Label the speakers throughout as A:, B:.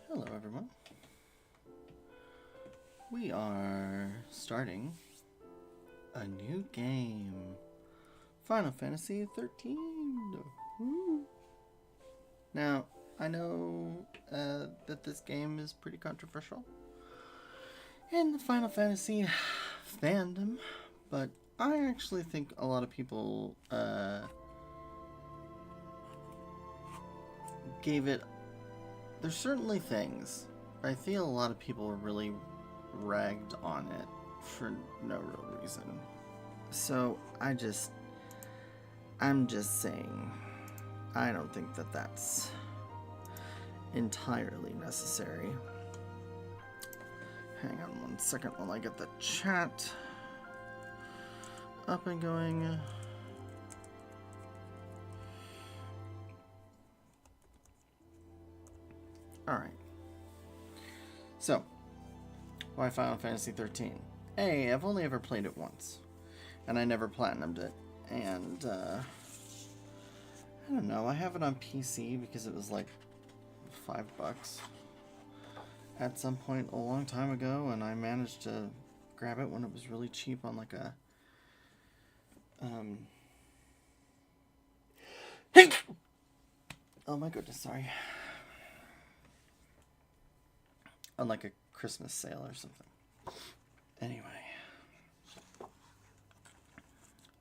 A: Hello everyone. We are starting a new game. Final Fantasy XIII. Woo. Now, I know that this game is pretty controversial in the Final Fantasy fandom, but I actually think a lot of people gave it... There's certainly things, but I feel a lot of people were really ragged on it for no real reason. So I'm just saying, I don't think that that's entirely necessary. Hang on one second while I get the chat up and going. Alright. So, why Final Fantasy XIII? A, I've only ever played it once. And I never platinumed it. And, I don't know, I have it on PC because it was like $5 at some point a long time ago, and I managed to grab it when it was really cheap on like a, oh my goodness, sorry. On like a Christmas sale or something. Anyway.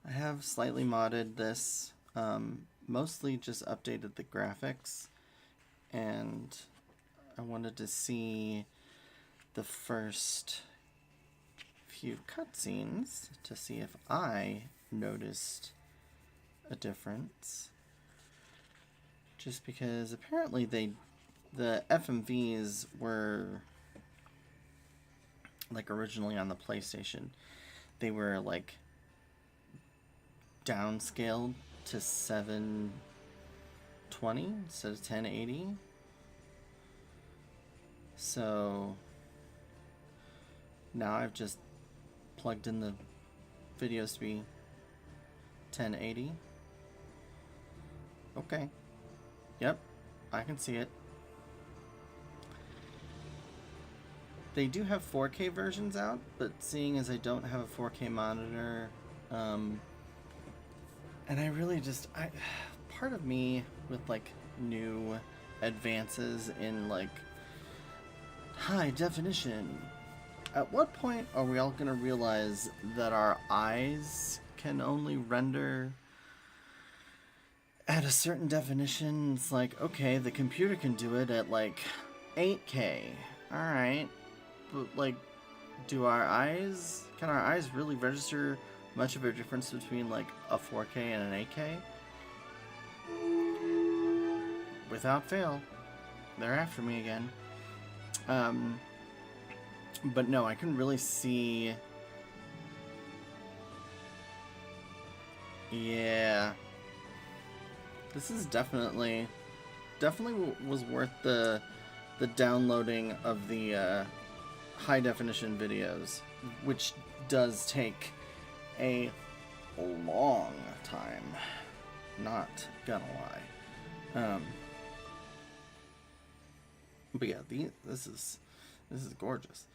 A: I have slightly modded this. Mostly just updated the graphics. And I wanted to see the first few cutscenes to see if I noticed a difference. Just because apparently the FMVs were, like, originally on the PlayStation, they were, like, downscaled to 720 instead of 1080. So, now I've just plugged in the videos to be 1080. Okay. Yep, I can see it. They do have 4K versions out, but seeing as I don't have a 4K monitor, and I really just, part of me with like new advances in like high definition, at what point are we all gonna realize that our eyes can only render at a certain definition? It's like, okay, the computer can do it at like 8K, alright. But, like, can our eyes really register much of a difference between, like, a 4K and an 8K? Without fail. They're after me again. But no, I can really see... Yeah. This is definitely was worth the downloading of the, high definition videos, which does take a long time, not gonna lie. But yeah, this is gorgeous.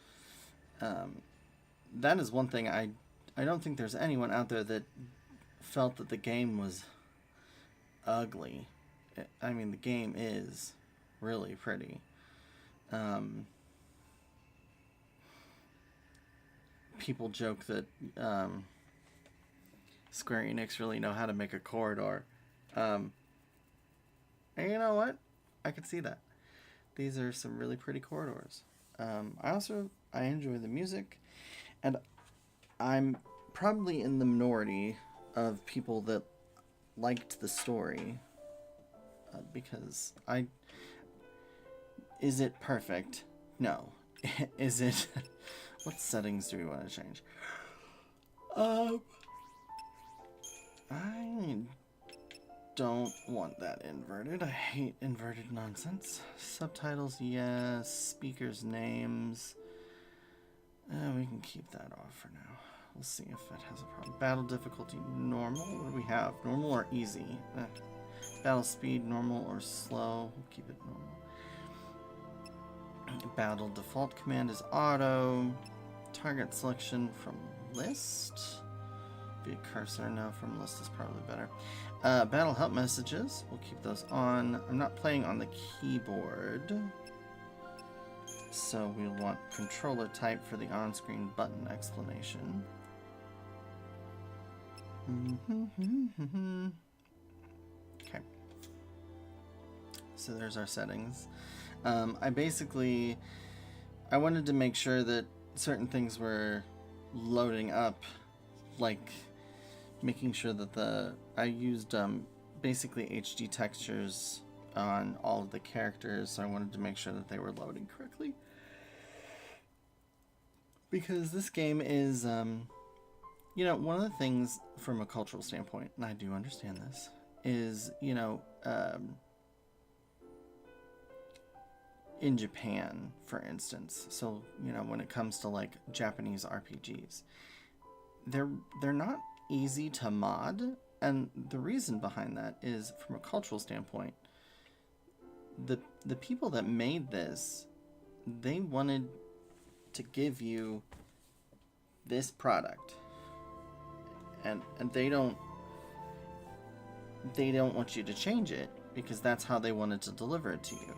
A: That is one thing I don't think there's anyone out there that felt that the game was ugly. I mean, the game is really pretty. People joke that Square Enix really know how to make a corridor. And you know what? I can see that. These are some really pretty corridors. I enjoy the music, and I'm probably in the minority of people that liked the story, because is it perfect? No. Is it... What settings do we want to change? I don't want that inverted. I hate inverted nonsense. Subtitles, yes. Speakers' names. We can keep that off for now. We'll see if it has a problem. Battle difficulty, normal. What do we have? Normal or easy? Battle speed, normal or slow. We'll keep it normal. Battle default command is auto. Target selection from list. Via cursor, no, from list is probably better. Battle help messages, we'll keep those on. I'm not playing on the keyboard, so we'll want controller type for the on-screen button explanation. Okay. So there's our settings. I wanted to make sure that certain things were loading up, like making sure that I used basically HD textures on all of the characters, so I wanted to make sure that they were loading correctly. Because this game is, you know, one of the things from a cultural standpoint, and I do understand this, is, you know, in Japan, for instance, so, you know, when it comes to like Japanese RPGs, they're not easy to mod, and the reason behind that is from a cultural standpoint, the people that made this, they wanted to give you this product, and they don't want you to change it because that's how they wanted to deliver it to you.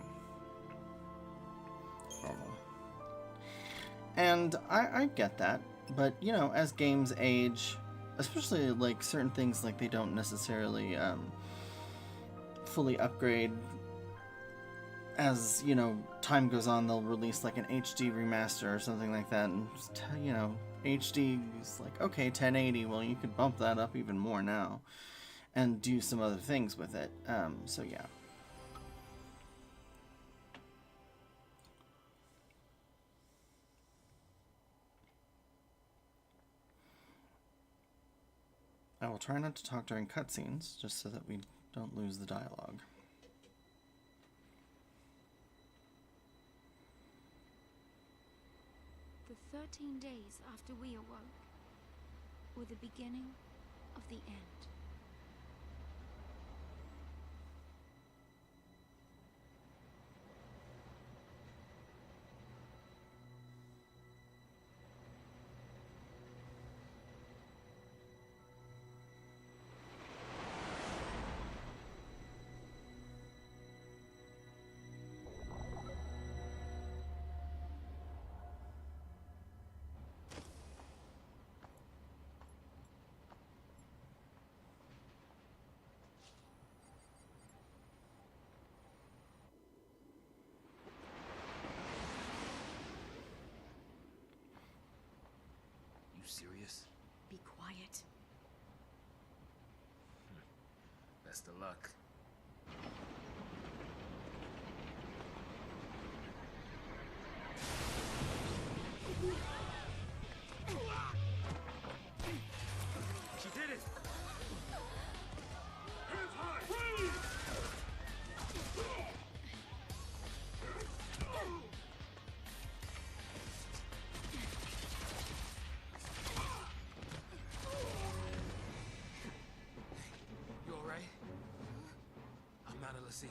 A: And I get that, but you know, as games age, especially like certain things, like they don't necessarily fully upgrade. As you know, time goes on, they'll release like an HD remaster or something like that, and just, you know, HD is like, okay, 1080. Well, you could bump that up even more now, and do some other things with it. So yeah. I will try not to talk during cutscenes, just so that we don't lose the dialogue.
B: The 13 days after we awoke were the beginning of the end.
C: Serious?
B: Be quiet.
C: Best of luck. She did it! Hands high! Freeze! See.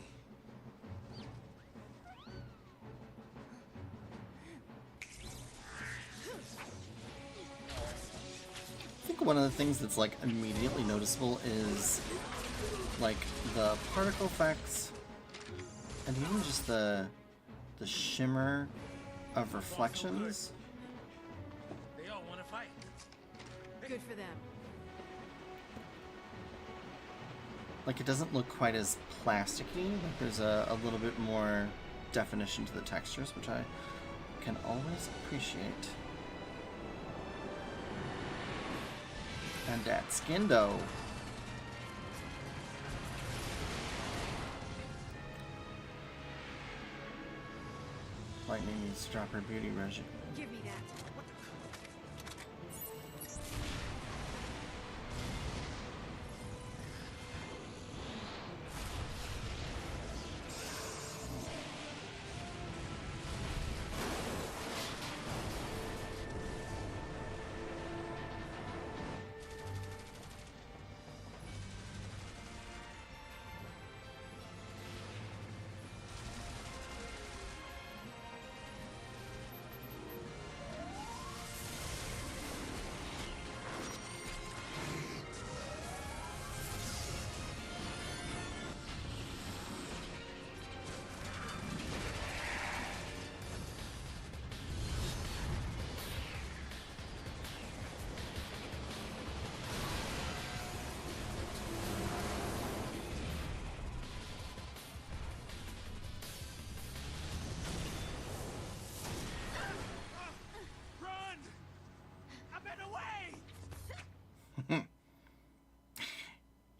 A: I think one of the things that's like immediately noticeable is like the particle effects, and even just the shimmer of reflections.
C: They all want to fight.
B: Good for them.
A: Like, it doesn't look quite as plasticky. Like, there's a little bit more definition to the textures, which I can always appreciate. And that Skindo. Lightning needs to drop her beauty regimen.
B: Give me that.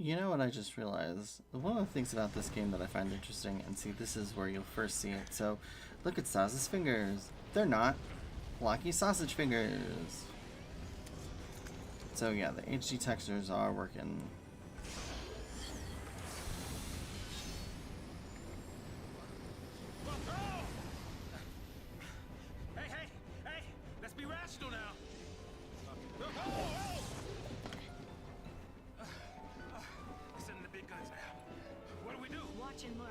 A: You know what I just realized? One of the things about this game that I find interesting, and see, this is where you'll first see it. So, look at Saz's fingers. They're not blocky sausage fingers. So yeah, the HD textures are working.
C: Hey! Let's be rational now. Sending the big guns now. What do we do?
B: Watch and learn.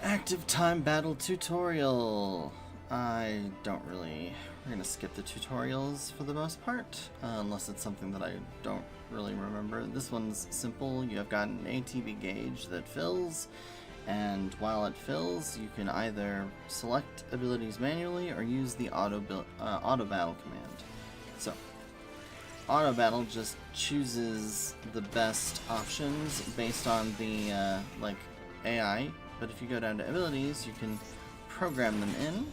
A: Active time battle tutorial. I don't really... We're gonna skip the tutorials for the most part, unless it's something that I don't really remember. This one's simple. You have got an ATB gauge that fills, and while it fills, you can either select abilities manually or use the auto battle command. So, auto battle just chooses the best options based on the like AI. But if you go down to abilities, you can program them in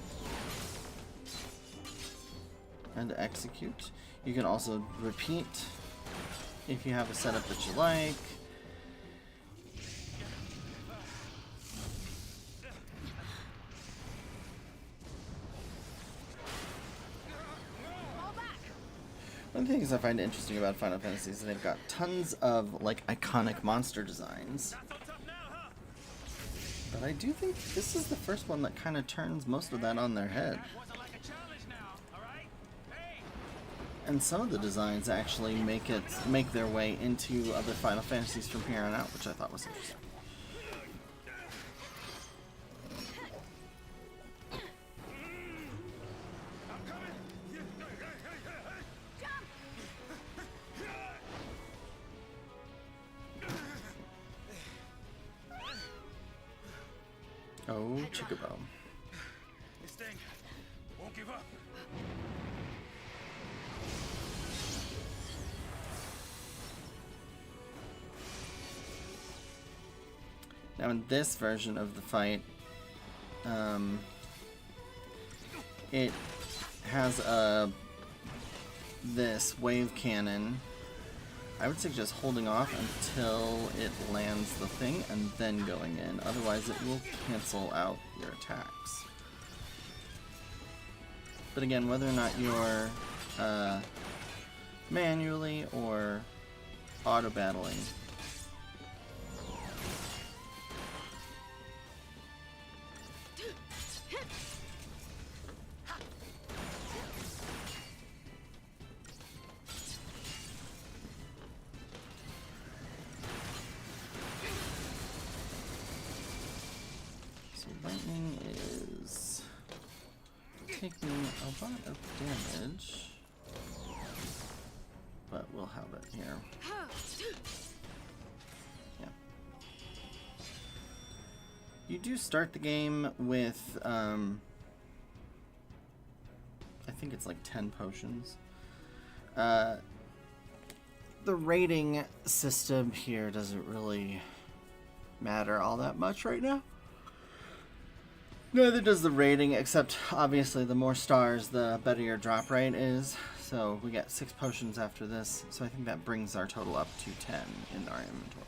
A: and execute. You can also repeat if you have a setup that you like. One of the things I find interesting about Final Fantasy is that they've got tons of like iconic monster designs. But I do think this is the first one that kind of turns most of that on their head. And some of the designs actually make their way into other Final Fantasies from here on out, which I thought was interesting. Oh, Chocobo.
C: This thing won't give up.
A: Now in this version of the fight, it has this wave cannon. I would suggest holding off until it lands the thing and then going in. Otherwise it will cancel out your attacks. But again, whether or not you're manually or auto-battling, lightning is taking a lot of damage, but we'll have it here. Yeah. You do start the game with, I think it's like 10 potions. The rating system here doesn't really matter all that much right now. Neither does the rating, except obviously the more stars, the better your drop rate is. So we got 6 potions after this, so I think that brings our total up to 10 in our inventory.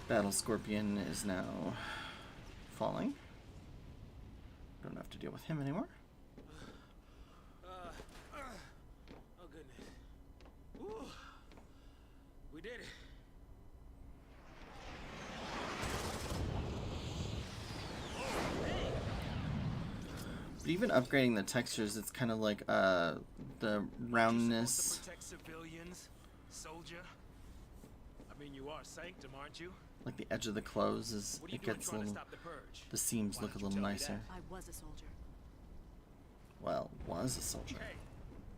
A: Battle Scorpion is now falling. Don't have to deal with him anymore.
C: Oh goodness. Woo. We did it.
A: But even upgrading the textures, it's kind of like the roundness.
C: Protect civilians, soldier. I mean, you are Sanctum, aren't you?
A: Like the edge of the clothes is,
C: What are you
A: it
C: doing
A: gets a
C: trying to
A: little,
C: stop the purge?
A: the seams
C: Why
A: look a
C: don't you
A: little
C: tell me
A: nicer.
C: that?
B: I was a soldier.
A: Well, was a soldier.
C: Hey,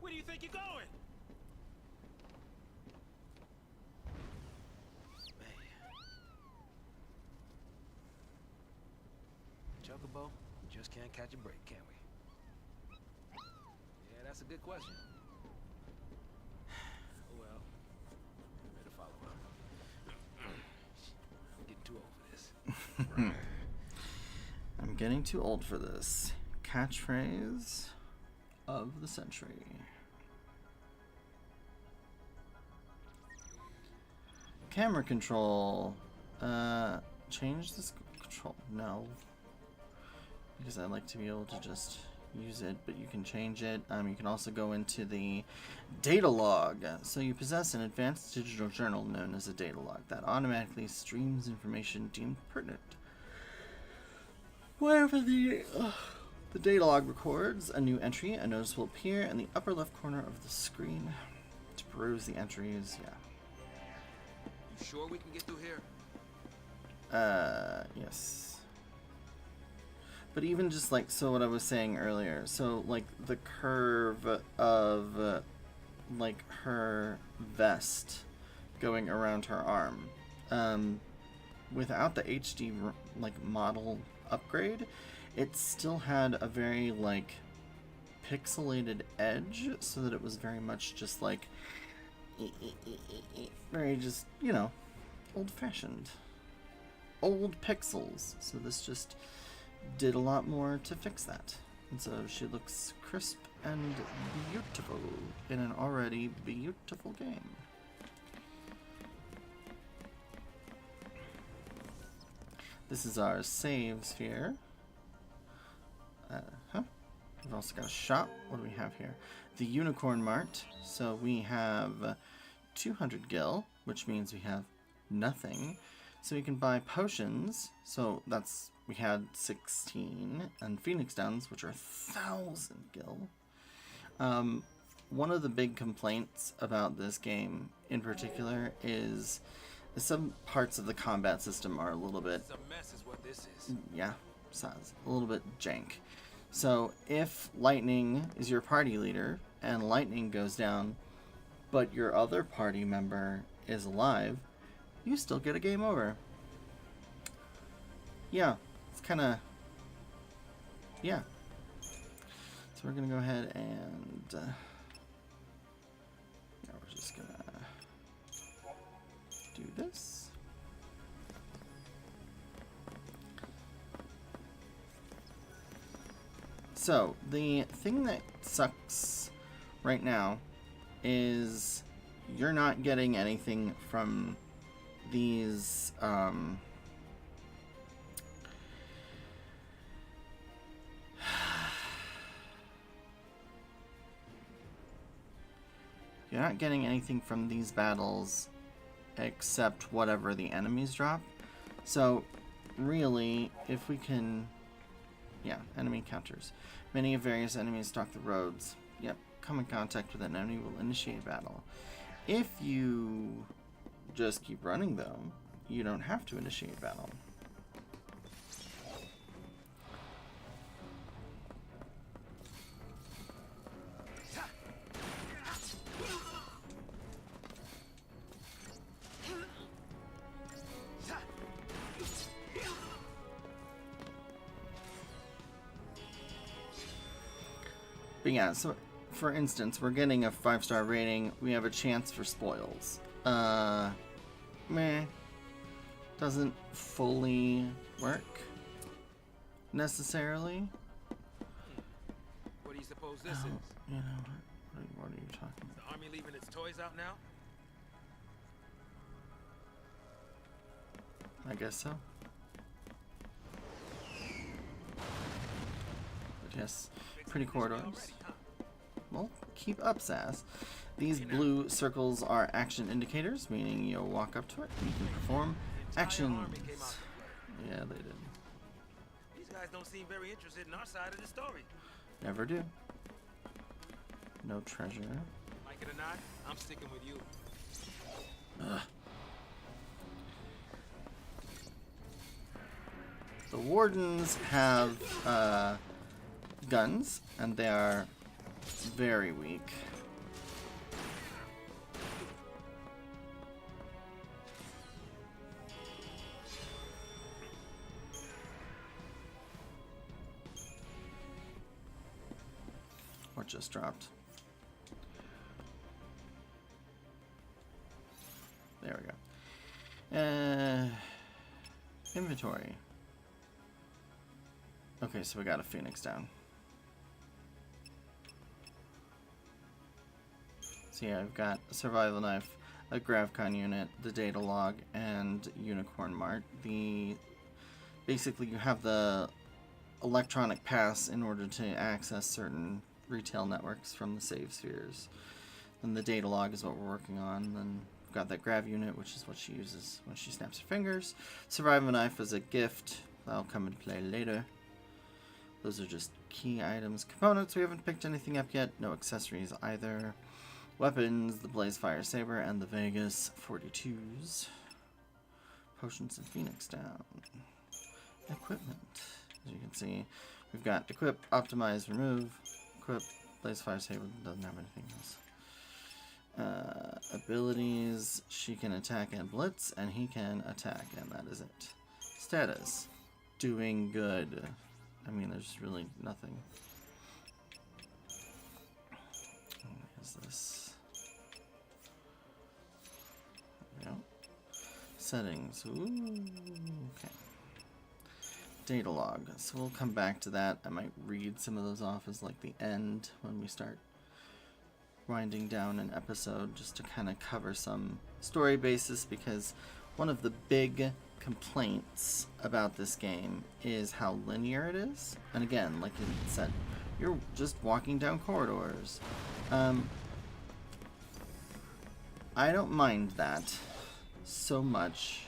C: where do you think you're going? Man. Chocobo, we just can't catch a break, can we? Yeah, that's a good question. Well, better follow her. I'm getting too old for this.
A: I'm getting too old for this. Catchphrase of the century. Camera control. Change this control. No. Because I like to be able to just use it, but you can change it. You can also go into the data log. So you possess an advanced digital journal known as a data log that automatically streams information deemed pertinent. Wherever the data log records a new entry, a notice will appear in the upper left corner of the screen. To peruse the entries, yeah.
C: You sure we can get through here?
A: Yes. But even just like, so what I was saying earlier, so like the curve of like her vest going around her arm, without the HD like model upgrade, it still had a very like pixelated edge, so that it was very much just like very just, you know, old-fashioned, old pixels. So this just did a lot more to fix that, and so she looks crisp and beautiful in an already beautiful game. This is our save sphere. We've also got a shop. What do we have here? The Unicorn Mart. So we have 200 gil, which means we have nothing. So we can buy potions. So that's, we had 16. And Phoenix Downs, which are 1,000 gil. One of the big complaints about this game in particular is some parts of the combat system are a little bit...
C: It's a mess is what this is.
A: Yeah, sounds a little bit jank. So if Lightning is your party leader and Lightning goes down, but your other party member is alive, you still get a game over. Yeah, it's kind of... Yeah. So we're going to go ahead and... yeah, we're just going to do this. So, the thing that sucks right now is you're not getting anything from these, you're not getting anything from these battles except whatever the enemies drop. So, really, if we can... Yeah, enemy encounters. Many of various enemies stalk the roads. Yep, come in contact with an enemy will initiate battle. If you just keep running, though, you don't have to initiate battle. But yeah, so for instance, we're getting a 5-star rating. We have a chance for spoils. Meh. Doesn't fully work necessarily.
C: What do you suppose this is?
A: You know, what are you talking
C: Is the army leaving its toys out now?
A: about? I guess so. But yes, pretty corridors. Well, keep up, Sass. These blue circles are action indicators, meaning you'll walk up to it and you can perform actions. Yeah, they did.
C: These guys don't seem very interested in our side of the story.
A: Never do. No treasure.
C: Like it or not, I'm sticking with you.
A: Ugh. The wardens have guns, and they are very weak. What just dropped? There we go. Inventory. Okay, so we got a Phoenix down. So yeah, I've got a survival knife, a Gravcon unit, the data log, and Unicorn Mart. Basically you have the electronic pass in order to access certain retail networks from the save spheres. And the data log is what we're working on. Then we've got that grav unit, which is what she uses when she snaps her fingers. Survival knife is a gift. That'll come into play later. Those are just key items. Components, we haven't picked anything up yet. No accessories either. Weapons, the Blaze Fire Saber and the Vegas 42s. Potions and Phoenix down. Equipment. As you can see, we've got equip, optimize, remove, equip, Blaze Fire Saber, doesn't have anything else. Abilities, she can attack and blitz, and he can attack, and that is it. Status, doing good. I mean, there's really nothing. What is this? There we go. Settings, ooh, okay. Data log. So we'll come back to that. I might read some of those off as like the end when we start winding down an episode, just to kind of cover some story basis, because one of the big complaints about this game is how linear it is. And again, like it said, you're just walking down corridors. I don't mind that so much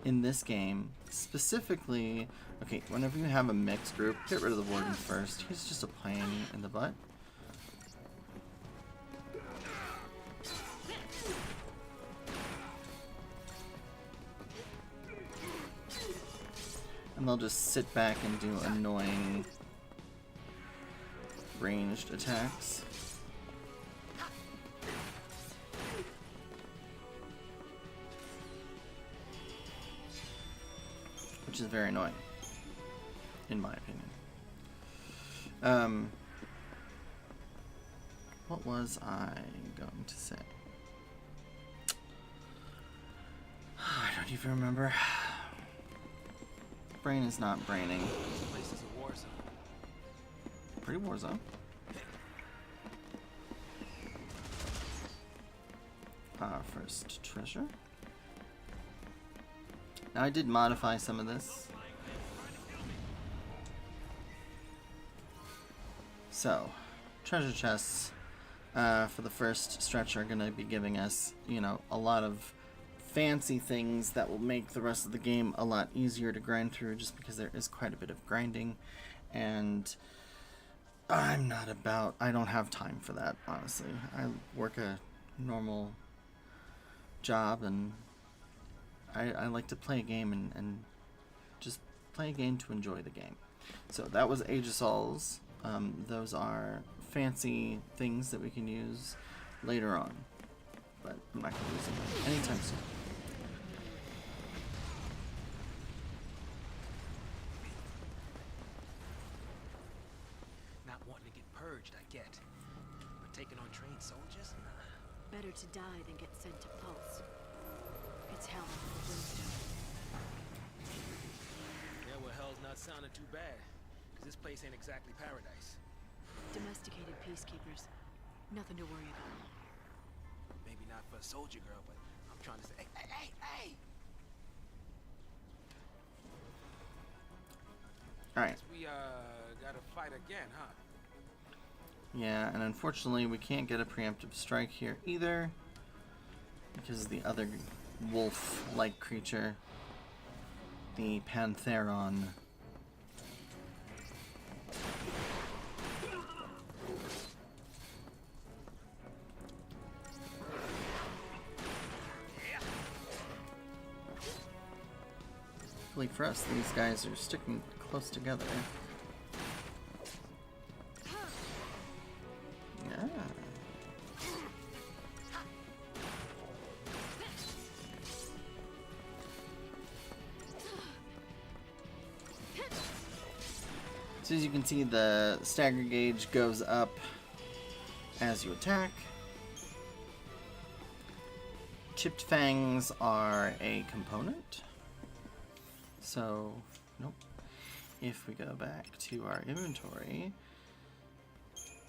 A: in this game. Specifically, okay, whenever you have a mixed group, get rid of the warden first. He's just a pain in the butt. And they'll just sit back and do annoying ranged attacks. Which is very annoying, in my opinion. What was I going to say? I don't even remember. Brain is not braining.
C: This place is a war zone.
A: Pretty war zone. First treasure. Now I did modify some of this. So, treasure chests for the first stretch are going to be giving us, you know, a lot of fancy things that will make the rest of the game a lot easier to grind through, just because there is quite a bit of grinding, and I don't have time for that, honestly. I work a normal job, and I like to play a game and just play a game to enjoy the game. So that was Age of Souls. Those are fancy things that we can use later on, but I'm not going to use them anytime soon.
C: Not wanting to get purged, I get. But taking on trained soldiers? Nah.
D: Better to die than get sent to Pulse. It's hell on the brimstone.
C: Yeah, well, hell's not sounding too bad. Because this place ain't exactly paradise.
D: Domesticated peacekeepers. Nothing to worry about.
C: Maybe not for a soldier girl, but I'm trying to say, hey!
A: Alright.
C: Guess we, gotta fight again, huh?
A: Yeah, and unfortunately we can't get a preemptive strike here either, because the other wolf-like creature, the Pantheron, luckily for us, these guys are sticking close together. Yeah. So as you can see, the stagger gauge goes up as you attack. chipped fangs are a component. So, nope. If we go back to our inventory,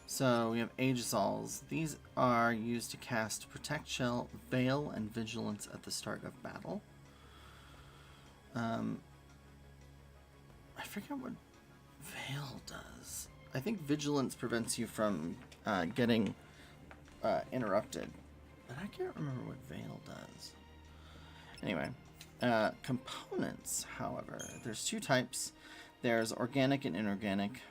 A: so we have Aegisols. These are used to cast Protect Shell, Veil, and Vigilance at the start of battle. I forget what Veil does. I think Vigilance prevents you from getting interrupted, but I can't remember what Veil does. Anyway, components, however, there's two types. There's organic and inorganic.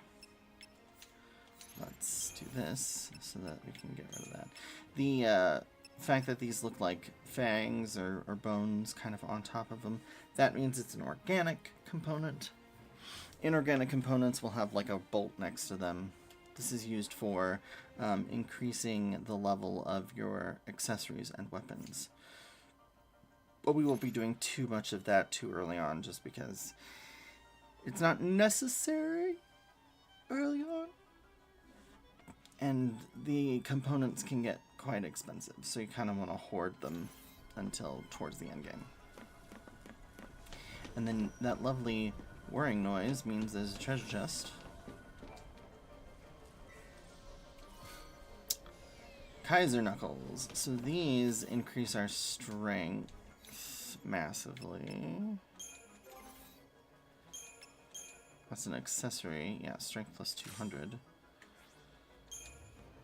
A: Let's do this so that we can get rid of that. The fact that these look like fangs or bones kind of on top of them, that means it's an organic component. Inorganic components will have like a bolt next to them. This is used for increasing the level of your accessories and weapons. But we won't be doing too much of that too early on, just because it's not necessary early on. And the components can get quite expensive, so you kind of want to hoard them until towards the end game. And then that lovely whirring noise means there's a treasure chest. Kaiser Knuckles. So these increase our strength massively. That's an accessory. Yeah, strength plus 200.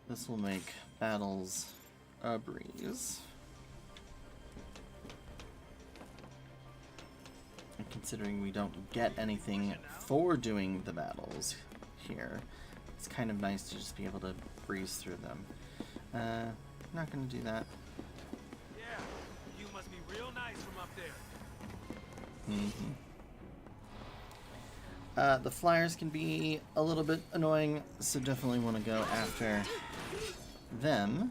A: This will make battles a breeze. And considering we don't get anything for doing the battles here, it's kind of nice to just be able to breeze through them. I'm not going to do that.
C: Yeah, you must be real nice from up there.
A: The flyers can be a little bit annoying, so definitely want to go after them.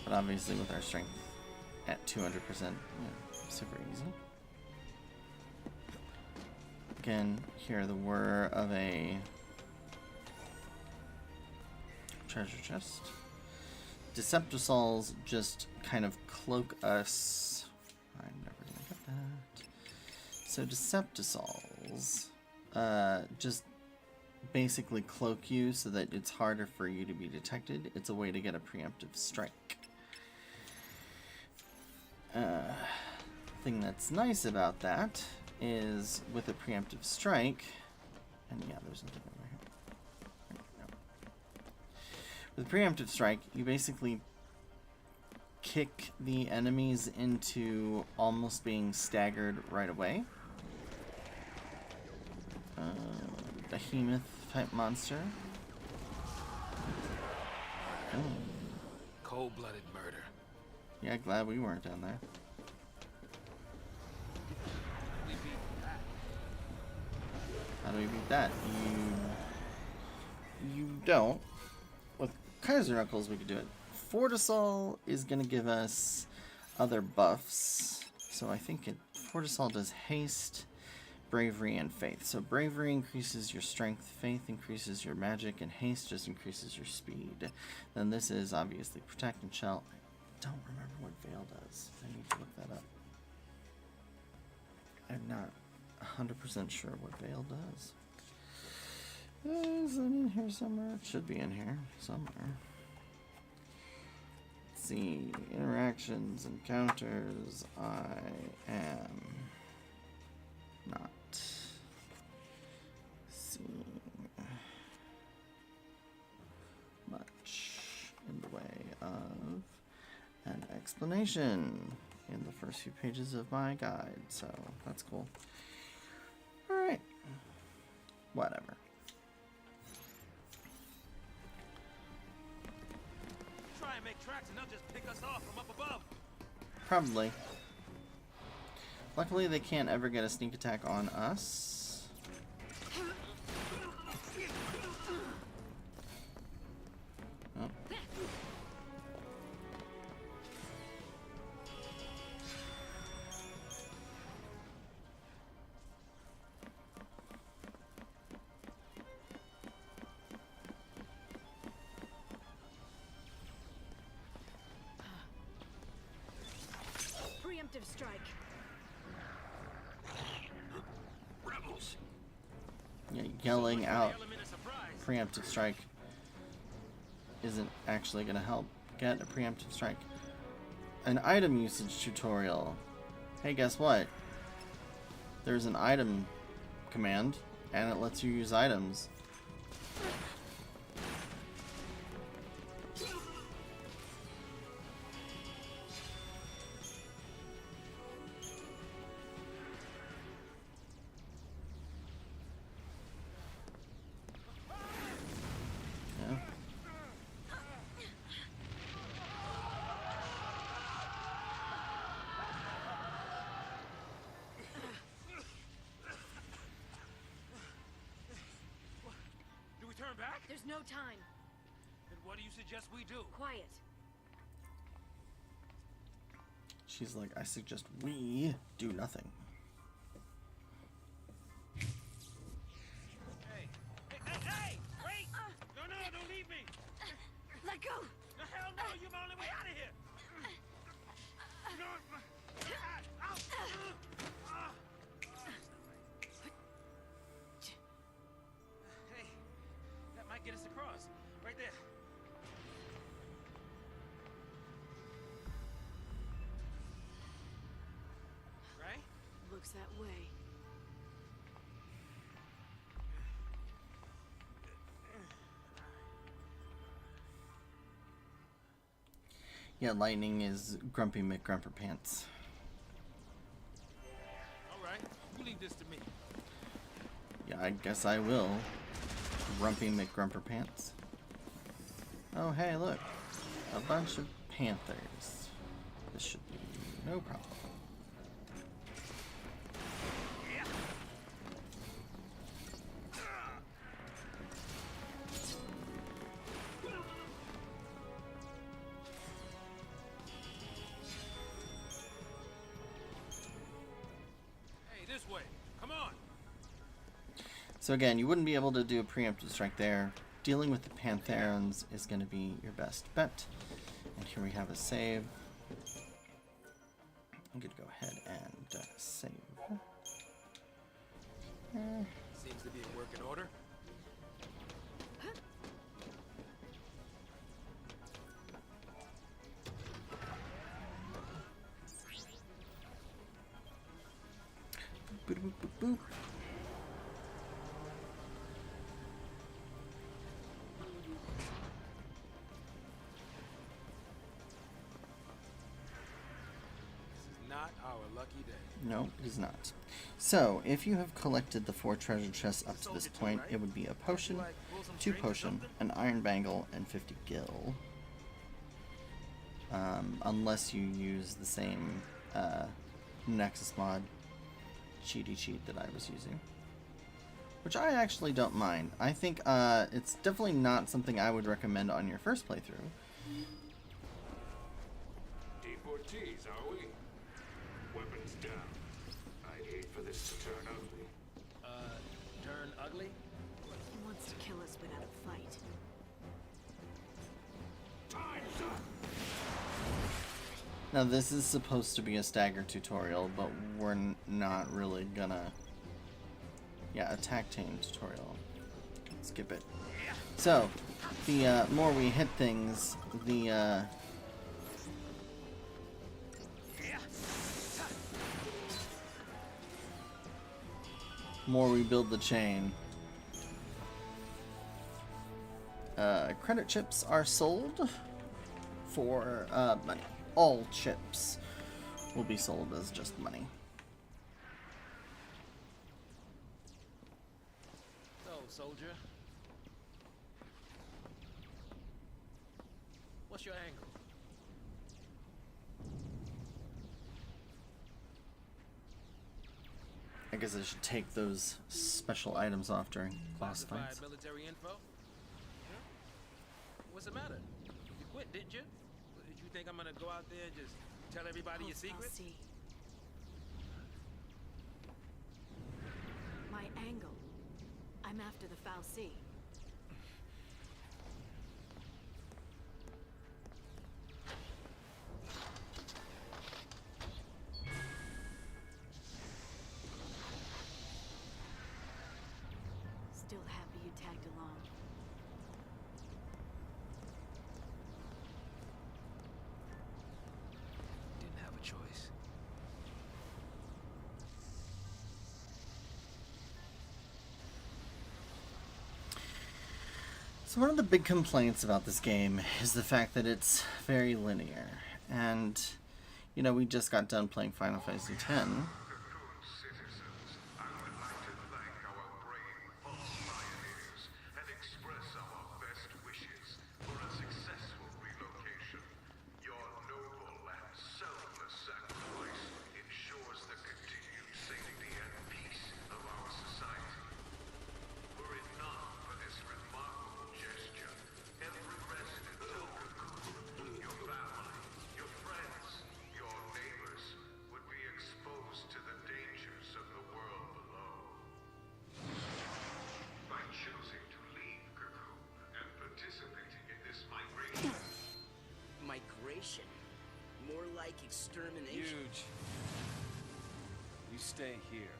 A: But obviously with our strength at 200%, super easy. Again, hear the whir of a treasure chest. Deceptisols just kind of cloak us. I'm never gonna get that. So Deceptisols just basically cloak you so that it's harder for you to be detected. It's a way to get a preemptive strike. Thing that's nice about that is with a preemptive strike, and yeah, there's nothing over here. No. With preemptive strike, you basically kick the enemies into almost being staggered right away. Behemoth type monster. Oh.
C: Cold-blooded murder.
A: Yeah, glad we weren't down there.
C: We beat that.
A: How do we beat that? You don't. With Kaiser Knuckles, we could do it. Fortisol is going to give us other buffs. So I think Fortisol does haste, bravery, and faith. So bravery increases your strength, faith increases your magic, and haste just increases your speed. Then this is obviously protect and shell. I don't remember what Veil does. I need to look that up. I'm not 100% sure what Veil does. Is it in here somewhere? It should be in here somewhere. Let's see. Interactions, encounters. I am not seeing much in the way of an explanation in the first few pages of my guide, so that's cool. Alright. Whatever.
C: Try and make tracks and they'll just pick us off from up above.
A: Probably. Luckily, they can't ever get a sneak attack on us. Oh.
D: Preemptive strike.
C: Rebels.
A: Yeah, yelling out
C: Element of surprise.
A: preemptive strike isn't actually going to help. Get a preemptive strike. An item usage tutorial. Hey, guess what? There's an item command, and it lets you use items. Yeah.
C: Do we turn back?
D: There's no time.
C: Then what do you suggest we do?
D: Quiet.
A: She's like, I suggest we do nothing.
C: Hey! Hey! Wait! No, don't leave me!
D: Let go.
C: The hell no! You're my only way out of here! No! Hey, that might get us across. Right there. Right?
D: Looks that way.
A: Yeah, lightning is Grumpy McGrumperpants.
C: All right. You leave this to me.
A: Yeah, I guess I will. Grumpy McGrumperpants. Oh, hey, look. A bunch of panthers. This should be no problem.
C: Hey, this way. Come on.
A: So again, you wouldn't be able to do a preemptive strike there. Dealing with the Pantherons is going to be your best bet. And here we have a save. I'm going to go ahead and save.
C: Seems to be in working order.
A: Boop, boop, boop, boop.
C: This is not our lucky day.
A: No, it is not. So, if you have collected the 4 treasure chests up to this point, it would be a potion, 2 potion, an iron bangle, and 50 gil. Unless you use the same Nexus mod cheaty cheat that I was using. Which I actually don't mind. I think it's definitely not something I would recommend on your first playthrough.
E: Deportees, are we? Weapons down. I'd hate for this to turn ugly.
C: Turn ugly?
D: He wants to kill us without a fight.
E: Time's up!
A: Now this is supposed to be a stagger tutorial, but we're not really gonna... Yeah, attack team tutorial. Skip it. So, the more we hit things, the more we build the chain. Credit chips are sold for money. All chips will be sold as just money.
C: So, soldier. What's your angle?
A: I guess I should take those special items off during boss fights.
C: Military info? What's the matter? You quit, didn't you? Did you think I'm gonna go out there and just tell everybody your
D: Pulse, I'll
C: secrets?
D: see. My angle. I'm after the Foul Sea. still happy you tagged along.
C: Didn't have a choice.
A: So one of the big complaints about this game is the fact that it's very linear. And, you know, we just got done playing Final Fantasy X.
E: Cocoon citizens, I would like to thank our brave false pioneers and express our best wishes for a successful relocation. Your noble and selfless sacrifice ensures the continued safety and peace of our society. Were it not for this remarkable gesture, every resident of Cocoon, your family, your friends, your neighbors, would be exposed to the dangers of the world below. By choosing to leave Cocoon and participating in this migration,
F: Migration? More like extermination.
C: Huge. You stay here.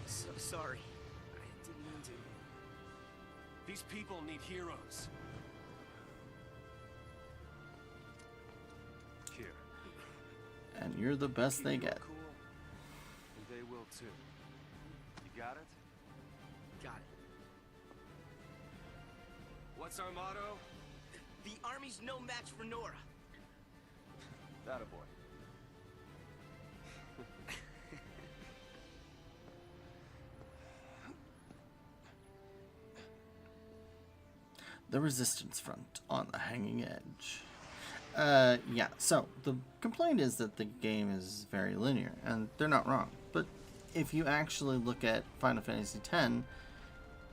F: So sorry. I didn't mean to.
C: These people need heroes. Here.
A: And you're the best they
C: Keep it
A: get.
C: cool, and they will too. You got it?
F: Got it.
C: What's our motto?
F: The army's no match for Nora.
C: That a boy.
A: The Resistance Front on the Hanging Edge. Yeah, so the complaint is that the game is very linear, and they're not wrong. But if you actually look at Final Fantasy X,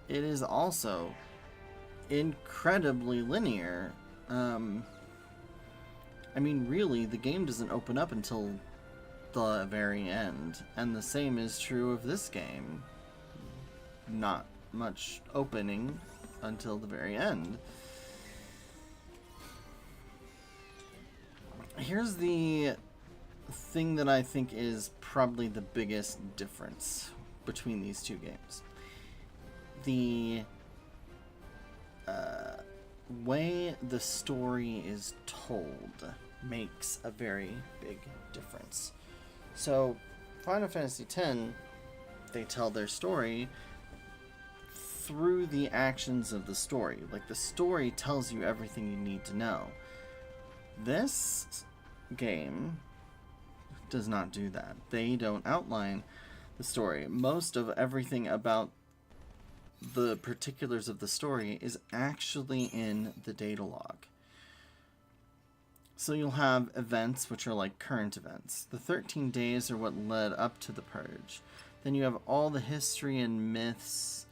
A: it is also incredibly linear. I mean, really, the game doesn't open up until the very end, and the same is true of this game. Not much opening until the very end. Here's the thing that I think is probably the biggest difference between these two games. The way the story is told makes a very big difference. So, Final Fantasy X, they tell their story through the actions of the story. Like, the story tells you everything you need to know. This game does not do that. They don't outline the story. Most of everything about the particulars of the story is actually in the data log. So you'll have events which are like current events. The 13 days are what led up to the purge. Then you have all the history and myths,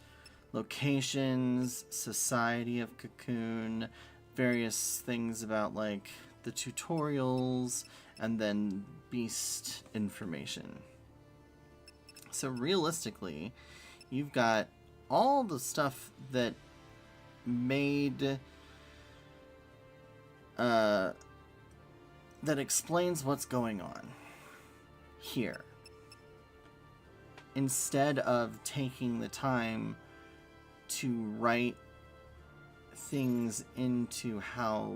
A: locations, society of Cocoon, various things about like the tutorials, and then beast information. So realistically, you've got all the stuff that made that explains what's going on here, instead of taking the time to write things into how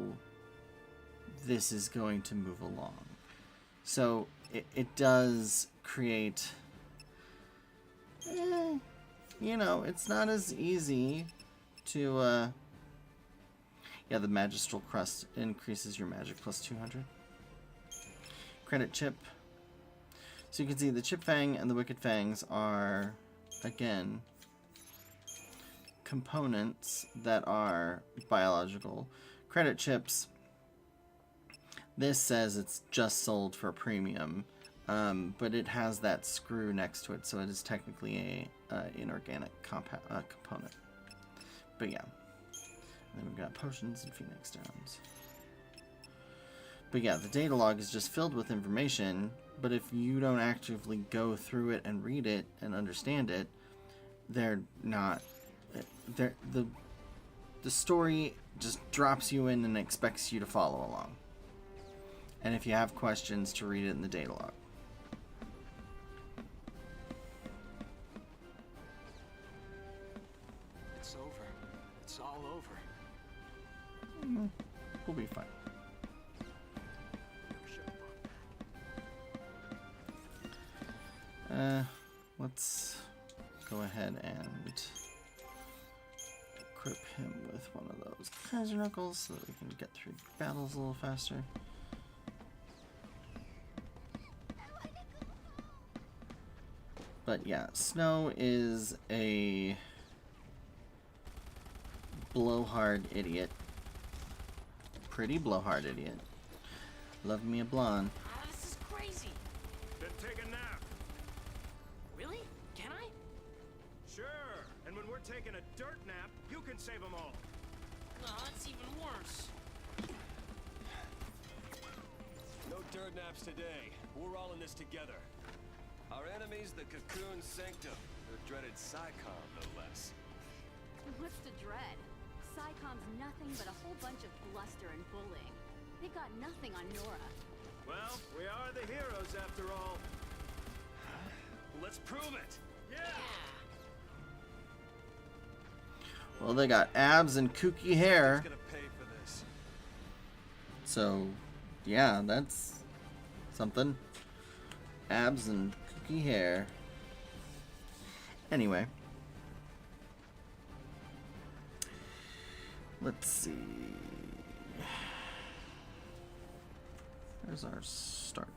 A: this is going to move along. So it does create, you know, it's not as easy to, yeah, the Magistral Crust increases your magic plus 200. Credit chip. So you can see the Chip Fang and the Wicked Fangs are, again, components that are biological. Credit chips, this says it's just sold for premium, but it has that screw next to it, so it is technically a inorganic component. But yeah, and then we've got potions and Phoenix Downs. But yeah, the data log is just filled with information, but if you don't actively go through it and read it and understand it, they're not... the story just drops you in and expects you to follow along. And if you have questions, to read it in the data log. We'll be fine. Let's go ahead and equip him with one of those Kaiser Knuckles so that we can get through battles a little faster. But yeah, Snow is a blowhard idiot. Pretty blowhard idiot. Love me a blonde.
F: This is crazy.
C: Then take a nap.
F: Really? Can I?
C: Sure. And when we're taking a dirt nap, you can save them all.
F: No, that's even worse.
G: No dirt naps today. We're all in this together. Our enemy's the Cocoon Sanctum, the dreaded Psycom, no less.
D: What's the dread? Psycom's nothing but a whole bunch of bluster and bullying. They got nothing on Nora.
C: Well, we are the heroes after all.
G: Let's prove it!
C: Yeah!
A: Well, they got abs and kooky hair.
G: Who's gonna pay for this?
A: So, yeah, that's something. Abs and kooky hair. Anyway. Let's see. There's our start.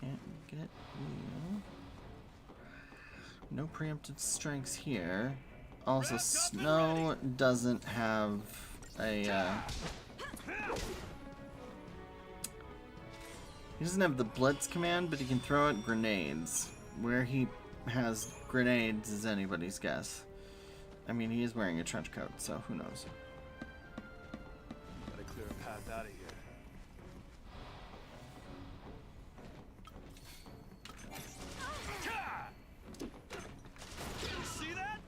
A: Can't get you. No preemptive strikes here. Also, Snow doesn't have a, he doesn't have the Blitz command, but he can throw out grenades. Where he has grenades is anybody's guess. I mean, he is wearing a trench coat, so who knows.
G: Gotta clear a path out of here. You see that?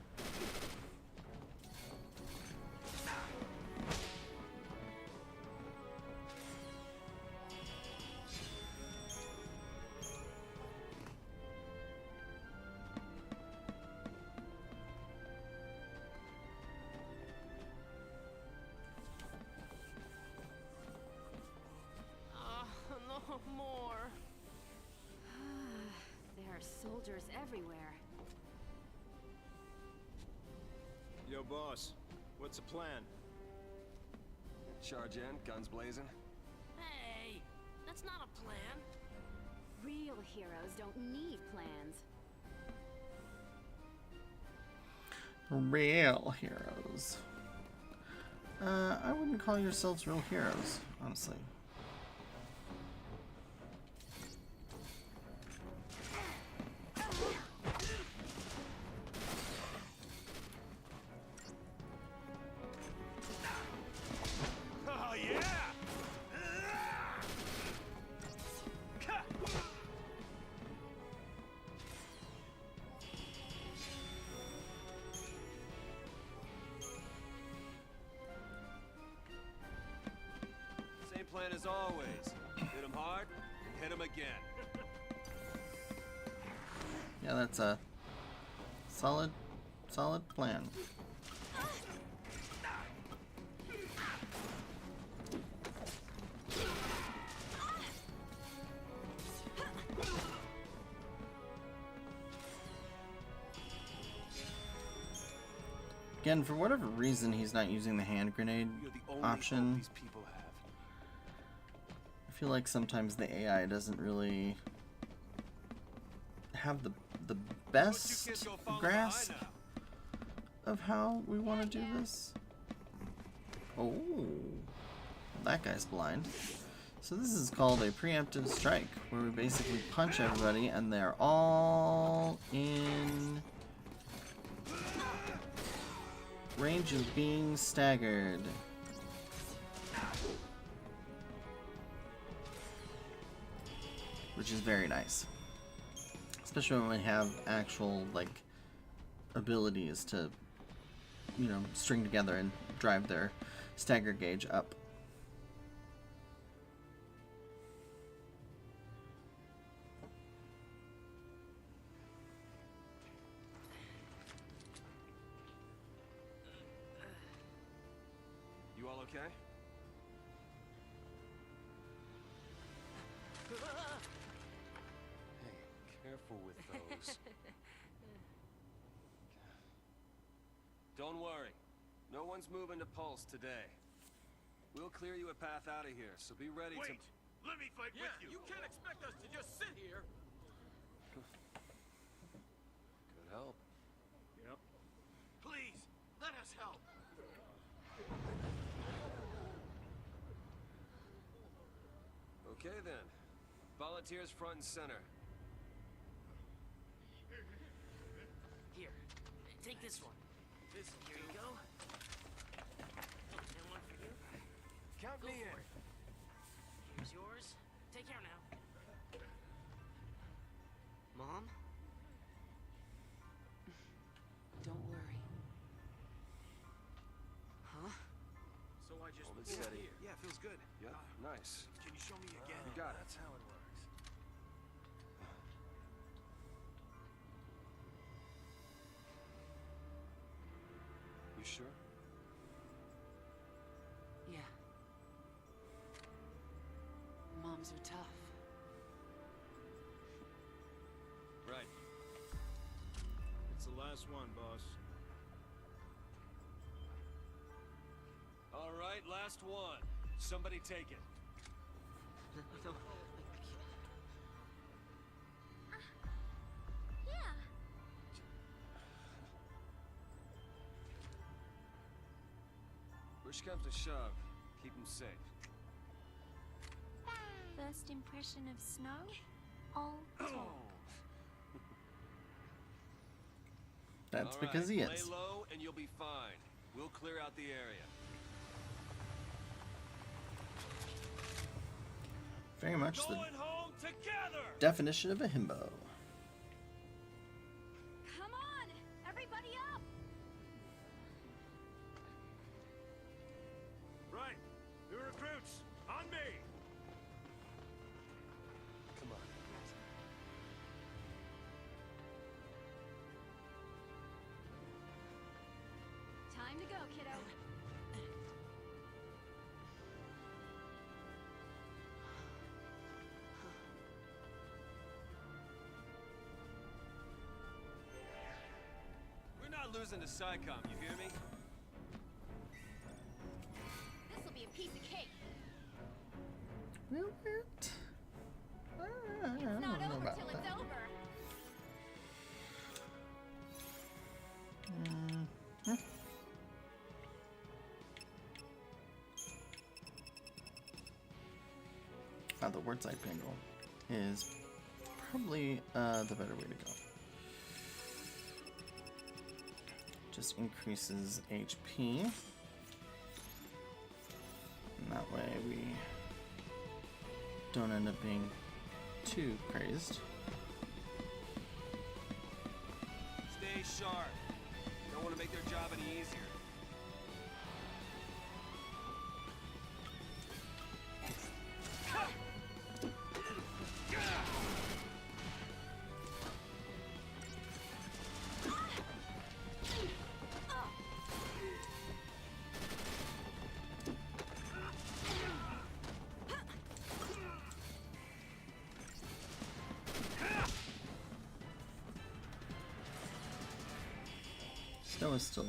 F: No more.
D: There are soldiers everywhere.
C: Yo, boss. What's the plan?
G: Charge in, guns blazing.
F: Hey, that's not a plan.
D: Real heroes don't need plans.
A: Real heroes. I wouldn't call yourselves real heroes, honestly.
C: Oh, yeah!
G: Same plan as always. Hit him hard, and hit him again.
A: Yeah, that's a solid plan. Again, for whatever reason, he's not using the hand grenade
G: You're the only
A: option.
G: hope these people have.
A: I feel like sometimes the AI doesn't really have the best
G: kids go follow
A: grasp
G: behind
A: of how we want to do this. Oh, that guy's blind. So this is called a preemptive strike, where we basically punch everybody and they're all in range of being staggered. Which is very nice. Especially when we have actual, like, abilities to, you know, string together and drive their stagger gauge up.
G: all okay? Hey, careful with those. Don't worry. No one's moving to Pulse today. We'll clear you a path out of here, so be ready
C: Wait! Let me fight with you!
H: You can't expect us to just sit here.
G: Could help.
C: Yep. Please, let us help.
G: Okay then. Volunteers front and center.
F: Here, take this one. Here you go. And one for you.
G: Count
F: Go
G: me
F: for
G: in.
F: it. Here's yours. Take care now. Mom? Don't worry. Huh?
C: So I just
G: Hold it
C: pulled
G: steady.
C: here. Yeah, feels good.
G: Yeah, nice.
C: Can you show me again?
G: You got it.
C: That's how it works.
G: You sure?
I: Yeah. Moms are tough.
G: Right.
C: It's the last one, boss.
G: All right, last one. Somebody take it.
F: No,
D: Yeah.
G: Push comes to shove. Keep them safe.
B: First impression of snow? All talk.
A: That's
G: All
A: because
G: right,
A: he
G: lay
A: is.
G: low and you'll be fine. We'll clear out the area.
A: Very much the
G: Going home together!
A: definition of a himbo.
D: Come on, everybody up!
C: Right. New recruits, on me!
G: Come on.
D: Time to go, kiddo.
G: We're not losing to SciComm, you hear me?
D: This'll be a piece of cake.
A: Will it? I
D: It's
A: don't
D: not
A: know
D: over
A: about
D: till
A: that.
D: it's over.
A: The word side angle is probably the better way to go. Just increases HP. And that way we don't end up being too crazed.
G: Stay sharp. Don't want to make their job any easier.
A: Snow is still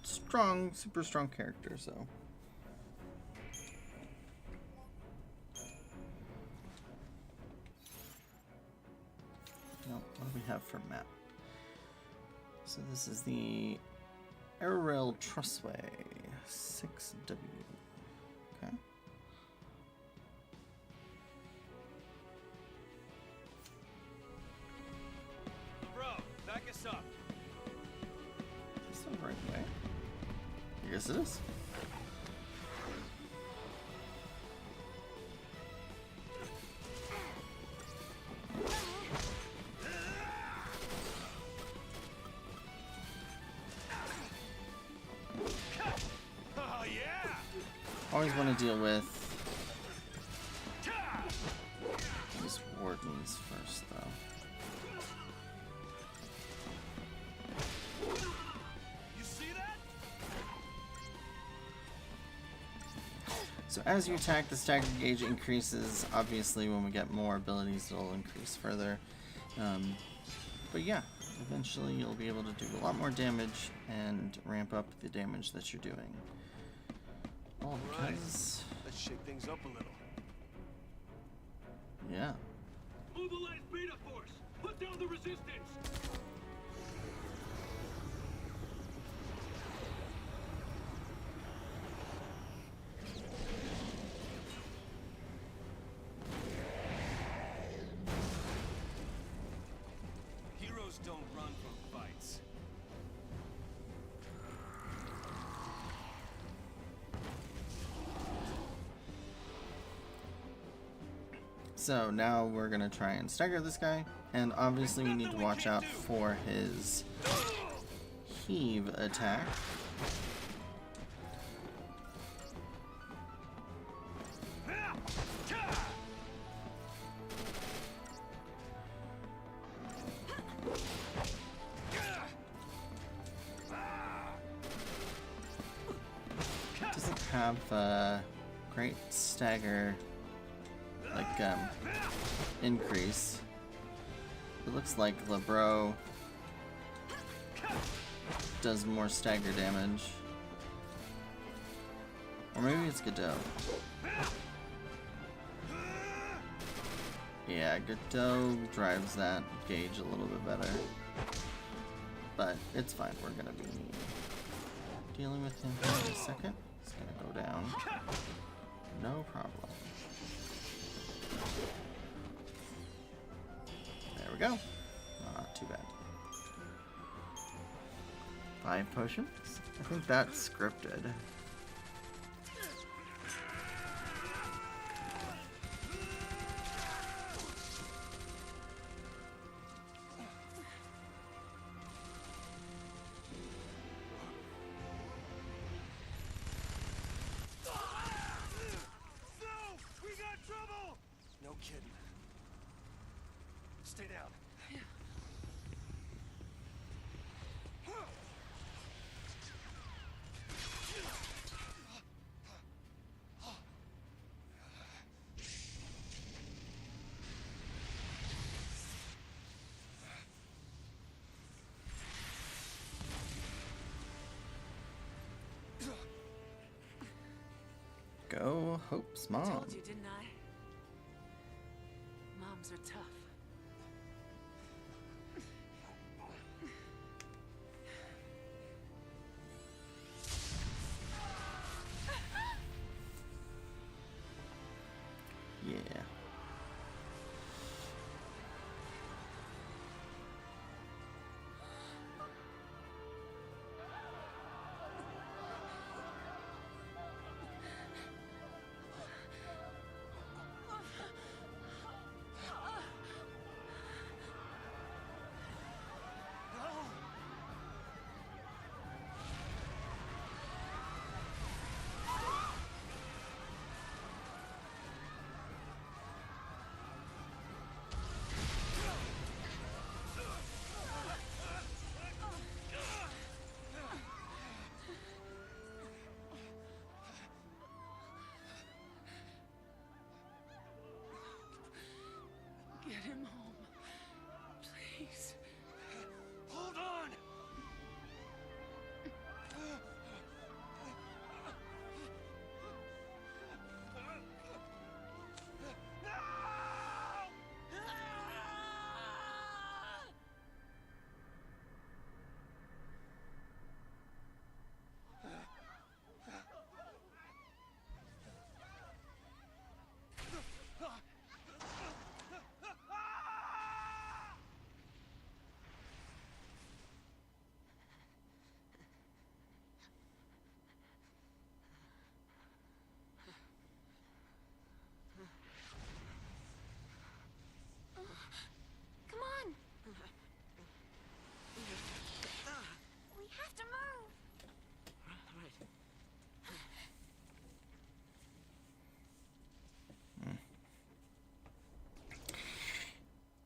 A: strong, super strong character, so. Now, what do we have for map? So this is the Airrail Trussway 6W. Okay.
G: Bro, back us up.
A: Is this the right way? I guess it is.
G: Oh yeah!
A: Always want to deal with these wardens first, though.
G: You see that?
A: So as you attack, the stagger gauge increases. Obviously, when we get more abilities, it'll increase further. But yeah, eventually you'll be able to do a lot more damage and ramp up the damage that you're doing. All because...
G: Let's shake things up a little.
A: Yeah.
H: Mobilize beta force! Put down the resistance!
G: Heroes don't run from fights.
A: So now we're gonna try and stagger this guy, and obviously we need to watch out for his heave attack. Doesn't have great stagger increase. It looks like Lebro does more stagger damage. Or maybe it's Godot. Yeah, Godot drives that gauge a little bit better. But it's fine, we're gonna be dealing with him here in a second. He's gonna go down. No problem. There we go. Not too bad. 5 potions? I think that's scripted.
G: No kidding. Stay down.
A: Go Hope's mom.
I: Told you, didn't I? Moms are tough.
A: Yeah.
I: Get him home. Please.
G: Hold on!
B: Come on! We have to move!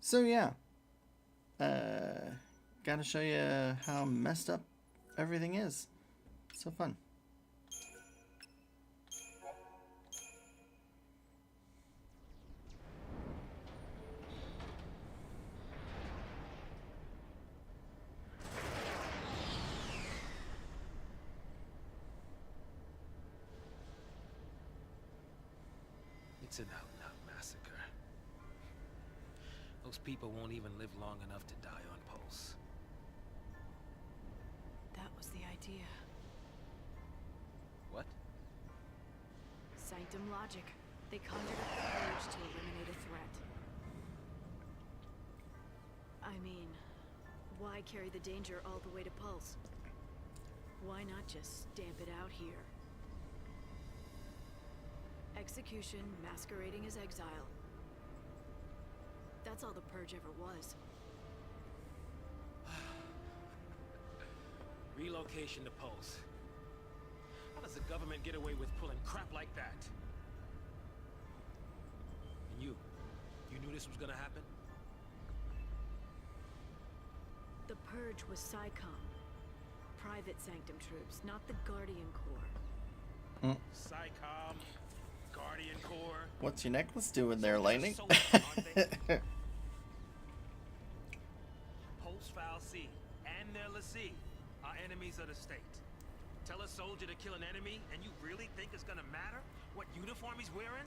A: So yeah. Gotta show you how messed up everything is. So fun.
C: It's an out-and-out massacre. Those people won't even live long enough to die on Pulse.
I: That was the idea.
C: What?
I: Sanctum logic. They conjured up the purge to eliminate a threat. I mean, why carry the danger all the way to Pulse? Why not just stamp it out here? Execution masquerading as exile. That's all the purge ever was.
C: Relocation to Pulse. How does the government get away with pulling crap like that? And you knew this was gonna happen?
I: The purge was SciComm. Private Sanctum troops, not the Guardian Corps.
C: SciComm, Guardian Corps.
A: What's your necklace doing there, Lightning?
C: Pulse File C and their lessee are enemies of the state. Tell a soldier to kill an enemy, and you really think it's gonna matter what uniform he's wearing?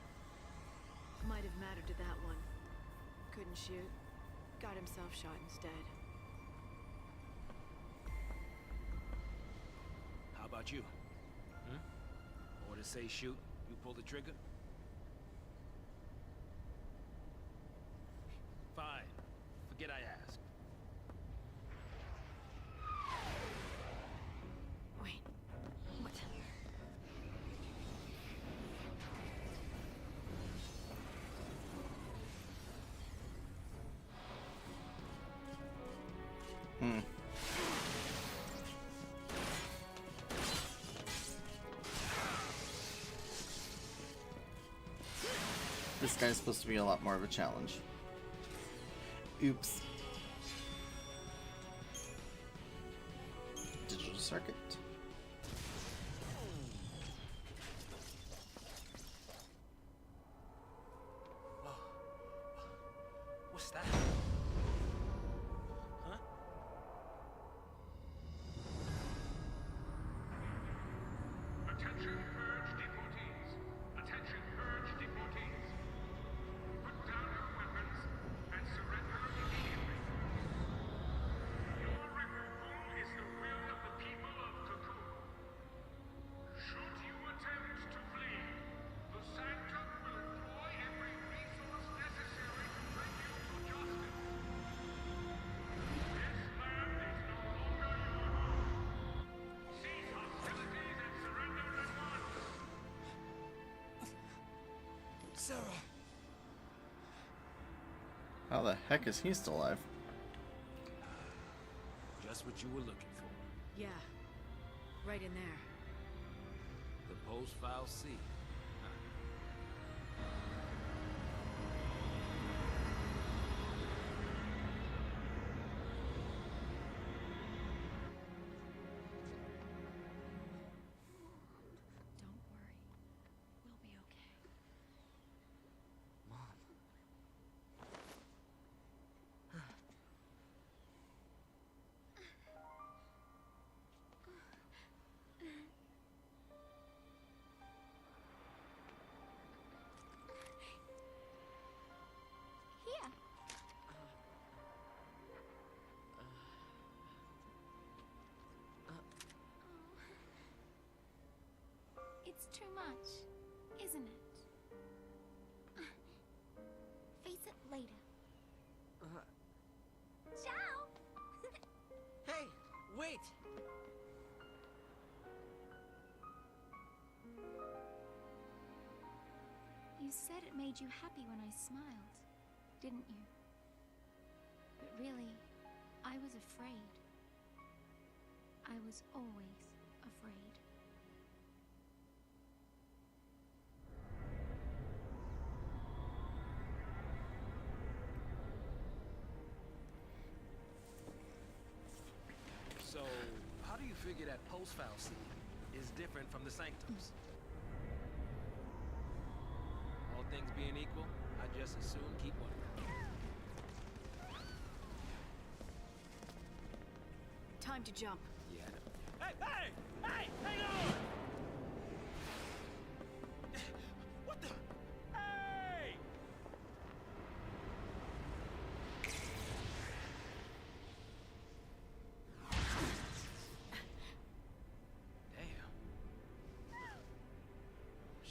I: Might have mattered to that one. Couldn't shoot. Got himself shot instead.
C: How about you? Orders say shoot, you pull the trigger? Fine. Forget I asked.
I: Wait. What?
A: This guy's supposed to be a lot more of a challenge. Oops. Digital circuit.
C: What's that? Huh?
E: Attention, purge deportees. Attention, purge deportees. Put down your weapons and surrender immediately. Your removal is the will of the people of Cocoon. Should you attempt to flee, the Sanctum will employ every resource necessary to bring you to justice. This land is no longer your home. Cease hostilities and surrender at once.
G: Sarah!
A: How the heck is he still alive?
C: Just what you were looking for.
I: Yeah. Right in there.
C: The Pulse File C.
B: Don't worry. We'll be okay. Here. It's too much, isn't it? Face it later. Ciao!
F: Hey, wait!
B: You said it made you happy when I smiled, didn't you? But really, I was afraid. I was always afraid.
C: So, how do you figure that Pulse File C is different from the Sanctums? All things being equal, I just as soon keep one.
I: Time to jump.
C: Yeah, I know. Hey! Hey! Hang on! What the? Hey!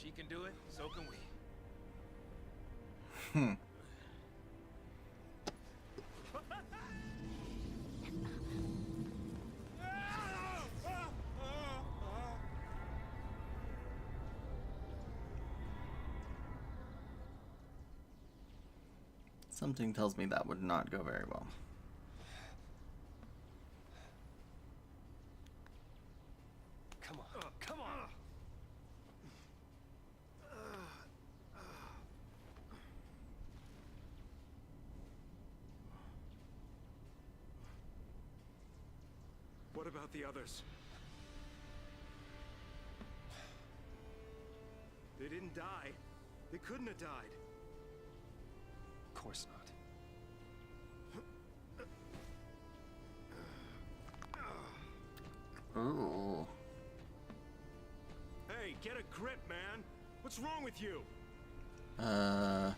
C: She can do it, so can we.
A: Something tells me that would not go very well.
G: Come on, come on!
H: What about the others? They didn't die. They couldn't have died.
G: Of course not.
A: Ooh.
H: Hey, get a grip, man. What's wrong with you?
A: I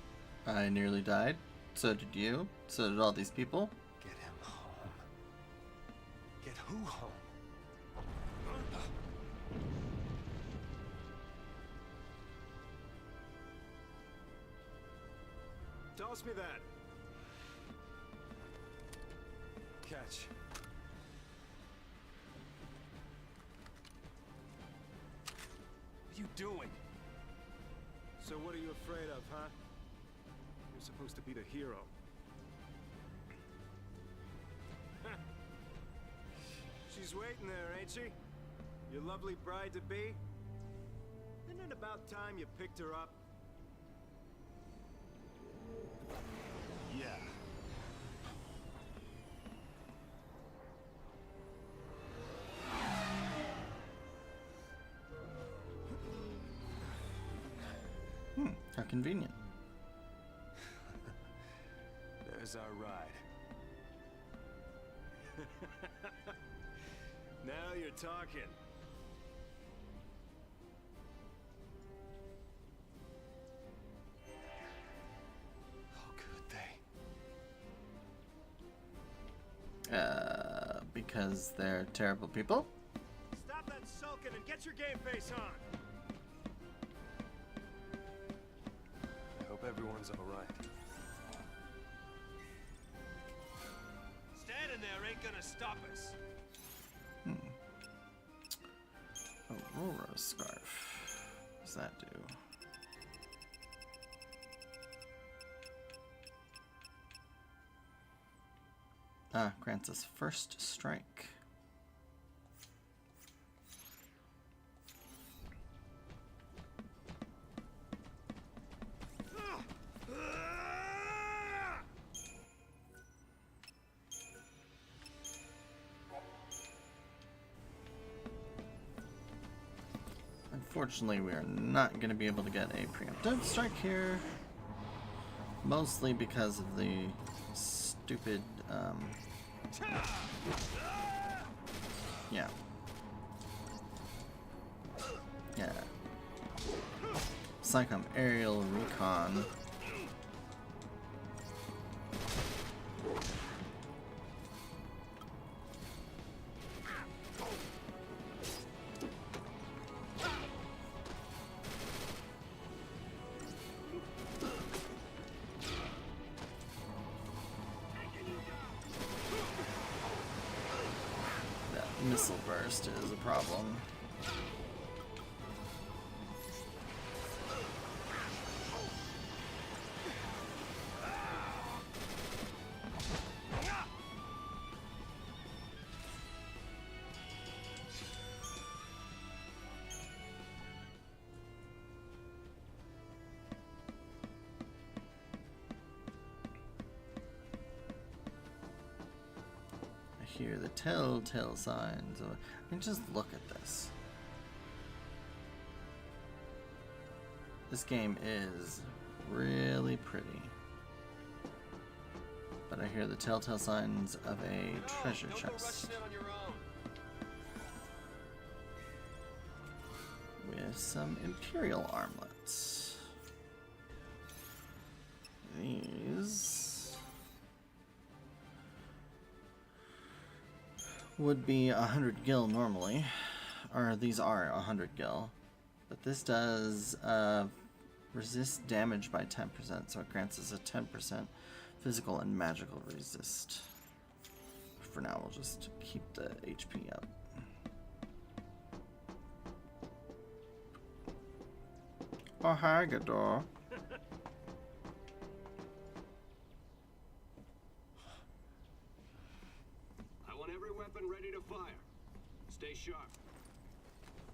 A: nearly died. So did you. So did all these people.
G: Get him home. Get who home?
H: Toss me that.
G: Catch. What are you doing?
H: So what are you afraid of, huh? You're supposed to be the hero. She's waiting there, ain't she? Your lovely bride-to-be? Isn't it about time you picked her up? Yeah.
A: How convenient.
G: There's our ride.
H: Now you're talking.
G: How could they?
A: Because they're terrible people.
H: Stop that sulking and get your game face on!
G: I hope everyone's alright.
C: Standing there ain't gonna stop us.
A: Aurora Scarf. What does that do? Grants us first strike. Unfortunately, we are not going to be able to get a preemptive strike here. Mostly because of the stupid, yeah. Yeah. Psychom Aerial Recon. Missile burst is a problem. Hear the telltale signs of, and just look at this. This game is really pretty. But I hear the telltale signs of a treasure chest with some Imperial armlets. These would be 100 gil normally, or these are 100 gil. But this does resist damage by 10%, so it grants us a 10% physical and magical resist. For now, we'll just keep the HP up. Oh, hi, Gador.
G: I want every weapon ready to fire. Stay sharp.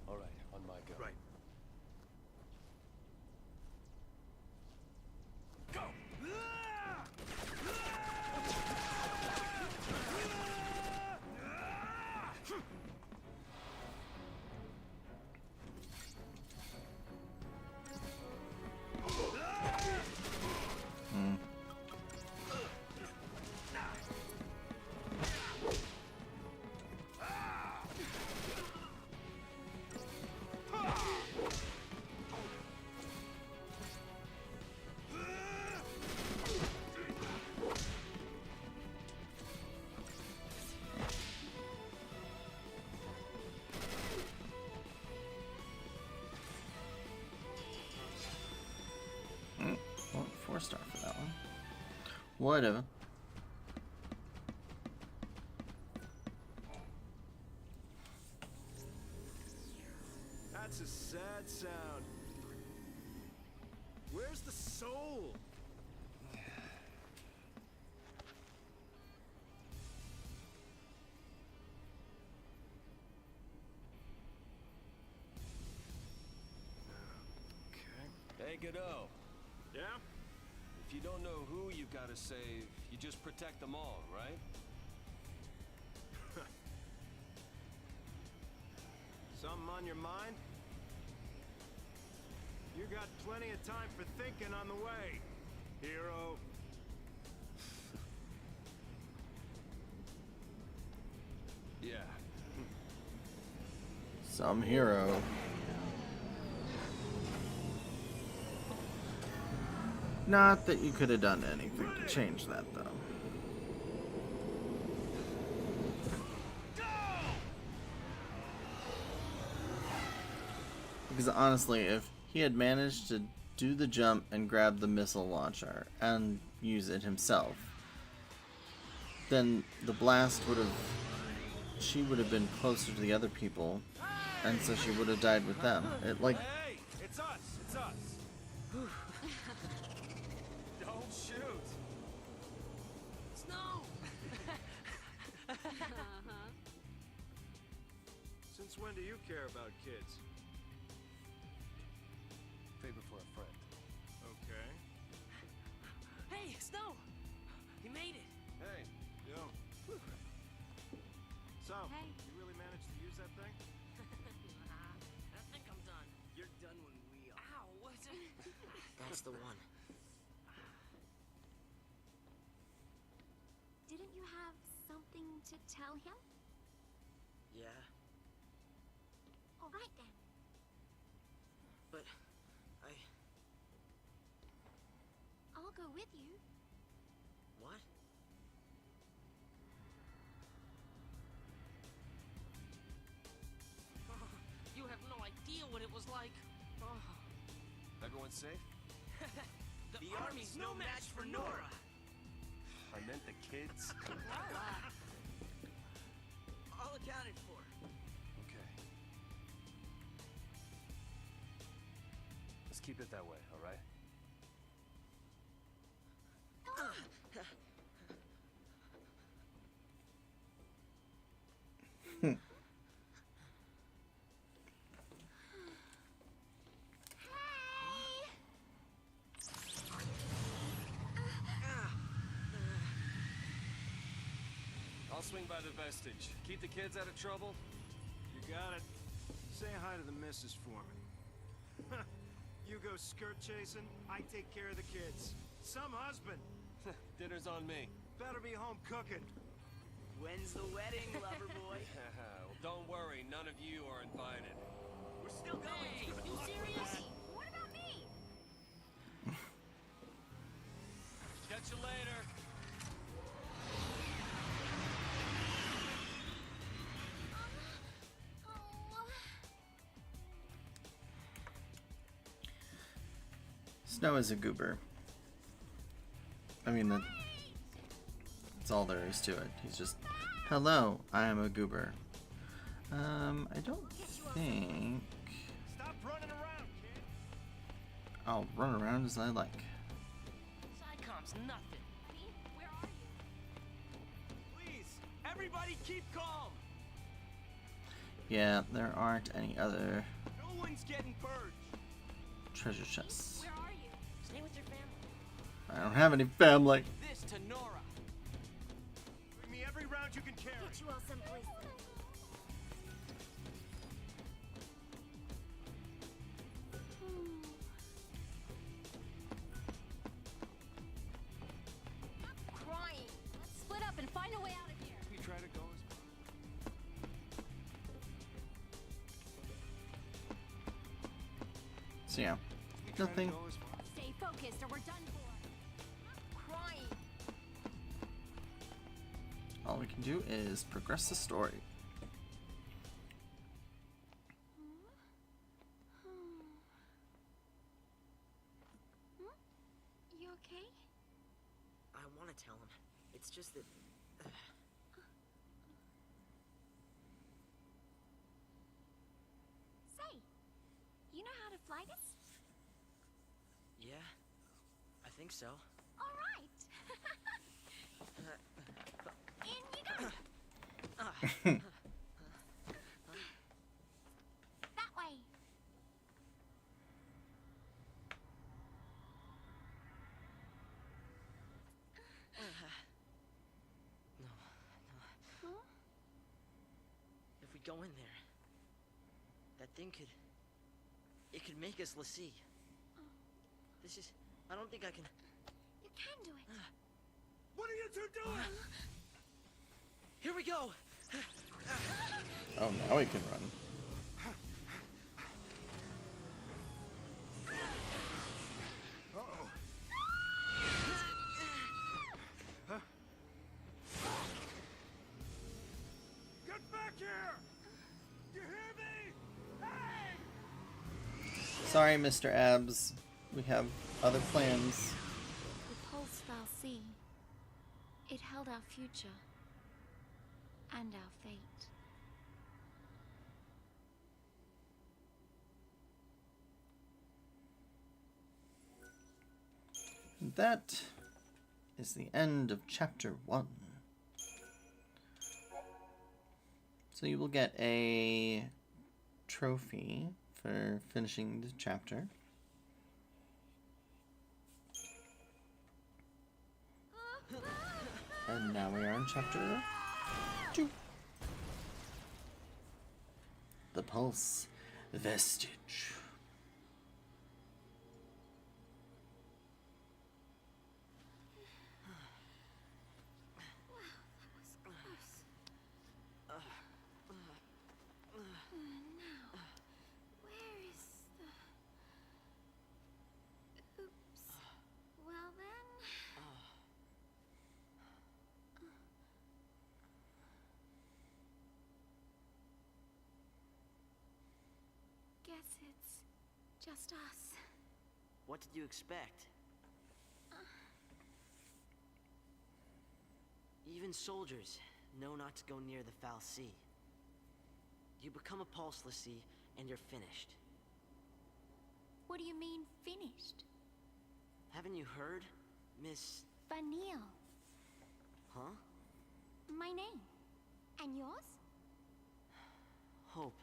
G: All right, on my go.
C: Right.
A: Well, 4-star for that one. Whatever.
H: That's a sad sound. Where's the soul?
G: Hey, Godot.
H: Yeah?
G: If you don't know who you gotta save, you just protect them all, right?
H: Something on your mind? You got plenty of time for thinking on the way, hero.
G: Yeah.
A: Some hero. Not that you could have done anything to change that, though. Because honestly, if he had managed to do the jump and grab the missile launcher and use it himself, then the blast would have... she would have been closer to the other people, and so she would have died with them. It, like...
C: Hey, it's us! It's us! Don't shoot!
F: Snow!
H: Since when do you care about kids?
G: Favor for a friend.
H: Okay.
F: Hey, Snow! You made it!
G: Hey.
H: Yo. So,
B: Hey.
H: you really managed to use that thing?
F: I think I'm done.
C: You're done when we are.
F: Ow, what's it?
J: That's the one.
B: Didn't you have something to tell him?
J: Yeah,
B: All right then.
J: but
B: I'll go with you.
J: what?
F: You have no idea what it was like. Oh.
G: Everyone safe?
F: The army's no match for Nora.
G: I meant the kids.
F: All accounted for.
G: Okay. Let's keep it that way, all right? I'll swing by the vestige. Keep the kids out of trouble.
H: You got it. Say hi to the missus for me. You go skirt chasing, I take care of the kids. Some husband.
G: Dinner's on me.
H: Better be home cooking.
F: When's the wedding, lover boy?
G: Well, don't worry. None of you are invited.
F: We're still going. Hey, you serious?
D: What about me?
G: Catch you later.
B: Oh.
A: Snow is a goober. I mean, that's all there is to it. He's just, hello, I am a goober. I don't think
H: Stop running around, kid.
A: I'll run around as I like.
F: Psychom's nothing.
D: Where are you?
G: Please, everybody keep calm.
A: Yeah, there aren't any other
G: No one's getting purged.
A: treasure chests.
D: Where are you?
F: Stay with your family.
A: I don't have any family.
G: This to Nora.
H: Bring me every round you can carry.
B: Get you all someplace.
D: Stop crying. Let's split up and find a way out of here.
H: We try to go as
A: So yeah,
H: we try to
A: nothing.
H: go as far.
D: Stay focused or we're done for. Stop crying.
A: All we can do is progress the story.
B: You okay?
J: I want to tell him. It's just that.
B: Say, you know how to fly this?
J: Yeah, I think so.
B: All right. In you go. That way.
J: If we go in there, that thing could. It could make us l'Cie. This is. I don't think I can.
B: You can do it.
H: What are you two doing?
J: Here we go!
A: Oh, now we can run.
H: Uh-oh. Get back here! You hear me? Hey!
A: Sorry, Mr. Abs. We have other plans.
B: The pulse fell sea. It held our future and our fate.
A: And that is the end of chapter 1. So you will get a trophy for finishing the chapter. And now we are in chapter 2. The Pulse Vestige.
B: Where is the... Oops. Well then... Guess it's just us.
J: What did you expect? Even soldiers know not to go near the foul sea. You become a pulse l'Cie, and you're finished.
B: What do you mean, finished?
J: Haven't you heard, Miss...
B: Vanille.
J: Huh?
B: My name. And yours?
J: Hope.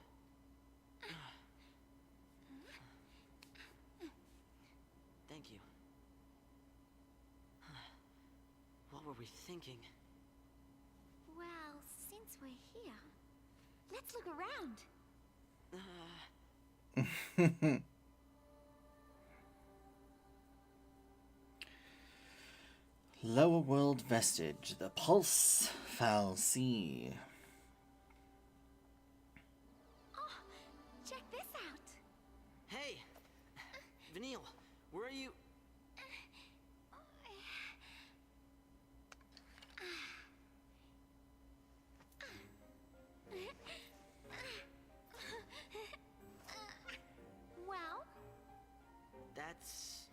J: Thank you. What were we thinking?
B: Well, since we're here, let's look around.
A: Lower World Vestige, the Pulse Foul Sea.
B: Oh, check this out.
J: Hey! Vanille, where are you?
B: Well,
J: That's...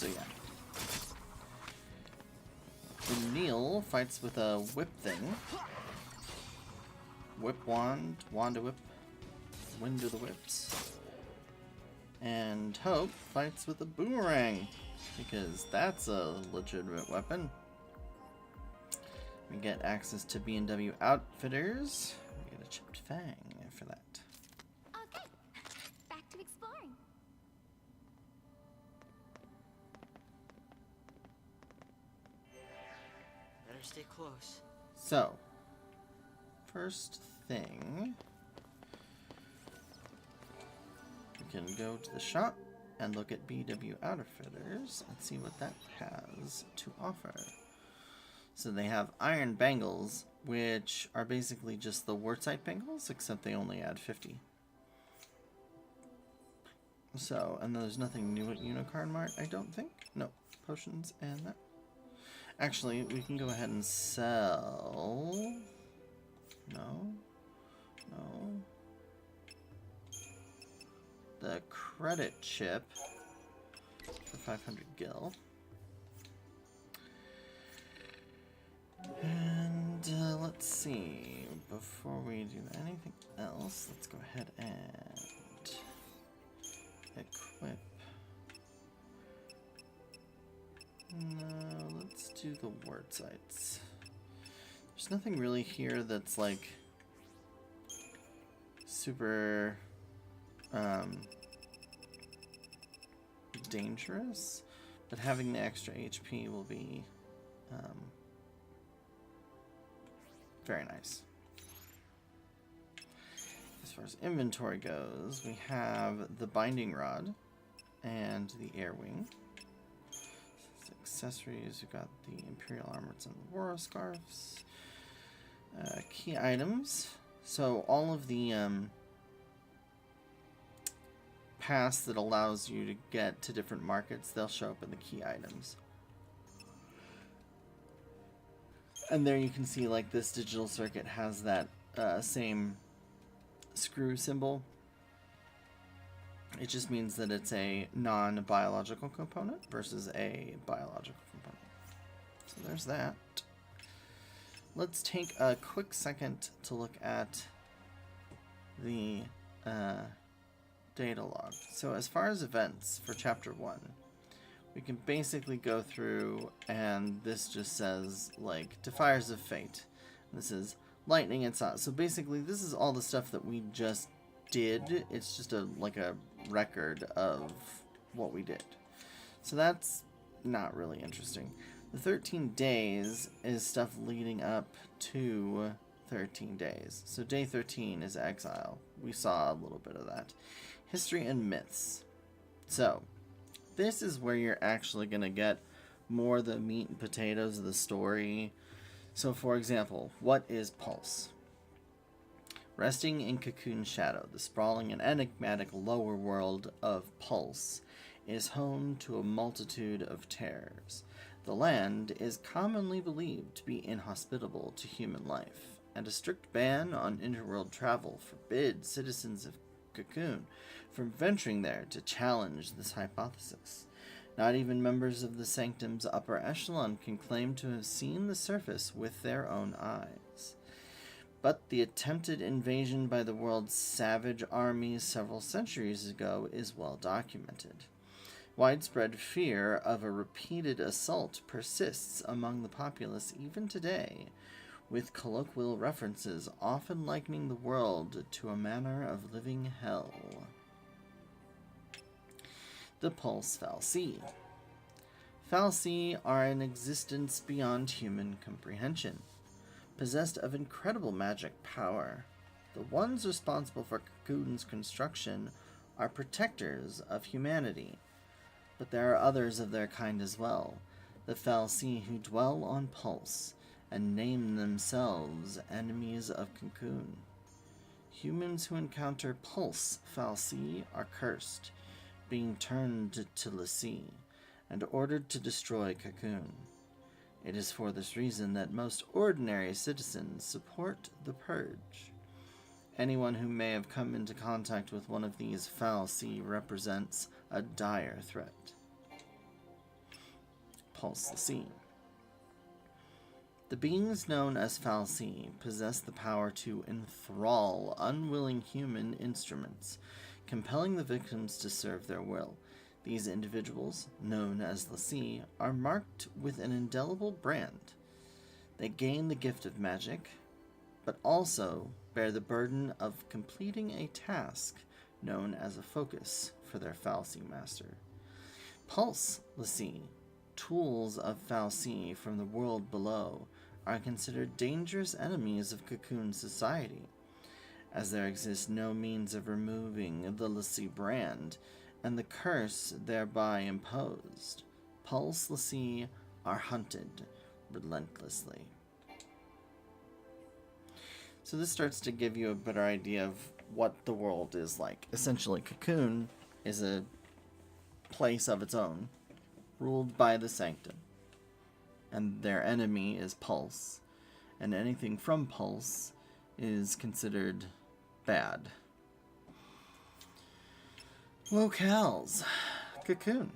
A: So yeah. Neil fights with a whip thing. Whip wand, wand to whip, wind to the whips. And Hope fights with a boomerang, because that's a legitimate weapon. We get access to B&W Outfitters. We get a chipped fang for that.
B: Okay, back to exploring.
J: Better stay close.
A: So, first thing, we can go to the shop and look at BW Outfitters and see what that has to offer. So they have iron bangles, which are basically just the Wartsite bangles, except they only add 50. So, and there's nothing new at Unicorn Mart, I don't think. No, potions and that. Actually, we can go ahead and sell... No. The credit chip for 500 gil. And let's see, before we do anything else, let's go ahead and equip. No, let's do the word sites. There's nothing really here that's like super dangerous, but having the extra HP will be very nice. As far as inventory goes, we have the binding rod and the air wing. Accessories, we've got the Imperial Armors and the Aurora Scarves. Key items. So all of the pass that allows you to get to different markets, they'll show up in the key items. And there you can see, like, this digital circuit has that same screw symbol. It just means that it's a non-biological component versus a biological component. So there's that. Let's take a quick second to look at the data log. So as far as events for Chapter 1, we can basically go through, and this just says, like, Defiers of Fate. This is lightning and sun. So basically, this is all the stuff that we just did. It's just a record of what we did. So that's not really interesting. The 13 days is stuff leading up to 13 days. So day 13 is exile. We saw a little bit of that. History and myths. So this is where you're actually going to get more the meat and potatoes of the story. So for example, what is Pulse? Resting in Cocoon Shadow, the sprawling and enigmatic lower world of Pulse is home to a multitude of terrors. The land is commonly believed to be inhospitable to human life, and a strict ban on interworld travel forbids citizens of Cocoon from venturing there to challenge this hypothesis. Not even members of the Sanctum's upper echelon can claim to have seen the surface with their own eyes. But the attempted invasion by the world's savage armies several centuries ago is well documented. Widespread fear of a repeated assault persists among the populace even today, with colloquial references often likening the world to a manner of living hell. The Pulse Fal'Cie. Fal'Cie are an existence beyond human comprehension, possessed of incredible magic power. The ones responsible for Cocoon's construction are protectors of humanity, but there are others of their kind as well, the Fal'Cie who dwell on Pulse and name themselves enemies of Cocoon. Humans who encounter Pulse Fal'Cie are cursed, being turned to l'Cie and ordered to destroy Cocoon. It is for this reason that most ordinary citizens support the Purge. Anyone who may have come into contact with one of these Fal'Cie represents a dire threat. Pulse L'Cie. The beings known as fal'Cie possess the power to enthrall unwilling human instruments, compelling the victims to serve their will. These individuals, known as L'Cie, are marked with an indelible brand. They gain the gift of magic, but also bear the burden of completing a task known as a focus for their fal'Cie master. Pulse L'Cie, tools of fal'Cie from the world below, are considered dangerous enemies of Cocoon society, as there exists no means of removing the L'Cie brand and the curse thereby imposed. Pulse L'Cie are hunted relentlessly. So this starts to give you a better idea of what the world is like. Essentially, Cocoon is a place of its own, ruled by the Sanctum. And their enemy is Pulse. And anything from Pulse is considered bad. Locales. Cocoon.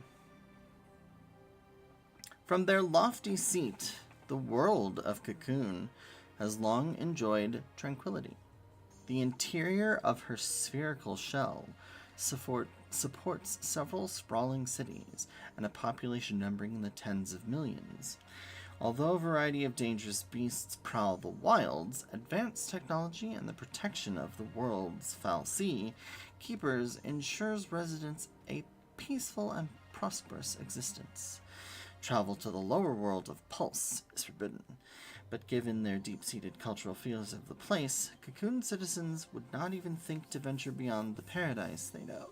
A: From their lofty seat, the world of Cocoon has long enjoyed tranquility. The interior of her spherical shell supports several sprawling cities and a population numbering in the tens of millions. Although a variety of dangerous beasts prowl the wilds, advanced technology and the protection of the world's fal'Cie keepers ensures residents a peaceful and prosperous existence. Travel to the lower world of Pulse is forbidden, but given their deep-seated cultural feelings of the place, Cocoon citizens would not even think to venture beyond the paradise they know.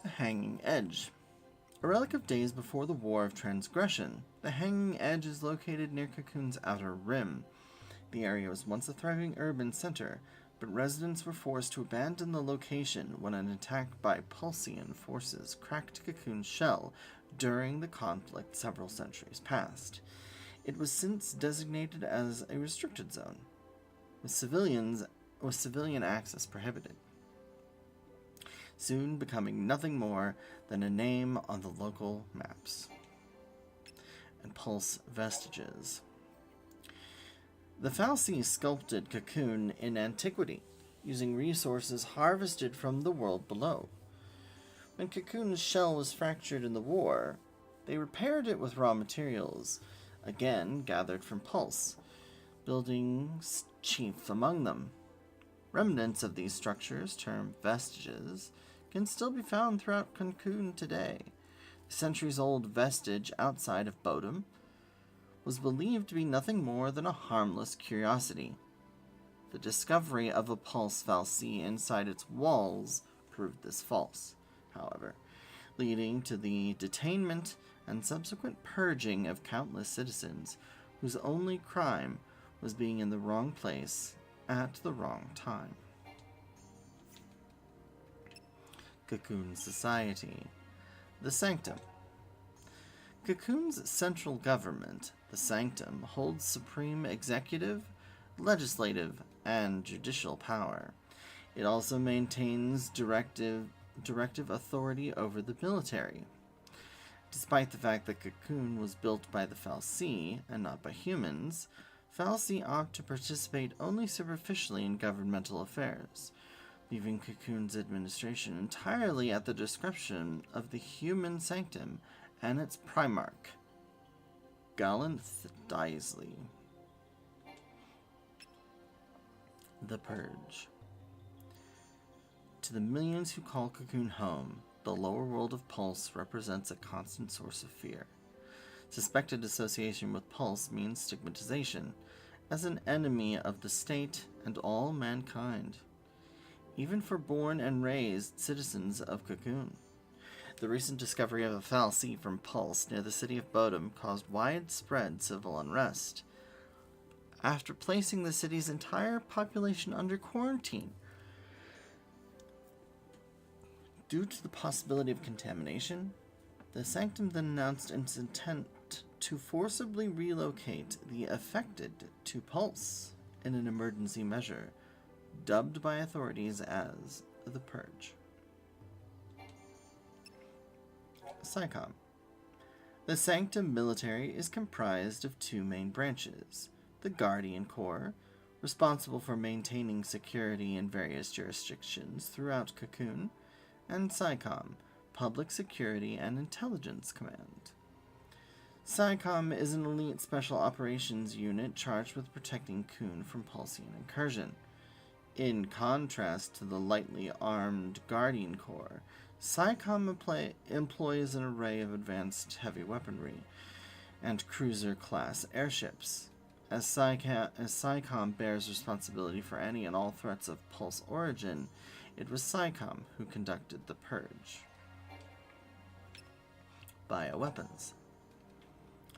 A: The Hanging Edge. A relic of days before the War of Transgression, the Hanging Edge is located near Cocoon's outer rim. The area was once a thriving urban center, but residents were forced to abandon the location when an attack by Pulsian forces cracked Cocoon's shell during the conflict several centuries past. It was since designated as a restricted zone, with civilian access prohibited, soon becoming nothing more than a name on the local maps. And Pulse vestiges. The fal'Cie sculpted Cocoon in antiquity, using resources harvested from the world below. When Cocoon's shell was fractured in the war, they repaired it with raw materials, again gathered from Pulse, buildings chief among them. Remnants of these structures, termed vestiges, can still be found throughout Cocoon today. The centuries-old vestige outside of Bodum was believed to be nothing more than a harmless curiosity. The discovery of a Pulse fal'Cie inside its walls proved this false, however, leading to the detainment and subsequent purging of countless citizens whose only crime was being in the wrong place at the wrong time. Cocoon Society. The Sanctum. Cocoon's central government, the Sanctum, holds supreme executive, legislative, and judicial power. It also maintains directive authority over the military. Despite the fact that Cocoon was built by the fal'Cie and not by humans, fal'Cie opt to participate only superficially in governmental affairs, leaving Cocoon's administration entirely at the discretion of the human Sanctum and its Primarch, Galanth Daisley. The Purge. To the millions who call Cocoon home, the lower world of Pulse represents a constant source of fear. Suspected association with Pulse means stigmatization, as an enemy of the state and all mankind, even for born and raised citizens of Cocoon. The recent discovery of a fal'Cie from Pulse near the city of Bodum caused widespread civil unrest. After placing the city's entire population under quarantine, due to the possibility of contamination, the Sanctum then announced its intent to forcibly relocate the affected to Pulse in an emergency measure, dubbed by authorities as the Purge. SciComm. The Sanctum military is comprised of two main branches: the Guardian Corps, responsible for maintaining security in various jurisdictions throughout Cocoon, and SciComm, Public Security and Intelligence Command. SciComm is an elite special operations unit charged with protecting Coon from Pulsian incursion. In contrast to the lightly armed Guardian Corps, SciComm employs an array of advanced heavy weaponry and cruiser-class airships. As SciComm bears responsibility for any and all threats of Pulse origin, it was SciComm who conducted the purge. Bioweapons.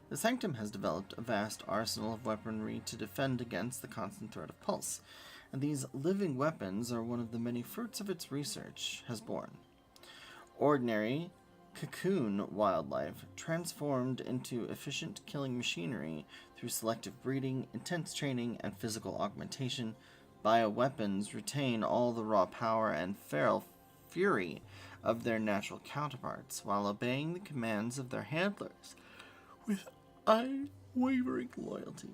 A: The Sanctum has developed a vast arsenal of weaponry to defend against the constant threat of Pulse, and these living weapons are one of the many fruits of its research has borne. Ordinary Cocoon wildlife transformed into efficient killing machinery through selective breeding, intense training, and physical augmentation. Bioweapons retain all the raw power and feral fury of their natural counterparts while obeying the commands of their handlers with unwavering loyalty.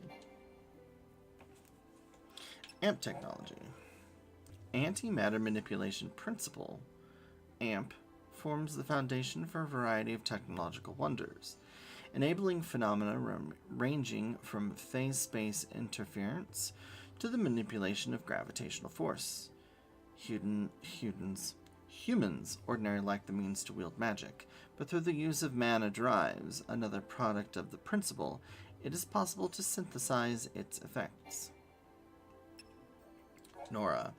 A: AMP technology. Antimatter manipulation principle, AMP, forms the foundation for a variety of technological wonders, enabling phenomena ranging from phase-space interference to the manipulation of gravitational force. Humans ordinarily lack the means to wield magic, but through the use of mana drives, another product of the principle, it is possible to synthesize its effects. NORA.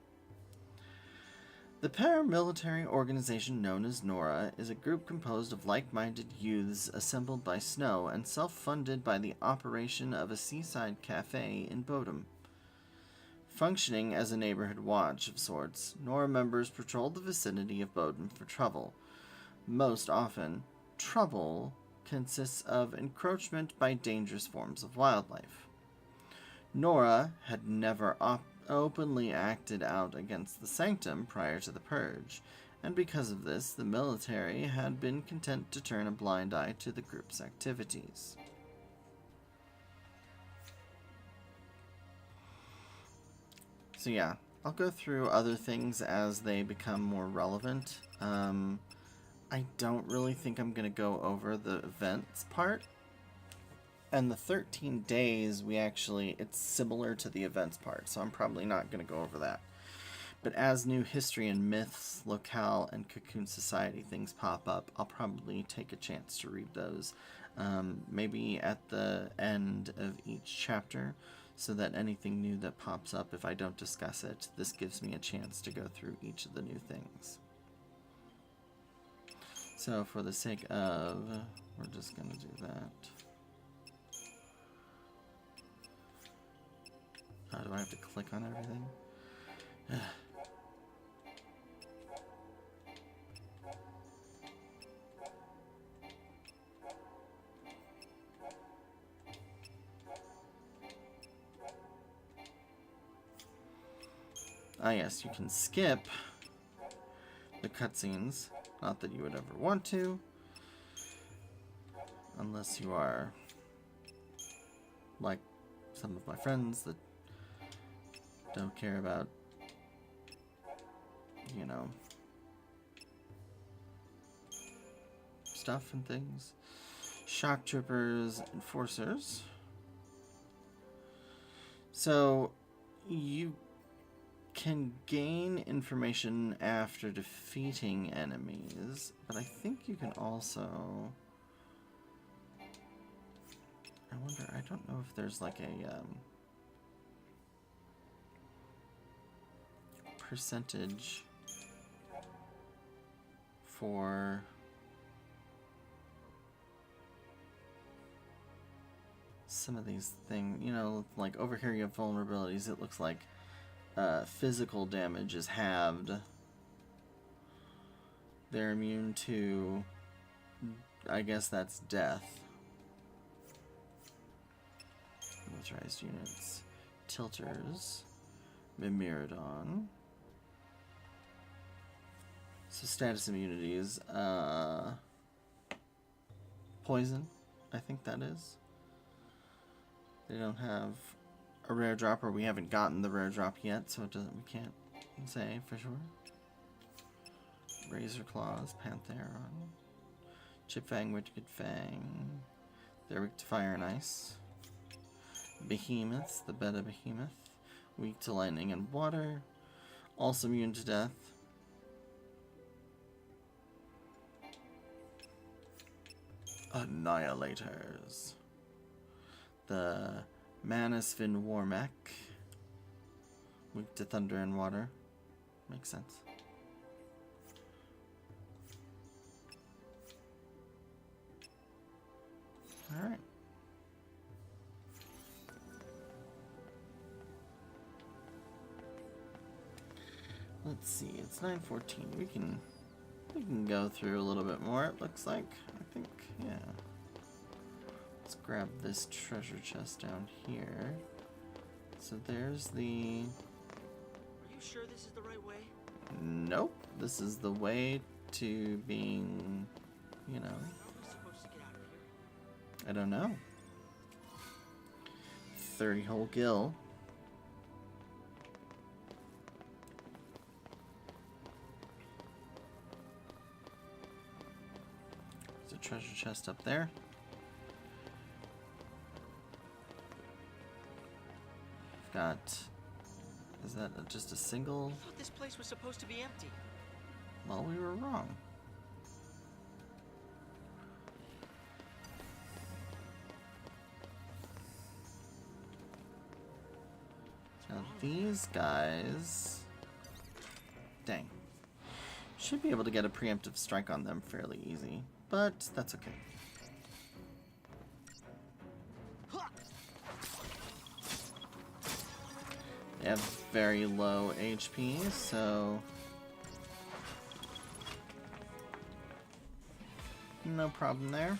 A: The paramilitary organization known as NORA is a group composed of like-minded youths assembled by Snow and self-funded by the operation of a seaside cafe in Bodum. Functioning as a neighborhood watch of sorts, NORA members patrol the vicinity of Bodum for trouble. Most often, trouble consists of encroachment by dangerous forms of wildlife. NORA had never openly acted out against the Sanctum prior to the purge, and because of this, the military had been content to turn a blind eye to the group's activities. So yeah, I'll go through other things as they become more relevant. I don't really think I'm going to go over the events part. And the 13 days, it's similar to the events part, so I'm probably not going to go over that. But as new history and myths, locale, and Cocoon Society things pop up, I'll probably take a chance to read those. Maybe at the end of each chapter, so that anything new that pops up, if I don't discuss it, this gives me a chance to go through each of the new things. So for the sake of, we're just going to do that. Do I have to click on everything? Yes, you can skip the cutscenes. Not that you would ever want to. Unless you are like some of my friends that don't care about, stuff and things. Shock troopers, enforcers. So you can gain information after defeating enemies, but I think you can also, I don't know if there's like a percentage for some of these things, like over here you have vulnerabilities. It looks like physical damage is halved. They're immune to, I guess that's death. Militarized units. Tilters. Mimirodon. So status immunities. Poison. I think that is. They don't have a rare drop, or we haven't gotten the rare drop yet, so we can't say for sure. Razor Claws, Pantheron, Chip Fang, Wicked Fang. They're weak to fire and ice. Behemoths, the beta behemoth, weak to lightning and water, also immune to death. Annihilators. The Manasvin Warmech, weak to thunder and water. Makes sense. Alright. Let's see, it's 9:14. We can go through a little bit more, it looks like. I think, yeah. Let's grab this treasure chest down here. So there's the...
J: Are you sure this is the right way?
A: Nope. This is the way to being, you know...
J: How are we supposed to get out of here?
A: I don't know. 30-hole gill. There's a treasure chest up there. Got... Is that just a single?
J: I thought this place was supposed to be empty.
A: Well, we were wrong. Now these guys... Dang. Should be able to get a preemptive strike on them fairly easy, but that's okay. They have very low HP, so... no problem there.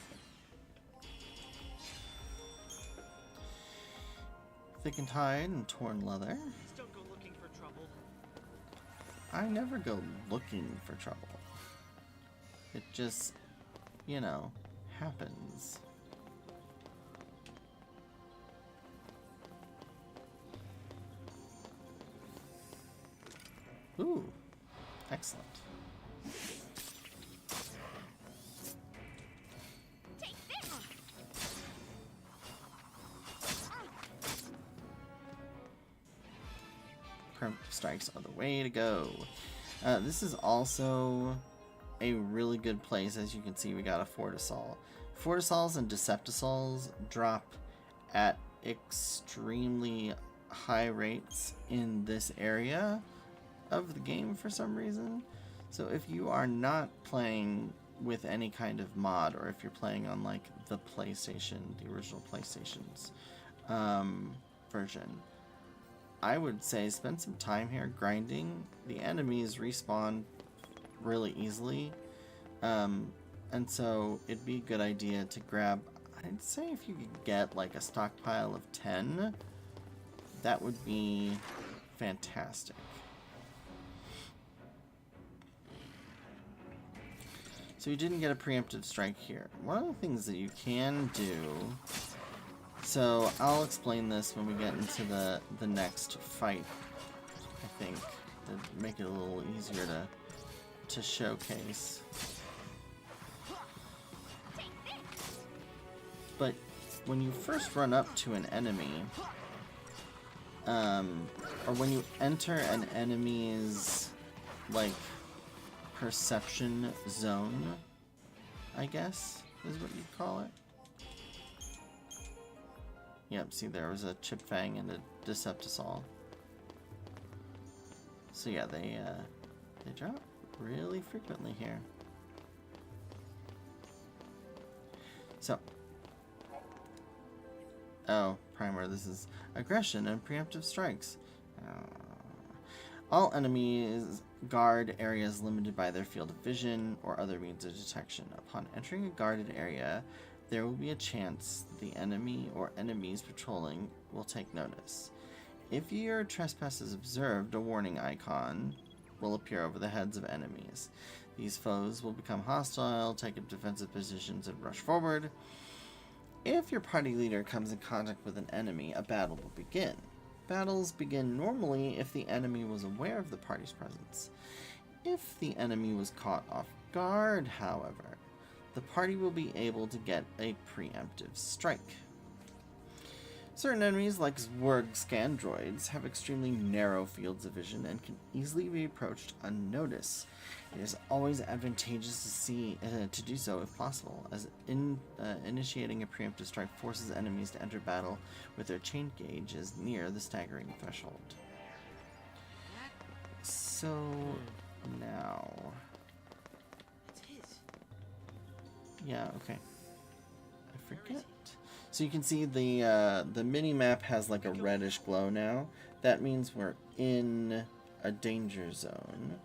A: Thickened hide and torn leather.
J: Please don't go looking for trouble.
A: I never go looking for trouble. It just, you know, happens. Ooh, excellent.
D: Take this!
A: Permanent strikes are the way to go. This is also a really good place. As you can see, we got a Fortisol. Fortisols and Deceptisols drop at extremely high rates in this area of the game for some reason. So if you are not playing with any kind of mod, or if you're playing on like the PlayStation, the original PlayStation's version, I would say spend some time here grinding. The enemies respawn really easily, and so it'd be a good idea to grab, I'd say if you could get like a stockpile of 10, that would be fantastic. So you didn't get a preemptive strike here. One of the things that you can do, so I'll explain this when we get into the next fight, I think, to make it a little easier to showcase. But when you first run up to an enemy, or when you enter an enemy's, like, perception zone, I guess, is what you'd call it. Yep, see there was a Chip Fang and a Deceptisol. So yeah, they drop really frequently here. So, oh, primer, this is aggression and preemptive strikes. All enemies guard areas limited by their field of vision or other means of detection. Upon entering a guarded area, there will be a chance the enemy or enemies patrolling will take notice. If your trespass is observed, a warning icon will appear over the heads of enemies. These foes will become hostile, take up defensive positions, and rush forward. If your party leader comes in contact with an enemy, a battle will begin. Battles begin normally if the enemy was aware of the party's presence. If the enemy was caught off guard, however, the party will be able to get a preemptive strike. Certain enemies, like Zwerg Scandroids, have extremely narrow fields of vision and can easily be approached unnoticed. It is always advantageous to do so if possible, as initiating a preemptive strike forces enemies to enter battle with their chain gauges near the staggering threshold. So now,
J: It's his.
A: yeah, okay. I forget. So you can see the mini map has like a reddish glow now. That means we're in a danger zone.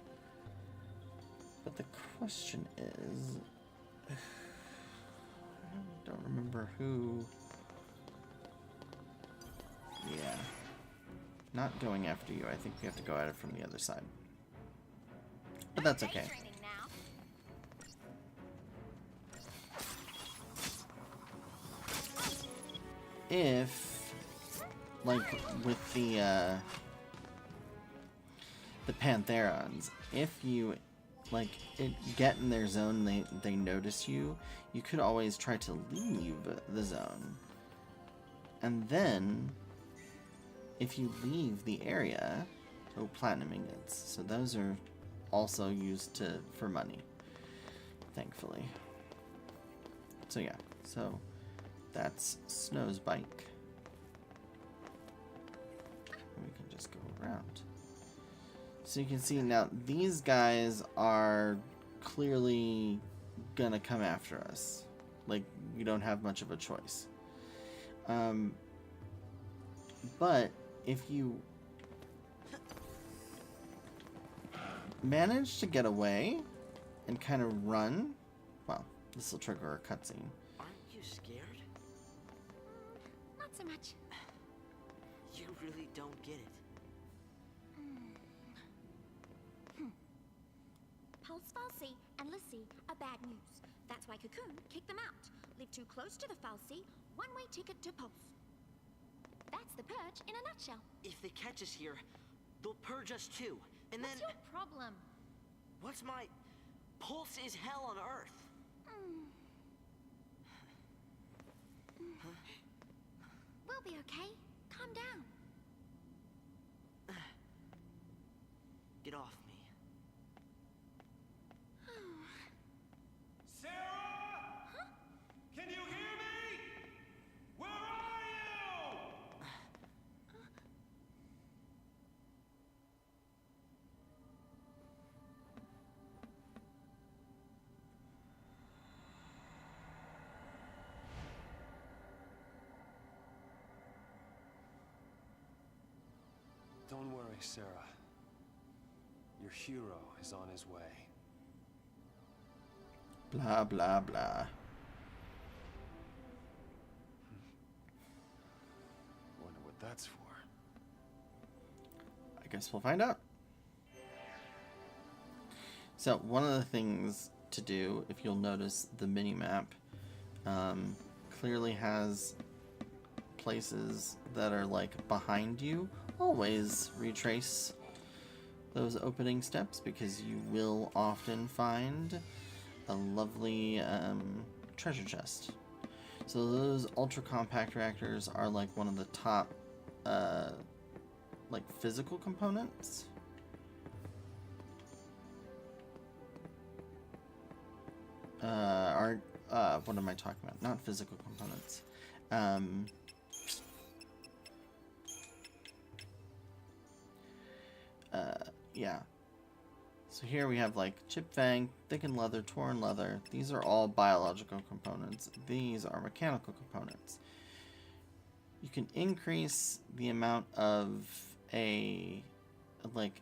A: But the question is, I don't remember who. Yeah, not going after you. I think we have to go at it from the other side. But that's okay. If, like with the Pantherons, if you get in their zone, they notice you, you could always try to leave the zone. And then, if you leave the area, platinum ingots. So those are also used for money, thankfully. So yeah, so that's Snow's bike. And we can just go around. So you can see now these guys are clearly gonna come after us. Like, we don't have much of a choice. But if you manage to get away and kind of run, well, this will trigger a cutscene.
J: Aren't you scared?
B: Not so much.
J: You really don't get it.
B: Pulse Falsey and Lassie are bad news. That's why Cocoon kicked them out. Live too close to the Falsey, one-way ticket to Pulse. That's the purge in a nutshell.
J: If they catch us here, they'll purge us too. And
B: What's
J: then...
B: your problem?
J: What's my... Pulse is hell on Earth.
B: We'll be okay. Calm down.
J: Get off me.
C: Sarah? Huh? Can you hear me? Where are you?
G: Don't worry, Sarah. Your hero is on his way.
A: Blah, blah, blah.
G: Wonder what that's for.
A: I guess we'll find out. So, one of the things to do, if you'll notice, the mini-map clearly has places that are, like, behind you. Always retrace those opening steps, because you will often find a lovely treasure chest. So those ultra compact reactors are like one of the top like physical components. What am I talking about? Not physical components. Yeah. So here we have like chip fang, thickened leather, torn leather. These are all biological components. These are mechanical components. You can increase the amount of a like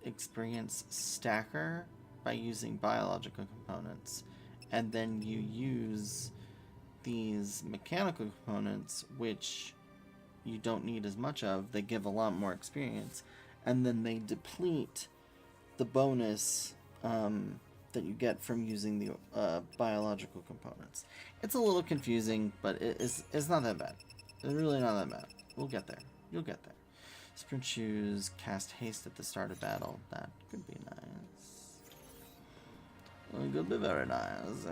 A: experience stacker by using biological components, and then you use these mechanical components, which you don't need as much of. They give a lot more experience, and then they deplete the bonus that you get from using the biological components. It's a little confusing, but it's not that bad. It's really not that bad. We'll get there. You'll get there. Sprint shoes, cast haste at the start of battle. That could be nice. It could be very nice.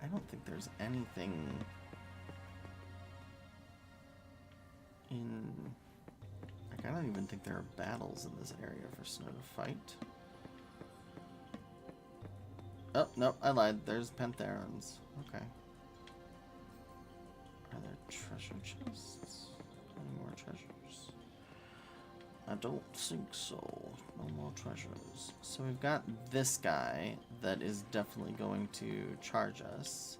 A: I don't think there's anything in... Like, I don't even think there are battles in this area for Snow to fight. Oh, no, I lied. There's Pantherons. Okay. Are there treasure chests? Any more treasures? I don't think so. No more treasures. So we've got this guy that is definitely going to charge us.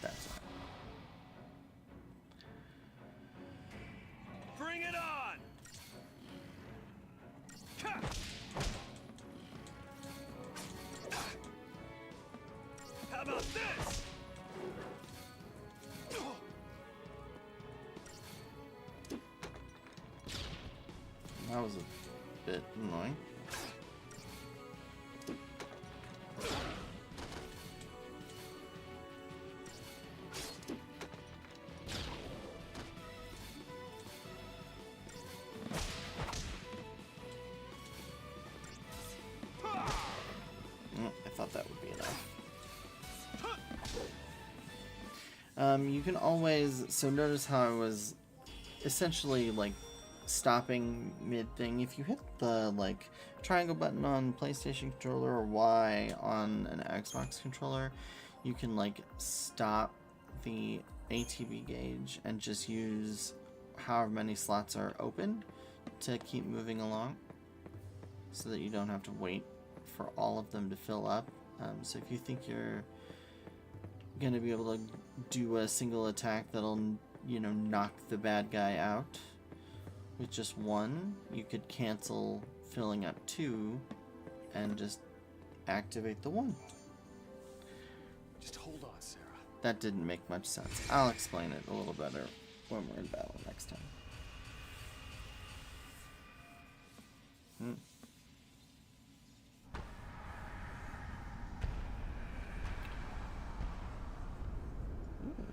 A: That's right.
C: Bring it on! Ha! How about this?
A: That was a bit annoying. I thought that would be enough. You can always, so notice how I was essentially like stopping mid thing. If you hit the like triangle button on PlayStation controller or Y on an Xbox controller, you can like stop the ATB gauge and just use however many slots are open to keep moving along, so that you don't have to wait for all of them to fill up. So if you think you're gonna be able to do a single attack that'll, you know, knock the bad guy out with just one, you could cancel filling up two and just activate the one.
G: Just hold on, Sarah.
A: That didn't make much sense. I'll explain it a little better when we're in battle next time. Ooh,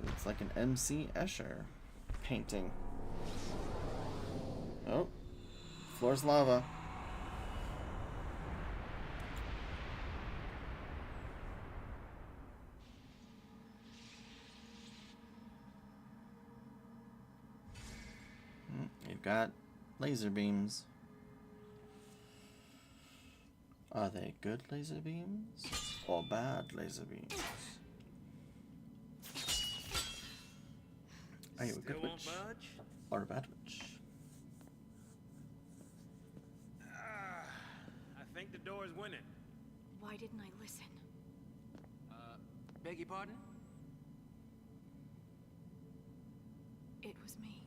A: it's like an MC Escher painting. Oh, floor's lava. You've got laser beams. Are they good laser beams or bad laser beams? Are you a good witch or a bad witch?
C: I think the door is winning.
I: Why didn't I listen?
F: Beg your pardon?
I: It was me.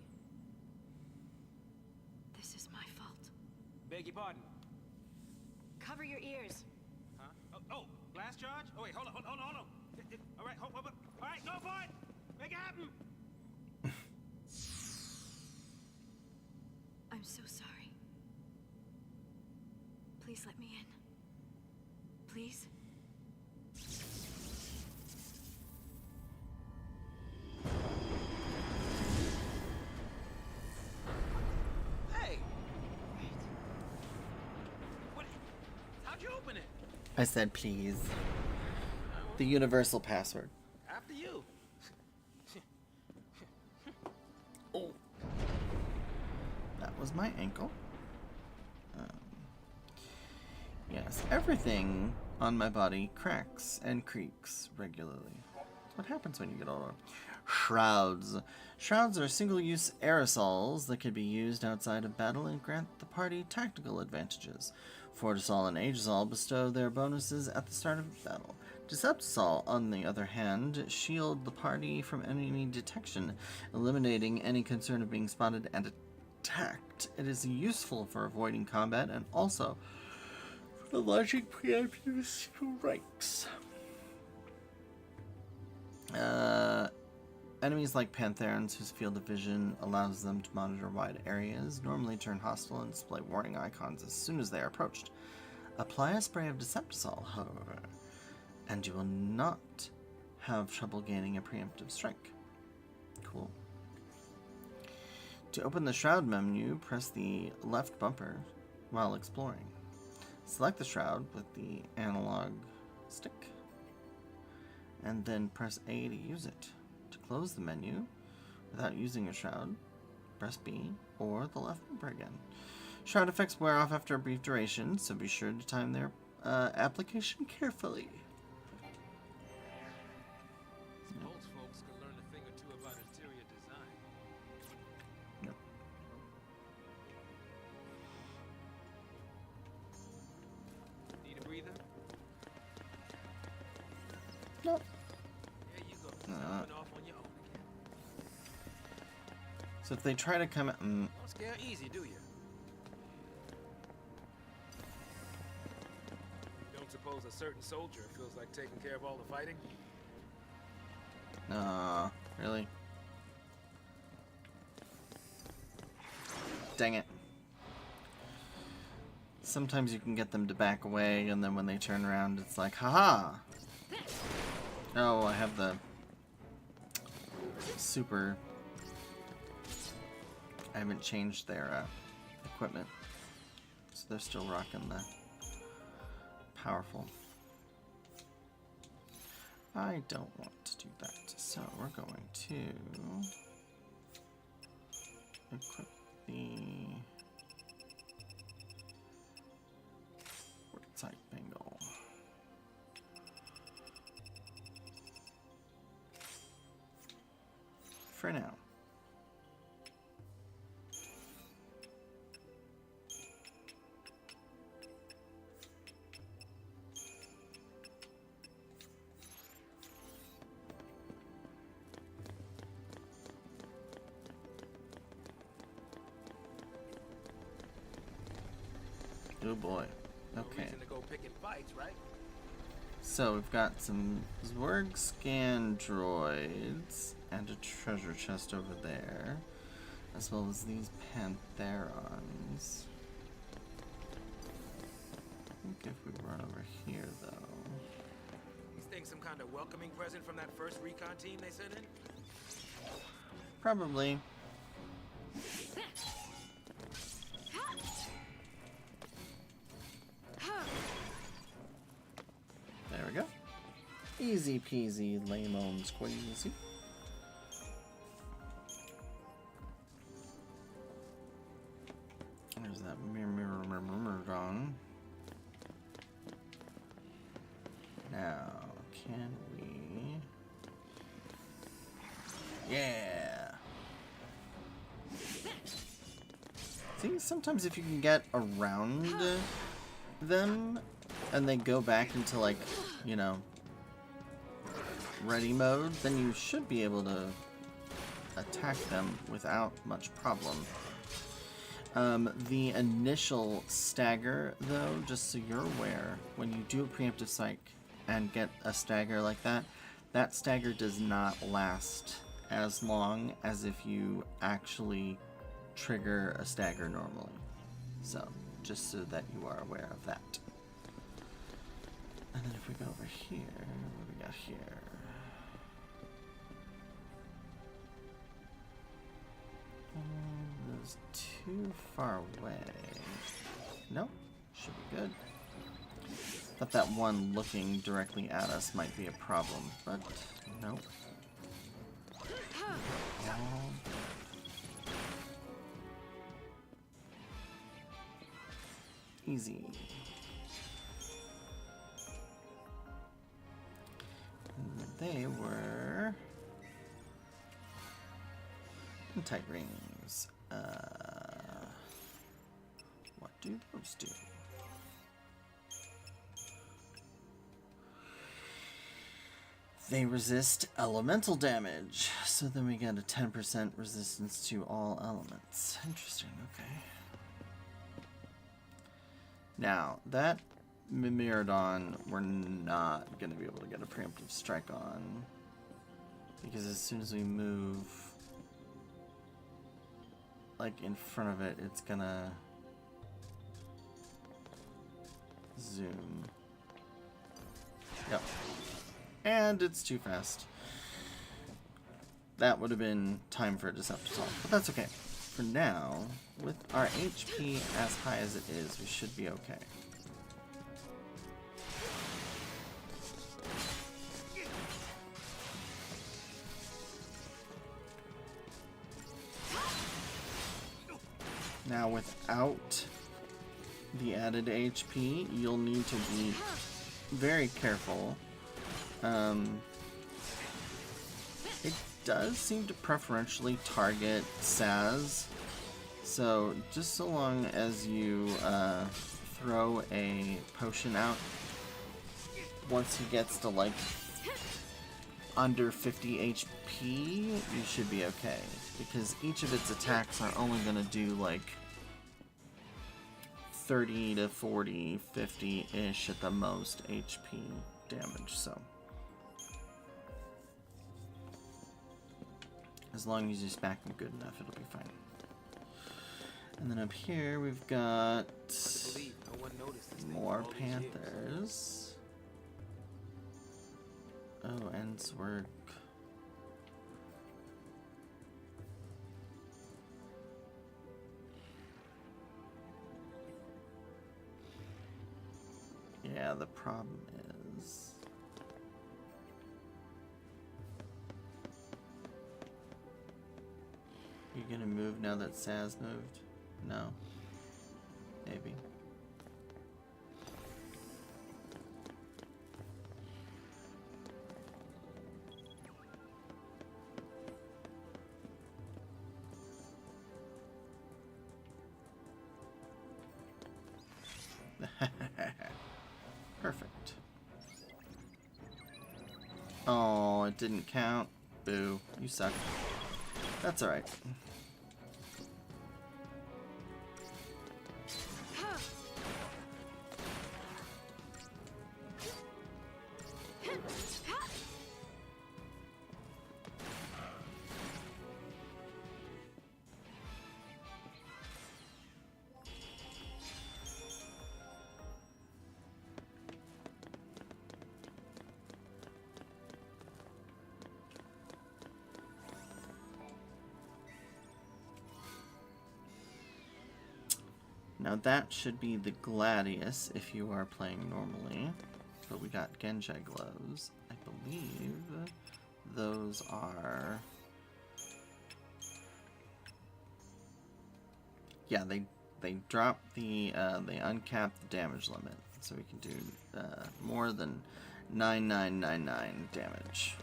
I: This is my fault.
F: Beg your pardon?
I: Cover your ears.
C: Huh? Oh, blast charge? Oh, wait, hold on. All right, hold. All right, go for it. Make it happen.
I: I'm so sorry. Please let me in. Please?
C: Hey. What? How'd you open it?
A: I said please. The universal password.
C: After you.
A: Oh. That was my ankle. Yes, everything on my body cracks and creaks regularly. That's what happens when you get older. Shrouds. Shrouds are single-use aerosols that can be used outside of battle and grant the party tactical advantages. Fortisol and Aegisol bestow their bonuses at the start of battle. Deceptisol, on the other hand, shield the party from enemy detection, eliminating any concern of being spotted and attacked. It is useful for avoiding combat and also for launching preemptive strikes. Enemies like Pantherans, whose field of vision allows them to monitor wide areas, normally turn hostile and display warning icons as soon as they are approached. Apply a spray of Deceptisol, however, and you will not have trouble gaining a preemptive strike. Cool. To open the Shroud menu, press the left bumper while exploring. Select the Shroud with the analog stick, and then press A to use it. To close the menu without using a Shroud, press B or the left bumper again. Shroud effects wear off after a brief duration, so be sure to time their application carefully.
C: Most folks could learn a thing or two about interior design.
A: Yep.
C: Need a breather?
A: Nope.
C: There you go. Jumping off on your own again.
A: So if they try to come at...
C: Don't scare easy, do you? Don't suppose a certain soldier feels like taking care of all the fighting?
A: Really? Dang it. Sometimes you can get them to back away, and then when they turn around, it's like, haha! Oh, I have the super... I haven't changed their equipment, so they're still rocking the powerful. I don't want to do that, so we're going to equip the Quartzite Bangle. For now. Oh boy. Okay.
C: To go picking fights, right?
A: So we've got some Zwerg scan droids and a treasure chest over there, as well as these Pantherons. I think if we run over here, though.
C: These things some kind of welcoming present from that first recon team they sent in?
A: Probably. There we go. Easy peasy, lemon squeezy. There's that mirror gone. Now, can we... Yeah! See, sometimes if you can get around them, and they go back into, like, you know, ready mode, then you should be able to attack them without much problem. The initial stagger, though, just so you're aware, when you do a preemptive psych and get a stagger like that, that stagger does not last as long as if you actually trigger a stagger normally. So, just so that you are aware of that. And then if we go over here, what do we got here? That's too far away. Nope, should be good. Thought that one looking directly at us might be a problem, but nope. Easy. They were tight rings. What do those do? They resist elemental damage, so then we get a 10% resistance to all elements. Interesting, okay. Now, that Mimirodon we're not going to be able to get a preemptive strike on. Because as soon as we move, like in front of it, it's gonna zoom. Yep. And it's too fast. That would have been time for a Decepticon, but that's okay. For now, with our HP as high as it is, we should be okay. Now, without the added HP, you'll need to be very careful. It does seem to preferentially target Saz, so just so long as you throw a potion out, once he gets to like under 50 HP, you should be okay, because each of its attacks are only going to do like 30 to 40, 50-ish at the most HP damage, so as long as you smack him good enough, it'll be fine. And then up here we've got more panthers. Oh, and Zwerg. Yeah, the problem is you're gonna move now that Saz moved? No. Maybe. Perfect. Oh, it didn't count. Boo. You suck. That's alright. Now that should be the Gladius if you are playing normally, but we got Genji gloves. I believe those are... Yeah, they drop the, they uncap the damage limit, so we can do more than 9999 damage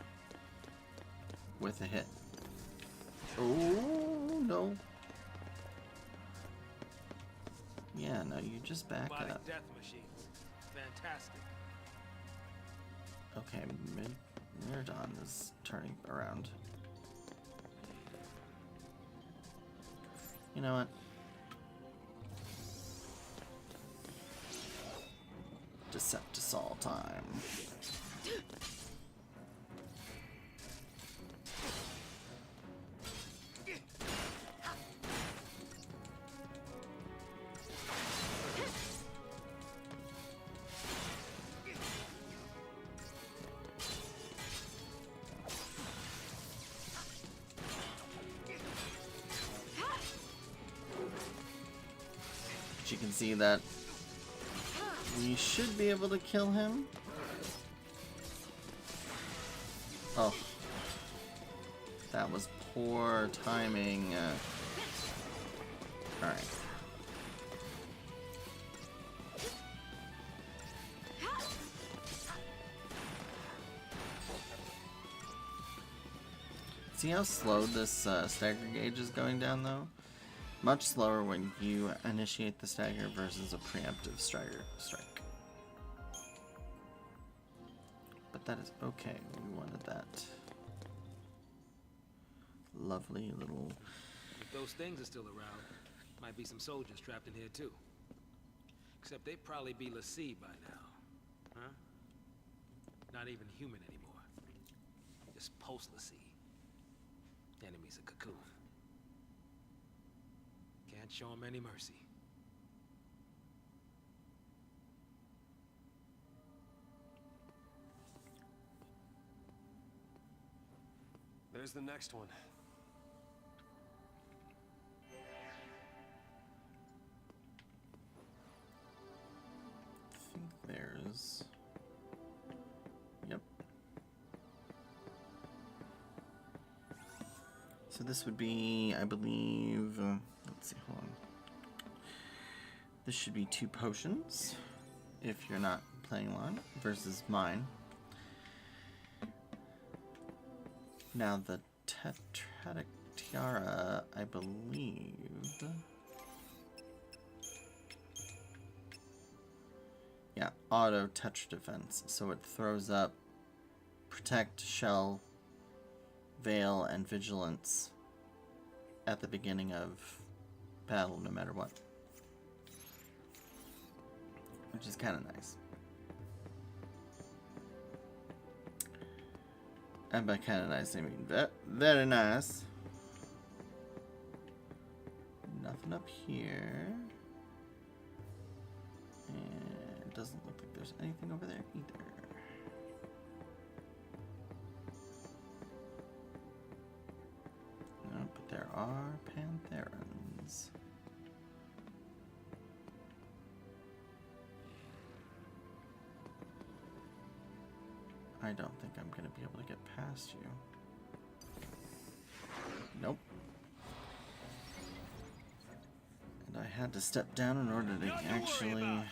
A: with a hit. Oh, no. Yeah, no, you just back up.
C: Death machines. Fantastic.
A: Okay, Miradon is turning around. You know what? Decepticol time. You can see that we should be able to kill him. Oh, that was poor timing. All right. See how slow this stagger gauge is going down, though? Much slower when you initiate the stagger versus a preemptive strike. But that is okay. We wanted that lovely little...
C: If those things are still around, might be some soldiers trapped in here too. Except they'd probably be l'Cie by now. Huh? Not even human anymore. Just post l'Cie. enemy's a cocoon. Can't show him any mercy.
G: There's the next one.
A: I think there's... Yep. So this would be, I believe... let's see, hold on. This should be 2 potions, if you're not playing along, versus mine. Now the Tetratic Tiara, I believe... Yeah, auto Tetra Defense. So it throws up Protect, Shell, Veil, and Vigilance at the beginning of battle, no matter what. Which is kind of nice. And by kind of nice, I mean very nice. Nothing up here. And it doesn't look like there's anything over there either. No, but there are Pantherans. I don't think I'm going to be able to get past you. Nope. And I had to step down in order to actually...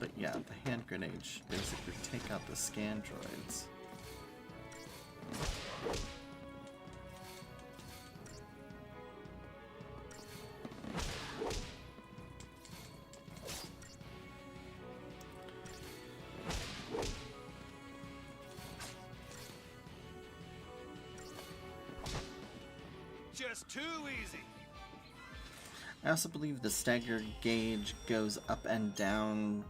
A: But yeah, the hand grenade should basically take out the scan droids.
C: Just too easy.
A: I also believe the stagger gauge goes up and down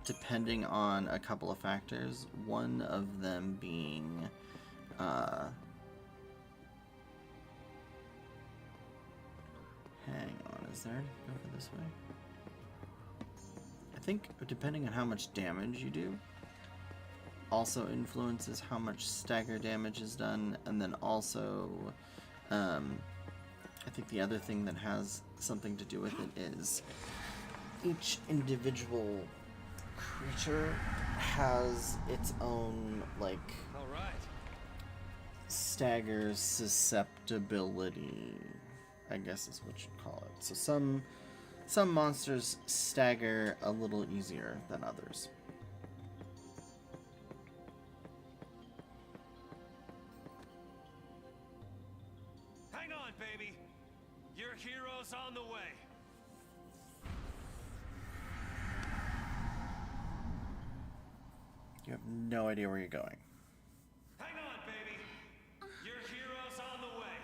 A: depending on a couple of factors. One of them being hang on, is there anything over this way? I think depending on how much damage you do also influences how much stagger damage is done, and then also I think the other thing that has something to do with it is each individual creature has its own, like, stagger susceptibility, I guess is what you'd call it. So some monsters stagger a little easier than others.
G: Hang on, baby. Your hero's on the way.
A: You have no idea where you're going.
G: Hang on, baby. Your hero's on the way.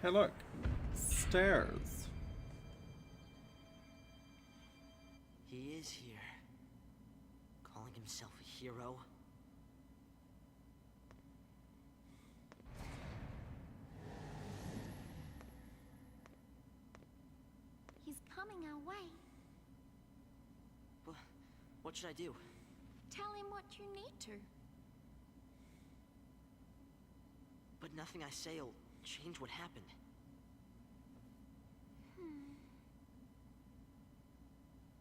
A: Hey, look. Stairs.
J: He is here. Calling himself a hero.
B: He's coming our way.
J: What should I do?
B: Tell him what you need to.
J: But nothing I say will change what happened.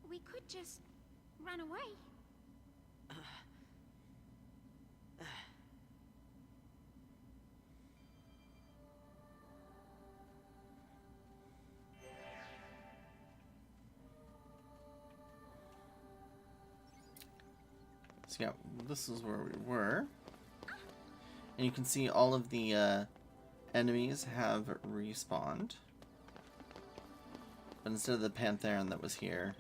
B: We could just run away.
A: So yeah, this is where we were. And you can see all of the enemies have respawned. But instead of the Pantheran that was here,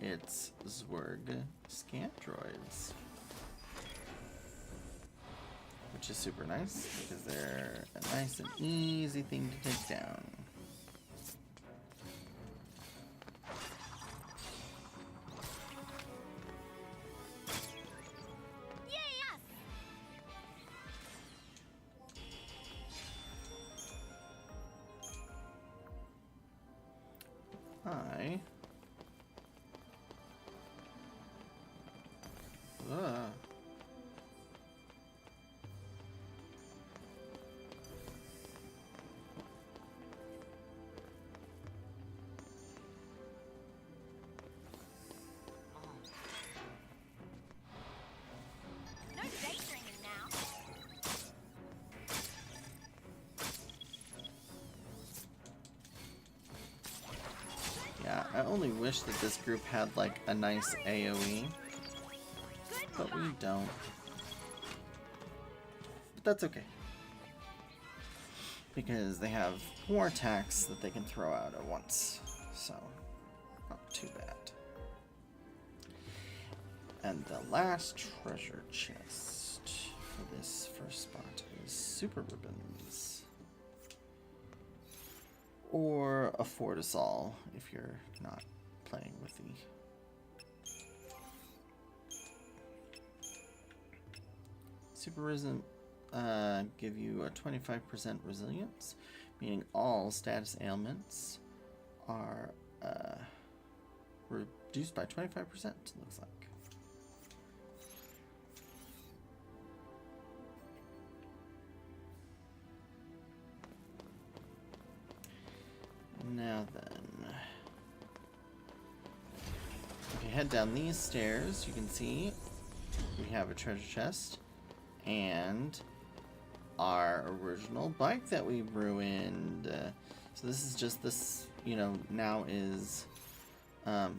A: it's Zwerg Scandroids. Which is super nice, because they're a nice and easy thing to take down. I...
B: No daydreaming now.
A: Yeah, I only wish that this group had like a nice AoE, but we don't. But that's okay, because they have more attacks that they can throw out at once, so not too bad. And the last treasure chest for this first spot is super ribbons. Or a Fortisol if you're not playing with the... Super Risen give you a 25% resilience, meaning all status ailments are reduced by 25%, looks like. Now then, if you head down these stairs, you can see we have a treasure chest and our original bike that we ruined. So this is just this, you know, now is, hold on,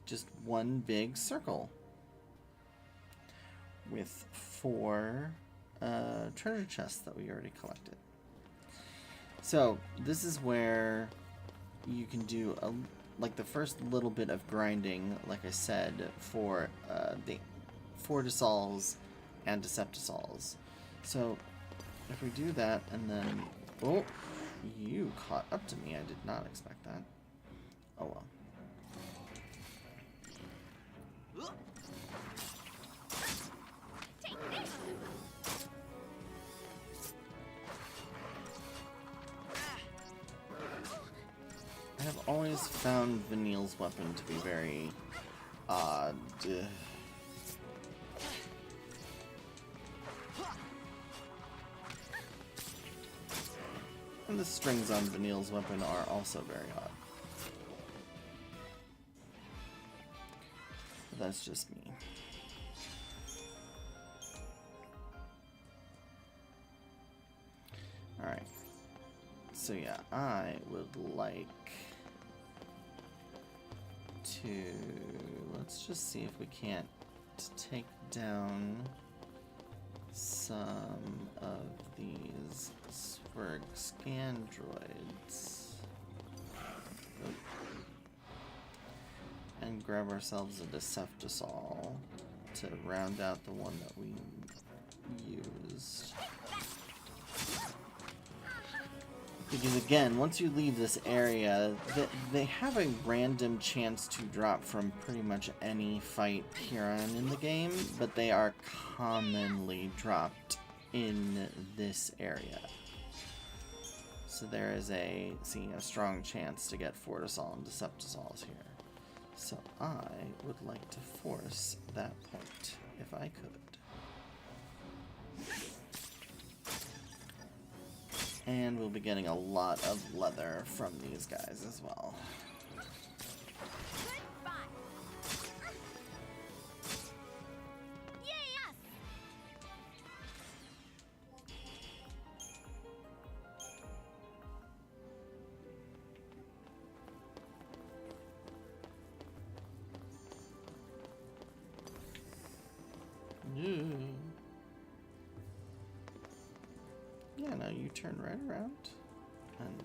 A: just one big circle with 4 treasure chests that we already collected. So this is where you can do like the first little bit of grinding, like I said, for the Fortisols and Deceptisols. So if we do that and then, oh, you caught up to me. I did not expect that. Oh well. I have always found Vanille's weapon to be very odd. And the strings on Vanille's weapon are also very odd. But that's just me. Alright. So yeah, I would like to... Let's just see if we can't take down some of these Swerg Scandroids. Oh. And grab ourselves a Deceptisol to round out the one that we used. Because again, once you leave this area, they have a random chance to drop from pretty much any fight here on in the game, but they are commonly dropped in this area. So there is a strong chance to get Fortisol and Deceptisols here. So I would like to force that point, if I could. And we'll be getting a lot of leather from these guys as well. Yeah, now you turn right around, and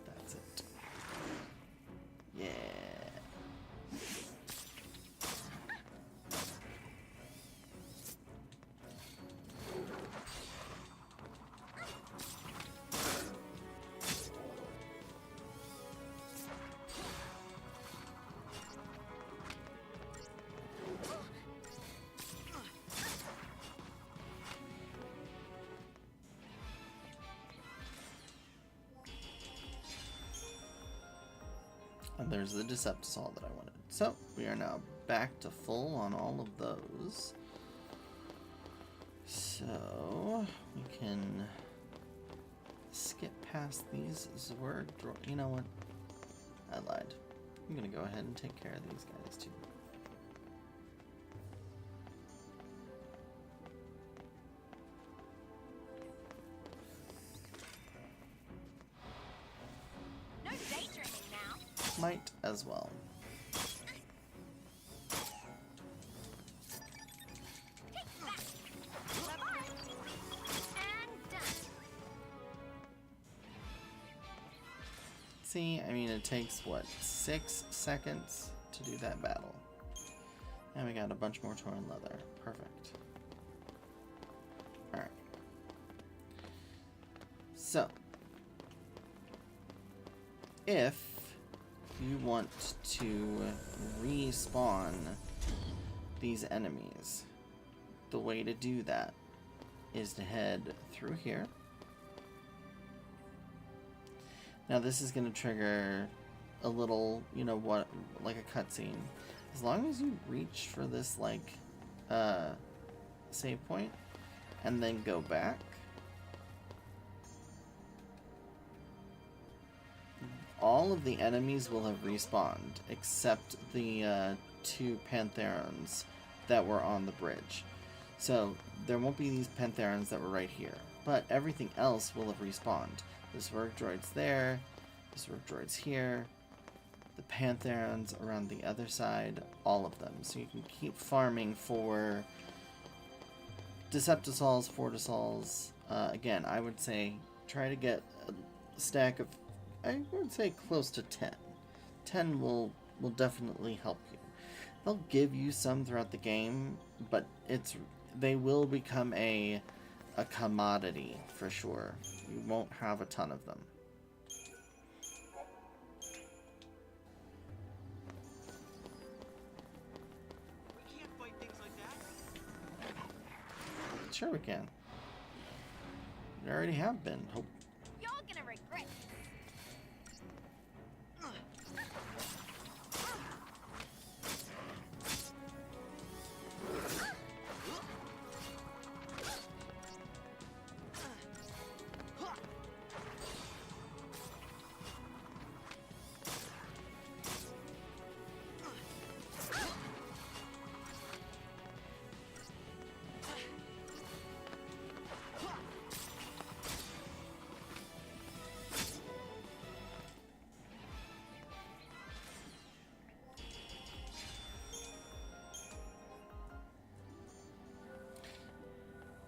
A: that's it. Yeah. And there's the Deceptisol that I wanted. So, we are now back to full on all of those. So, we can skip past these Zwerg droids. You know what? I lied. I'm gonna go ahead and take care of these guys too.
B: No daydreaming now.
A: Might as well. See, I mean, it takes, what, 6 seconds to do that battle. And we got a bunch more torn leather. Perfect. Alright. So, if you want to respawn these enemies, the way to do that is to head through here. Now this is going to trigger a little, you know what, like a cutscene. As long as you reach for this, like, save point, and then go back, all of the enemies will have respawned, except the 2 Pantherons that were on the bridge. So there won't be these Pantherons that were right here, but everything else will have respawned. The Zwerg droid's there, the Zwerg droid's here, the Pantherons around the other side, all of them. So you can keep farming for Deceptisols, Fortisols. Again, I would say try to get a stack of, I would say close to 10. 10 will definitely help you. They'll give you some throughout the game, but they will become a commodity for sure. You won't have a ton of them.
F: We can't fight things like that.
A: Sure we can. We already have been. Hope.
B: You're gonna regret this.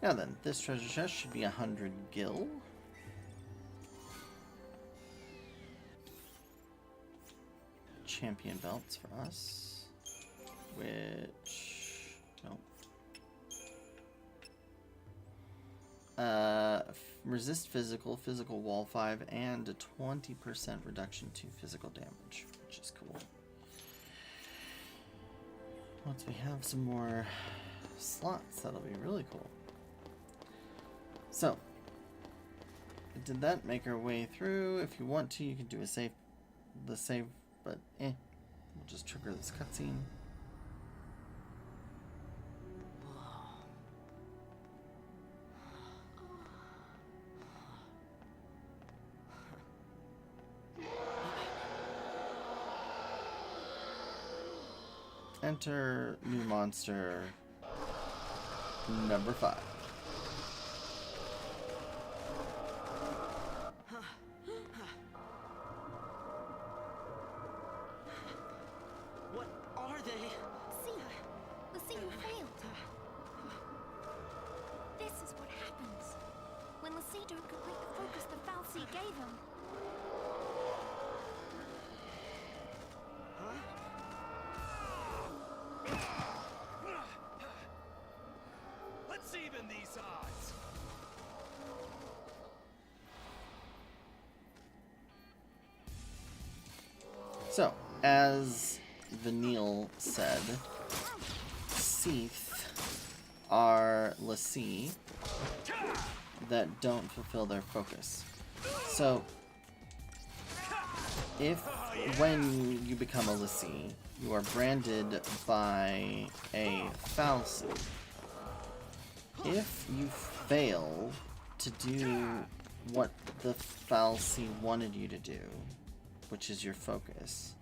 A: Now then, this treasure chest should be 100 gil. Champion belts for us. Which... no. Resist physical, physical wall 5, and a 20% reduction to physical damage, which is cool. Once we have some more slots, that'll be really cool. So, did that make our way through? If you want to, you can do the save, but we'll just trigger this cutscene. Enter new monster number 5.
J: What are they?
B: See, you failed. This is what happens when Lassie don't complete the focus the Fal'Cie gave him.
C: Let's even these odds.
A: So, as Vanille said, Seath are Lassie that don't fulfill their focus. So, if when you become a Lassie, you are branded by a fal'Cie. If you fail to do what the fal'Cie wanted you to do, which is your focus,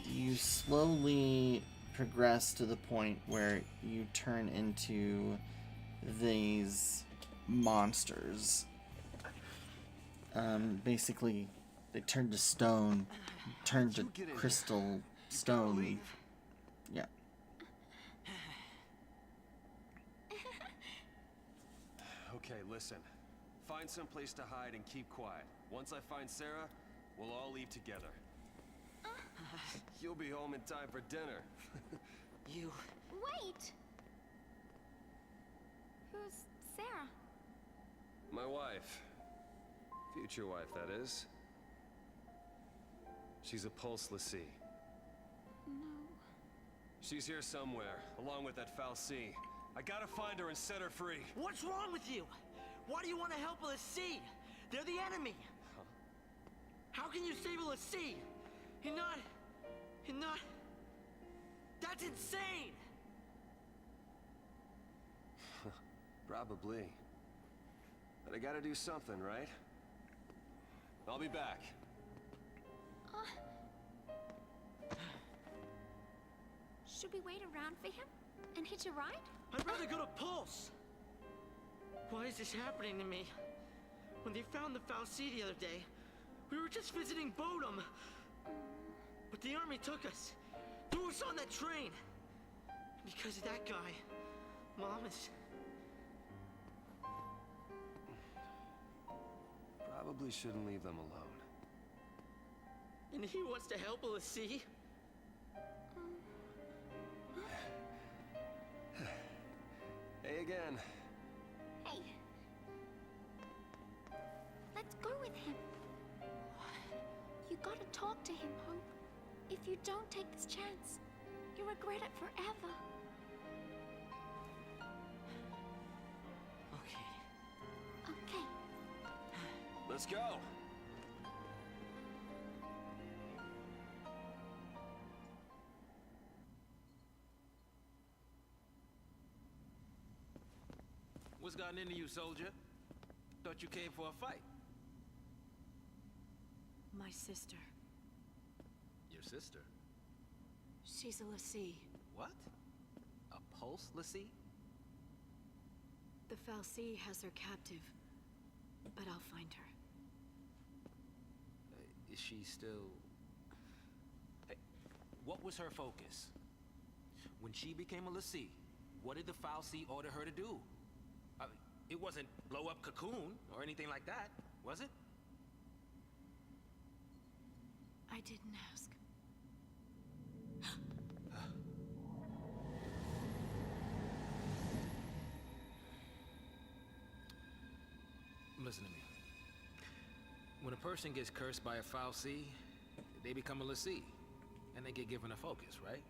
A: you slowly progress to the point where you turn into these monsters. Basically, they turn to stone, turn to crystal stone. Yeah.
G: Okay, listen. Find some place to hide and keep quiet. Once I find Sarah, we'll all leave together. You'll be home in time for dinner.
J: You...
B: Wait! Who's Sarah?
G: My wife. Future wife, that is. She's a Pulse Lassie.
B: No.
G: She's here somewhere, along with that fal'Cie. I gotta find her and set her free.
J: What's wrong with you? Why do you want to help a Lassie? They're the enemy.
G: Huh?
J: How can you save a Lassie? You're not... That's insane!
G: Probably. But I gotta do something, right? I'll be back.
B: Should we wait around for him and hitch a ride?
J: I'd rather go to Pulse. Why is this happening to me? When they found the fal'Cie the other day, we were just visiting Bodum. But the army took us, threw us on that train. Because of that guy, Mom is...
G: Probably shouldn't leave them alone.
J: And he wants to help a Lassie?
G: Hey again.
B: Hey. Let's go with him. You gotta talk to him, Hope. If you don't take this chance, you'll regret it forever.
J: Okay.
B: Okay.
G: Let's go.
C: What's gotten into you, soldier? Thought you came for a fight.
I: My sister.
C: Your sister?
I: She's a Lassie.
C: What? A Pulse Lassie?
I: The fal'Cie has her captive, but I'll find her.
C: Is she still... Hey, what was her focus? When she became a Lassie, what did the fal'Cie order her to do? It wasn't blow up Cocoon or anything like that, was it?
I: I didn't ask.
C: Listen to me. When a person gets cursed by a fal'Cie, they become a Lassie, and they get given a focus, right?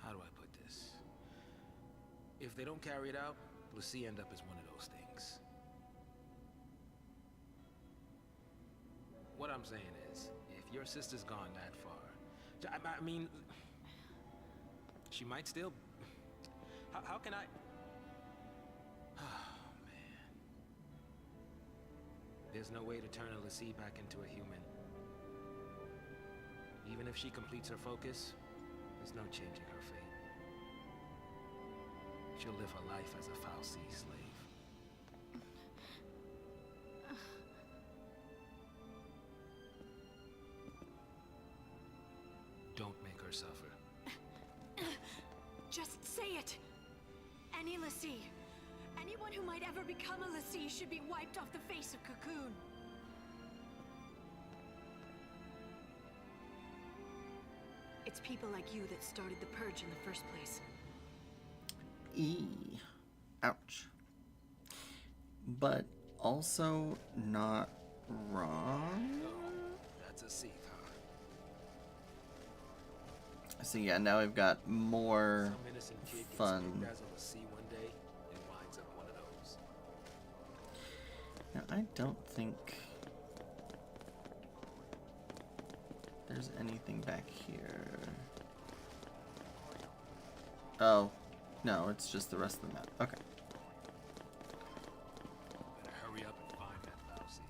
C: How do I put this? If they don't carry it out, Lassie end up as one of those things. What I'm saying is, if your sister's gone that far, I mean, she might still... How can I... Oh, man. There's no way to turn a Lassie back into a human. Even if she completes her focus, there's no changing her fate. She'll live her life as a fal'Cie slave. Don't make her suffer.
I: Just say it! Any Lassie, anyone who might ever become a Lassie should be wiped off the face of Cocoon. It's people like you that started the purge in the first place.
A: Ouch. But also not wrong.
C: That's a seat, huh?
A: So yeah, now we've got more
C: Some innocent kid gets
A: fun.
C: picked as a Lassie one day and winds up one of those.
A: Now, I don't think there's anything back here. Oh, no, it's just the rest of the map. Okay.
C: Better hurry up and find that lousy.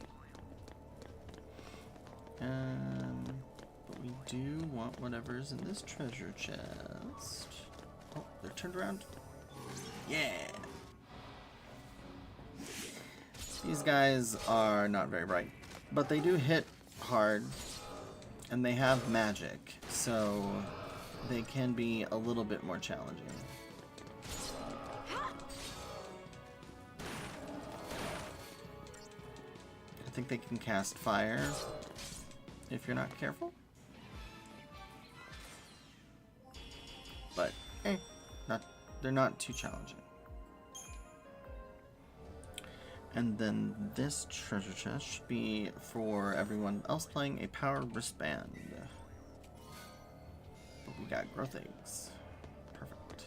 A: But we do want whatever's in this treasure chest. Oh, they're turned around. Yeah! These guys are not very bright, but they do hit hard, and they have magic, so they can be a little bit more challenging. I think they can cast fire if you're not careful. But, they're not too challenging. And then this treasure chest should be for everyone else playing a power wristband. But we got growth eggs. Perfect.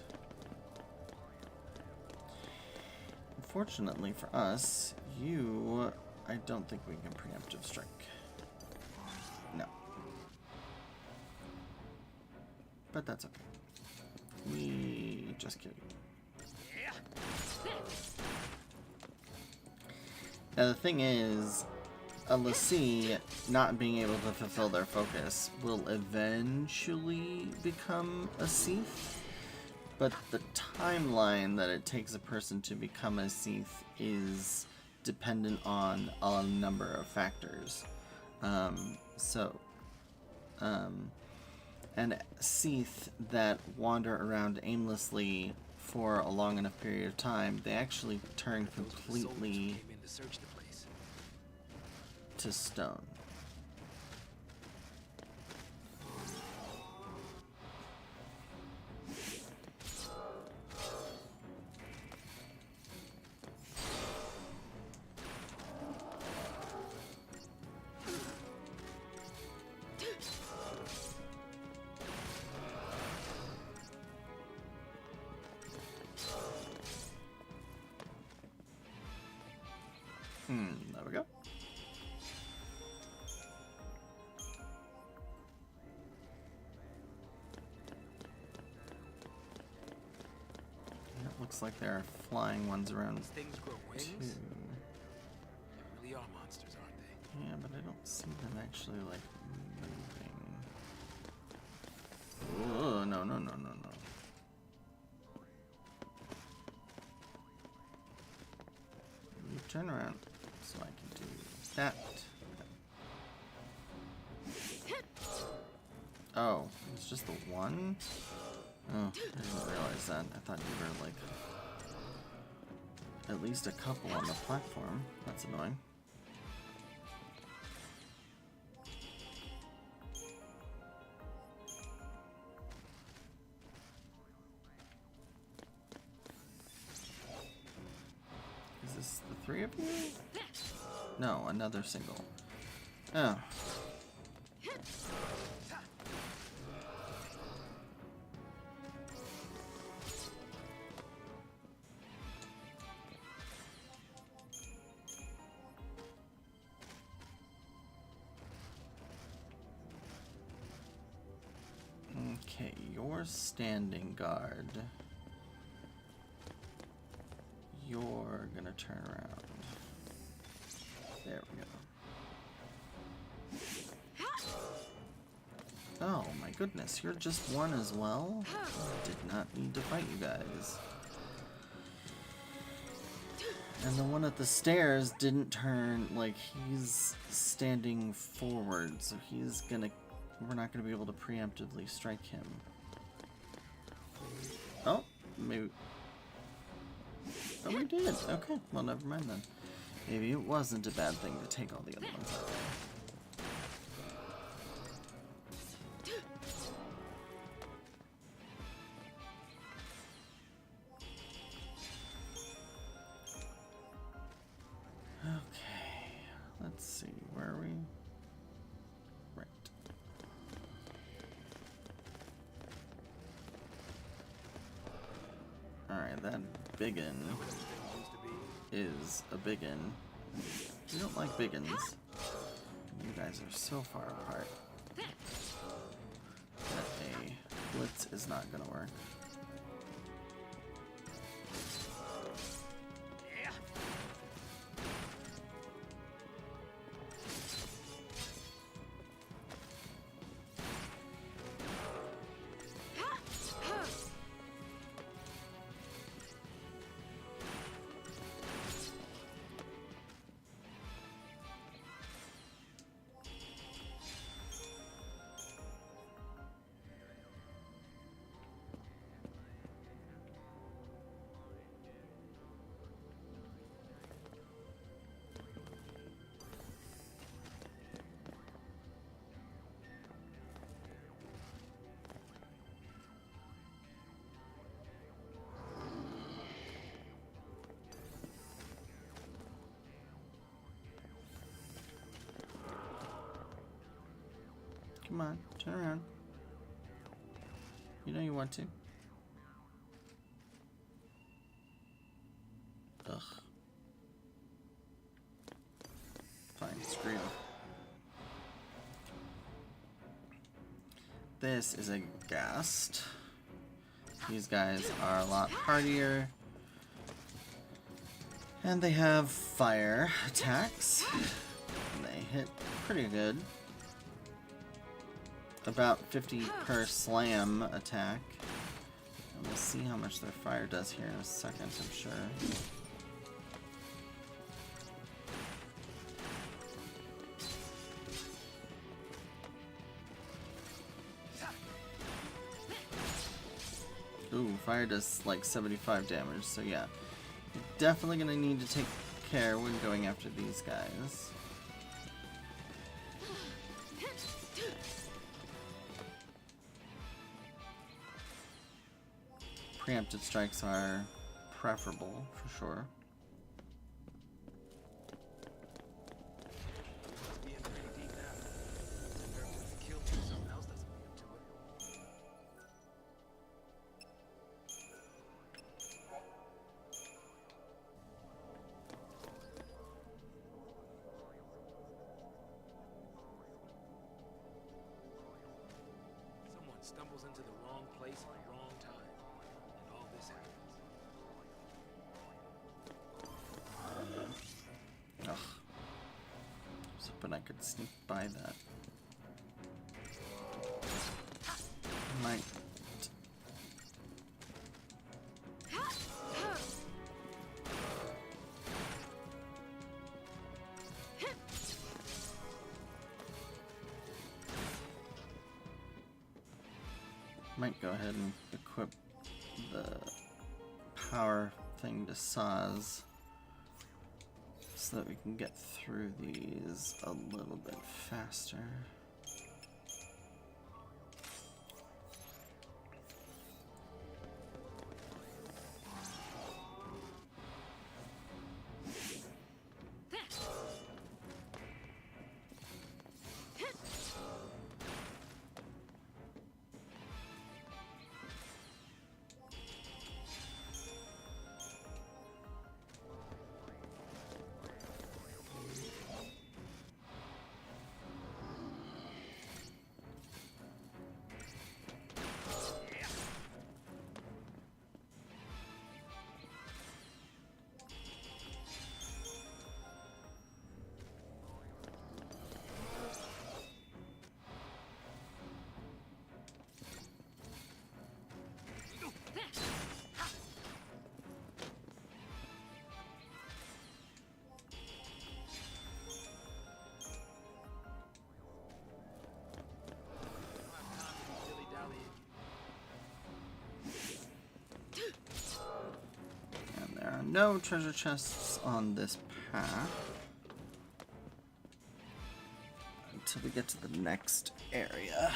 A: Unfortunately for us, I don't think we can preemptive strike. No. But that's okay. We just kidding. Now the thing is, a l'Cie not being able to fulfill their focus will eventually become a Seath, but the timeline that it takes a person to become a Seath is dependent on a number of factors. And Seath that wander around aimlessly for a long enough period of time, they actually turn completely to stone. There we go. It looks like there are flying ones around
C: These things grow wings?
A: too.
C: They really are monsters, aren't they?
A: Yeah, but I don't see them actually like moving. Oh, no, no, no, no, no. You turn around so I can do that. Oh, it's just the one? Oh, I didn't realize that. I thought you were like at least a couple on the platform. That's annoying. Is this the three of you? No, another single. Oh. Okay, you're standing guard. You're gonna turn around. There we go. Oh my goodness, you're just one as well? I did not need to fight you guys. And the one at the stairs didn't turn, like, he's standing forward, so we're not gonna be able to preemptively strike him. Oh, maybe. Oh, we did. Okay, well, never mind then. Maybe it wasn't a bad thing to take all the other ones out. Okay, let's see, where are we? Right. Alright, that biggin is a biggin. You don't like biggins. You guys are so far apart that a blitz is not gonna work. Come on, turn around. You know you want to. Ugh. Fine, screw you. This is a ghast. These guys are a lot hardier. And they have fire attacks. And they hit pretty good. About 50 per slam attack. And we'll see how much their fire does here in a second, I'm sure. Ooh, fire does like 75 damage, so yeah. You're definitely gonna need to take care when going after these guys. Preempted strikes are preferable, for sure.
C: Someone stumbles into the wrong place at the wrong time. All this happens.
A: Ugh. I was hoping I could sneak by that. Might. Might go ahead and equip the power thing to Saz so that we can get through these a little bit faster. No treasure chests on this path until we get to the next area.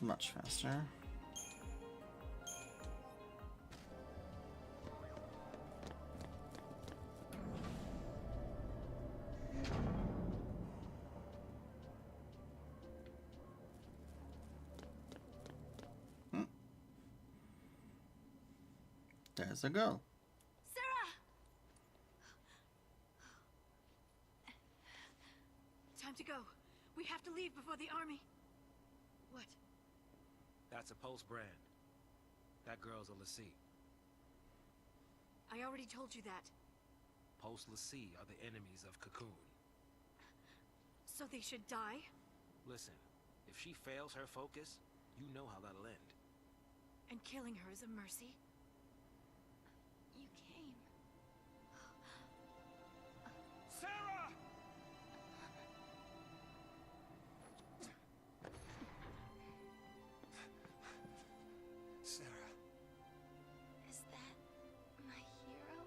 A: Much faster. There's a girl.
I: Sarah! Time to go. We have to leave before the army. What?
C: That's a Pulse brand. That girl's a Lassie.
I: I already told you that.
C: Pulse Lassie are the enemies of Cocoon.
I: So they should die?
C: Listen, if she fails her focus, you know how that'll end.
I: And killing her is a mercy?
B: You came.
G: Sarah! Sarah.
B: Is that my hero?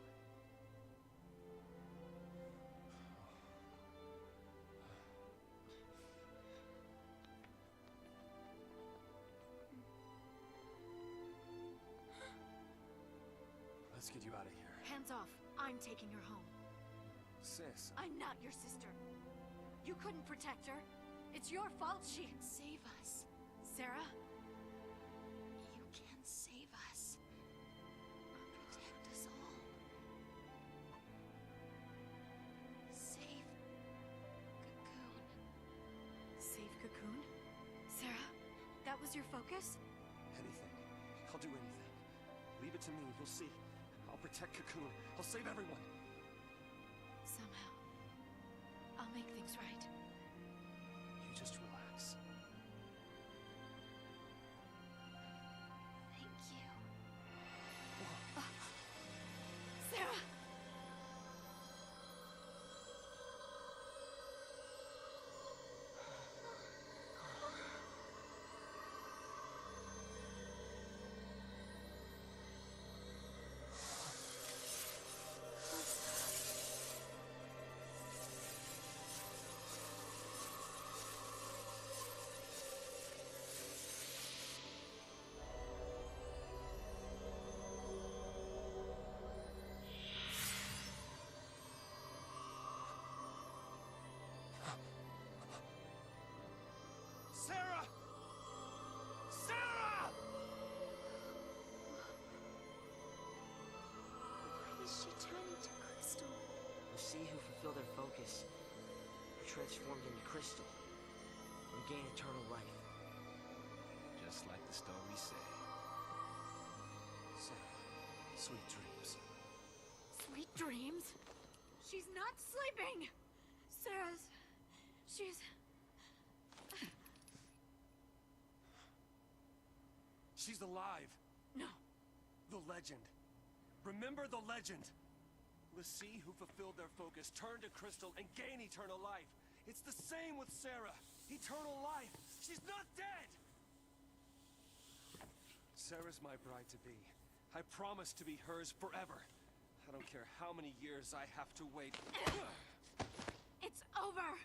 G: Let's get you out of here.
I: Hands off. I'm taking her home.
G: Sis.
I: I'm not your sister. You couldn't protect her. It's your fault she...
B: Save us.
I: Sarah?
B: You can save us. Protect us all. Save Cocoon.
I: Save Cocoon? Sarah? That was your focus?
G: Anything. I'll do anything. Leave it to me. You'll see. I'll protect Cocoon. I'll save everyone.
I: Somehow. I'll make things right.
G: You just relax.
B: Thank you.
I: Sarah!
G: Sarah! Sarah!
B: Why is she turning to crystal?
J: We'll see who fulfill their focus, are transformed into crystal, and gain eternal life.
C: Just like the story said.
G: Sarah, sweet dreams.
I: Sweet dreams? She's not sleeping! Sarah's... She's...
G: She's alive.
I: No.
G: The legend. Remember the legend. Lassie who fulfilled their focus, turned to crystal, and gain eternal life. It's the same with Sarah. Eternal life. She's not dead! Sarah's my bride-to-be. I promise to be hers forever. I don't care how many years I have to wait.
I: It's over!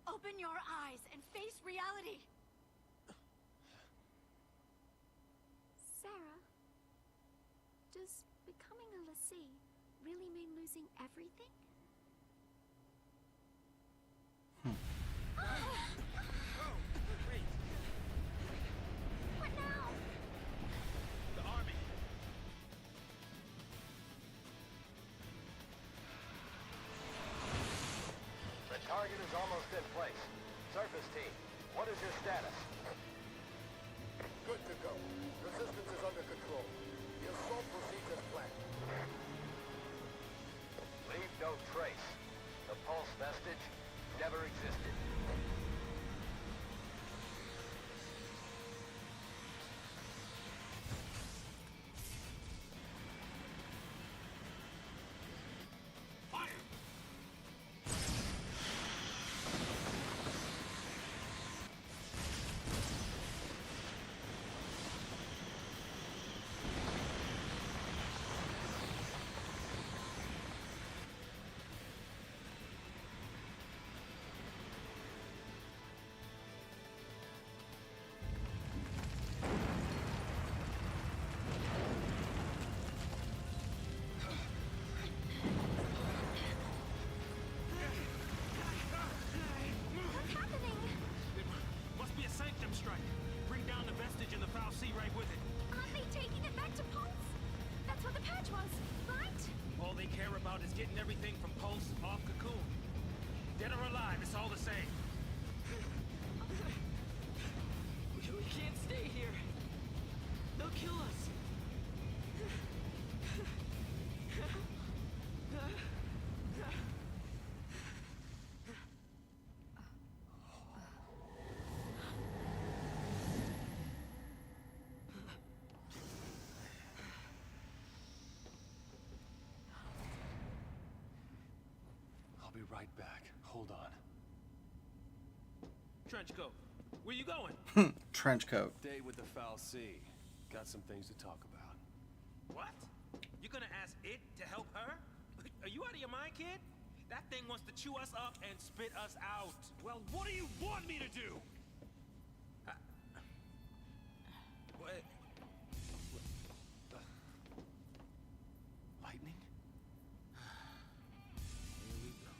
I: Open your eyes and face reality!
B: Sarah, does becoming a Lassie really mean losing everything?
F: Oh, wait.
B: What now?
F: The army.
K: The target is almost in place. Surface team, what is your status?
L: Good to go. Resistance is under control. The assault proceeds as planned.
K: Leave no trace. The pulse vestige never existed.
C: us all the same.
J: We can't stay here. They'll kill us.
G: I'll be right back. Hold on.
C: Trenchcoat, where you going?
A: Trench coat.
G: Date with the Foul Sea. Got some things to talk about.
C: What? You're gonna ask it to help her? Are you out of your mind, kid? That thing wants to chew us up and spit us out.
G: Well, what do you want me to do?
C: What?
G: Lightning?
C: Here we go.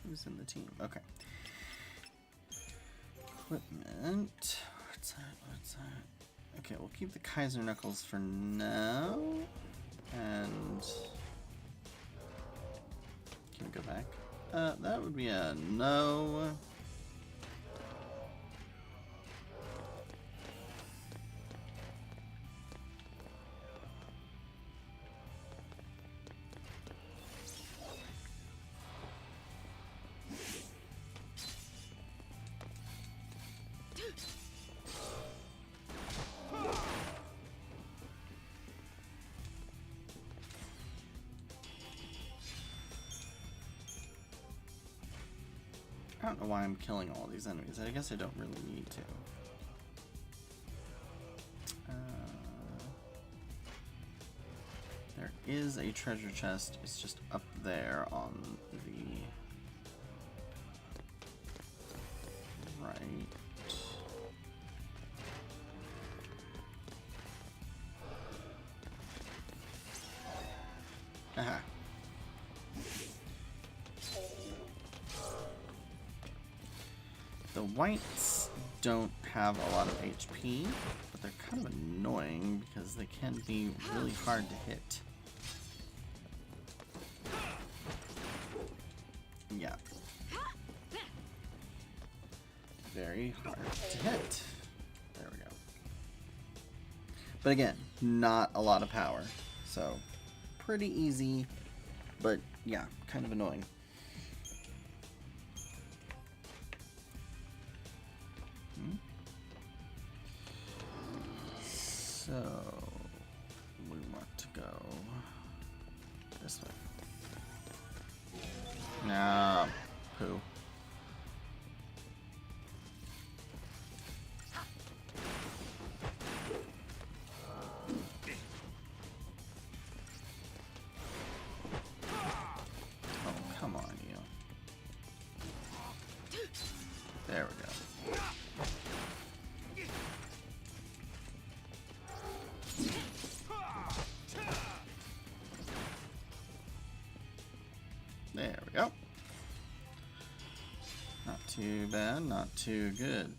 A: Who's in the team? Okay. Equipment. What's that? What's that? Okay, we'll keep the Kaiser Knuckles for now. And can we go back? That would be a no. I don't know why I'm killing all these enemies. I guess I don't really need to. There is a treasure chest. It's just up there on the right. Aha. The whites don't have a lot of HP, but they're kind of annoying because they can be really hard to hit. Yeah. Very hard to hit. There we go. But again, not a lot of power. So, pretty easy, but yeah, kind of annoying. So, we want to go this way. Nah, poo. Oh, come on, you. There we go. There we go. Not too bad, not too good.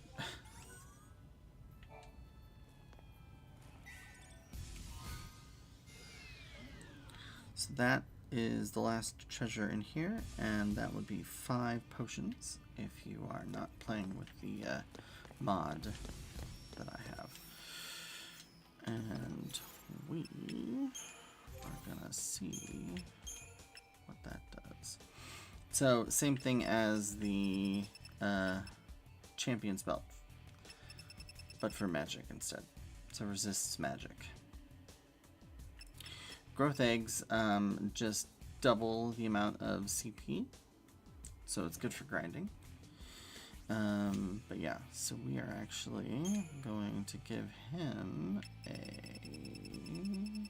A: So that is the last treasure in here, and that would be 5 potions if you are not playing with the mod that I have. And we are gonna see what that does. So, same thing as the Champion's Belt, but for magic instead. So, resists magic. Growth Eggs just double the amount of CP, so it's good for grinding. But yeah, so we are actually going to give him a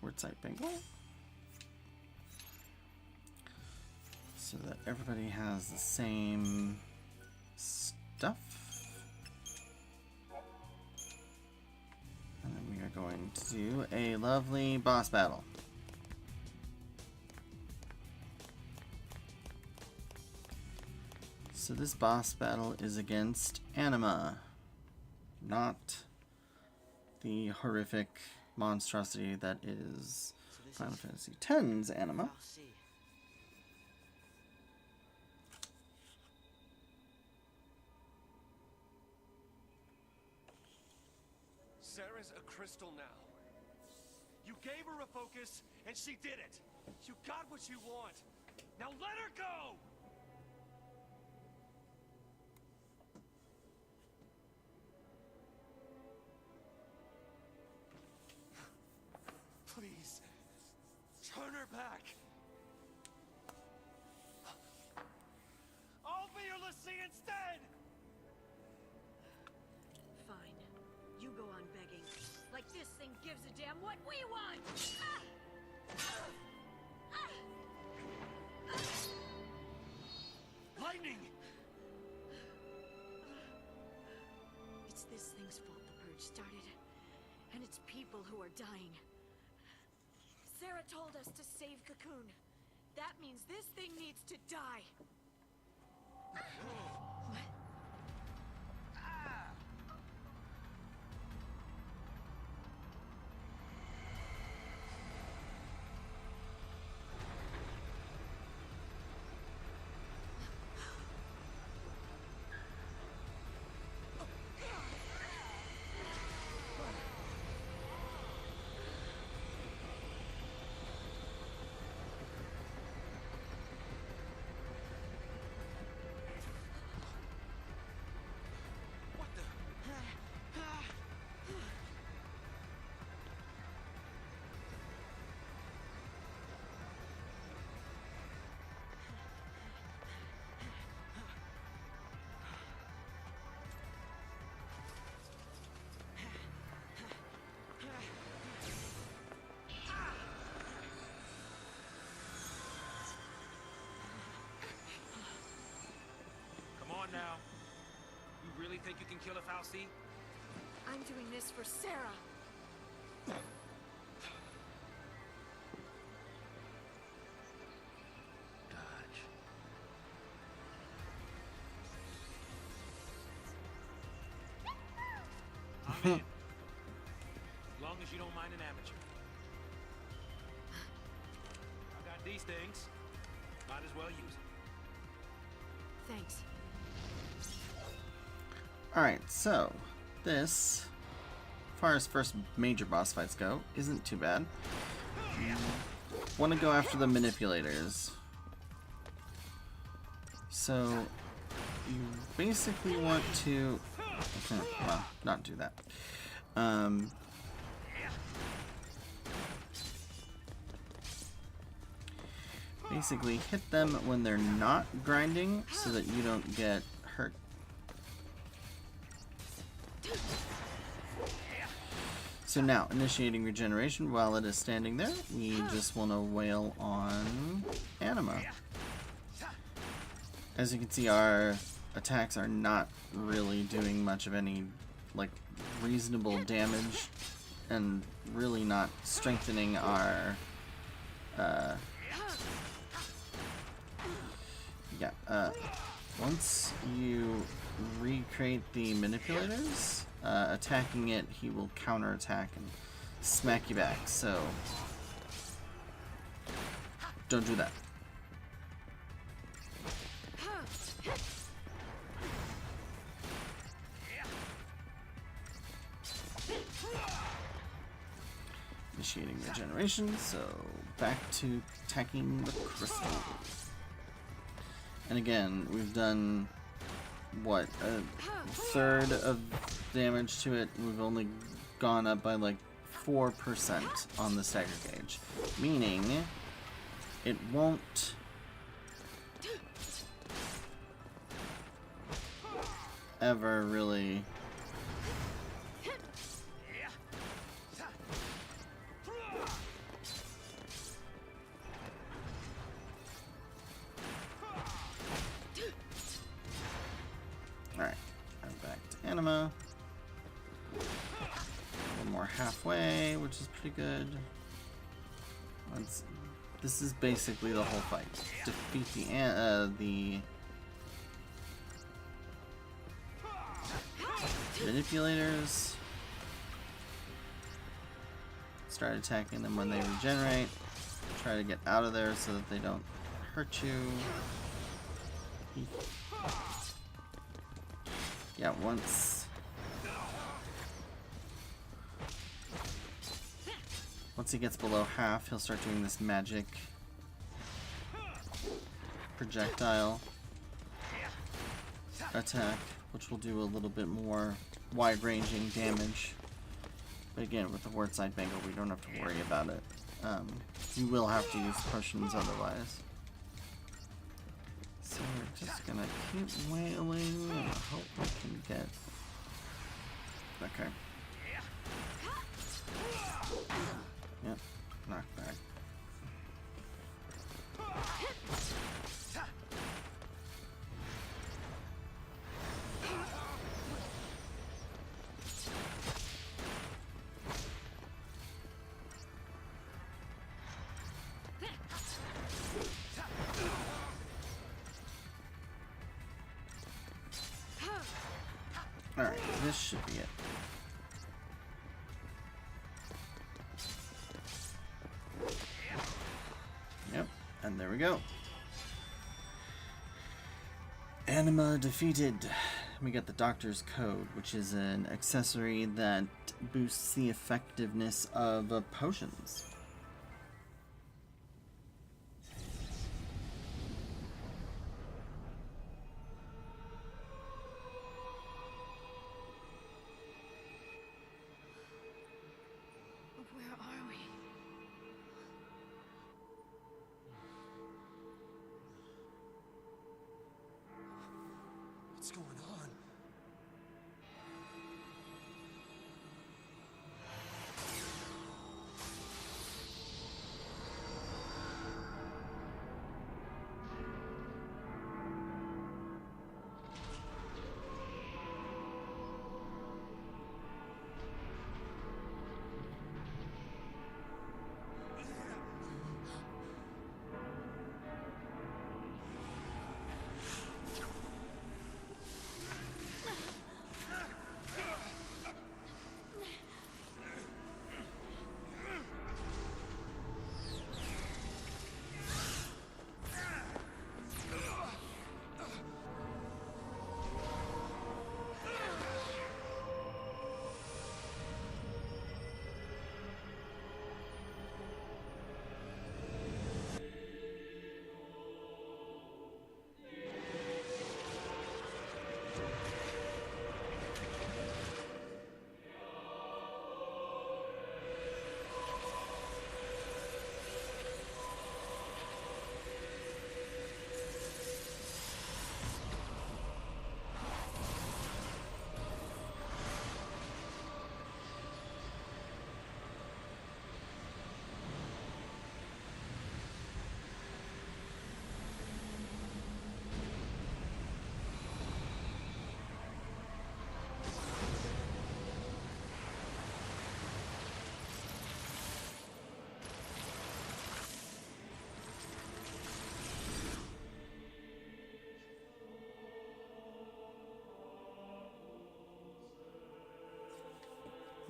A: Wordsight Bingo, so that everybody has the same stuff. And then we are going to do a lovely boss battle. So this boss battle is against Anima, not the horrific monstrosity that is Final Fantasy X's Anima.
G: Sarah's a crystal now. You gave her a focus, and she did it. You got what you want. Now let her go! Please, turn her back. I'll be your Lassie instead!
I: Fine. You go on begging. Like this thing gives a damn what we want!
G: Lightning!
I: It's this thing's fault the purge started. And it's people who are dying. Sarah told us to save Cocoon. That means this thing needs to die. What?
C: Now, you really think you can kill a Fal'Cie?
I: I'm doing this for Sarah.
C: Dodge. I'm in. As long as you don't mind an amateur. I got these things. Might as well use them.
I: Thanks.
A: Alright, so this, as far as first major boss fights go, isn't too bad. Want to go after the manipulators. So you basically want to, well, not do that. Basically hit them when they're not grinding so that you don't get hurt. So now, initiating regeneration while it is standing there, we just want to wail on Anima. As you can see, our attacks are not really doing much of any, like, reasonable damage, and really not strengthening our, once you recreate the manipulators, attacking it, he will counterattack and smack you back, so don't do that. Initiating regeneration, so back to attacking the crystal. And again, we've done, what, a third of damage to it. We've only gone up by like 4% on the stagger gauge, meaning it won't ever really Anima. One more halfway, which is pretty good. This is basically the whole fight. Defeat the manipulators. Start attacking them when they regenerate. Try to get out of there so that they don't hurt you. Yeah, once he gets below half, he'll start doing this magic projectile attack, which will do a little bit more wide-ranging damage. But again, with the word side bangle, we don't have to worry about it. You will have to use potions otherwise. So we're just gonna keep wailing and hope we can get... Okay. Yep, knockback. Alright, this should be it. Yep, and there we go. Anima defeated. We got the Doctor's Code, which is an accessory that boosts the effectiveness of potions.
I: Where are we?
G: What's going on?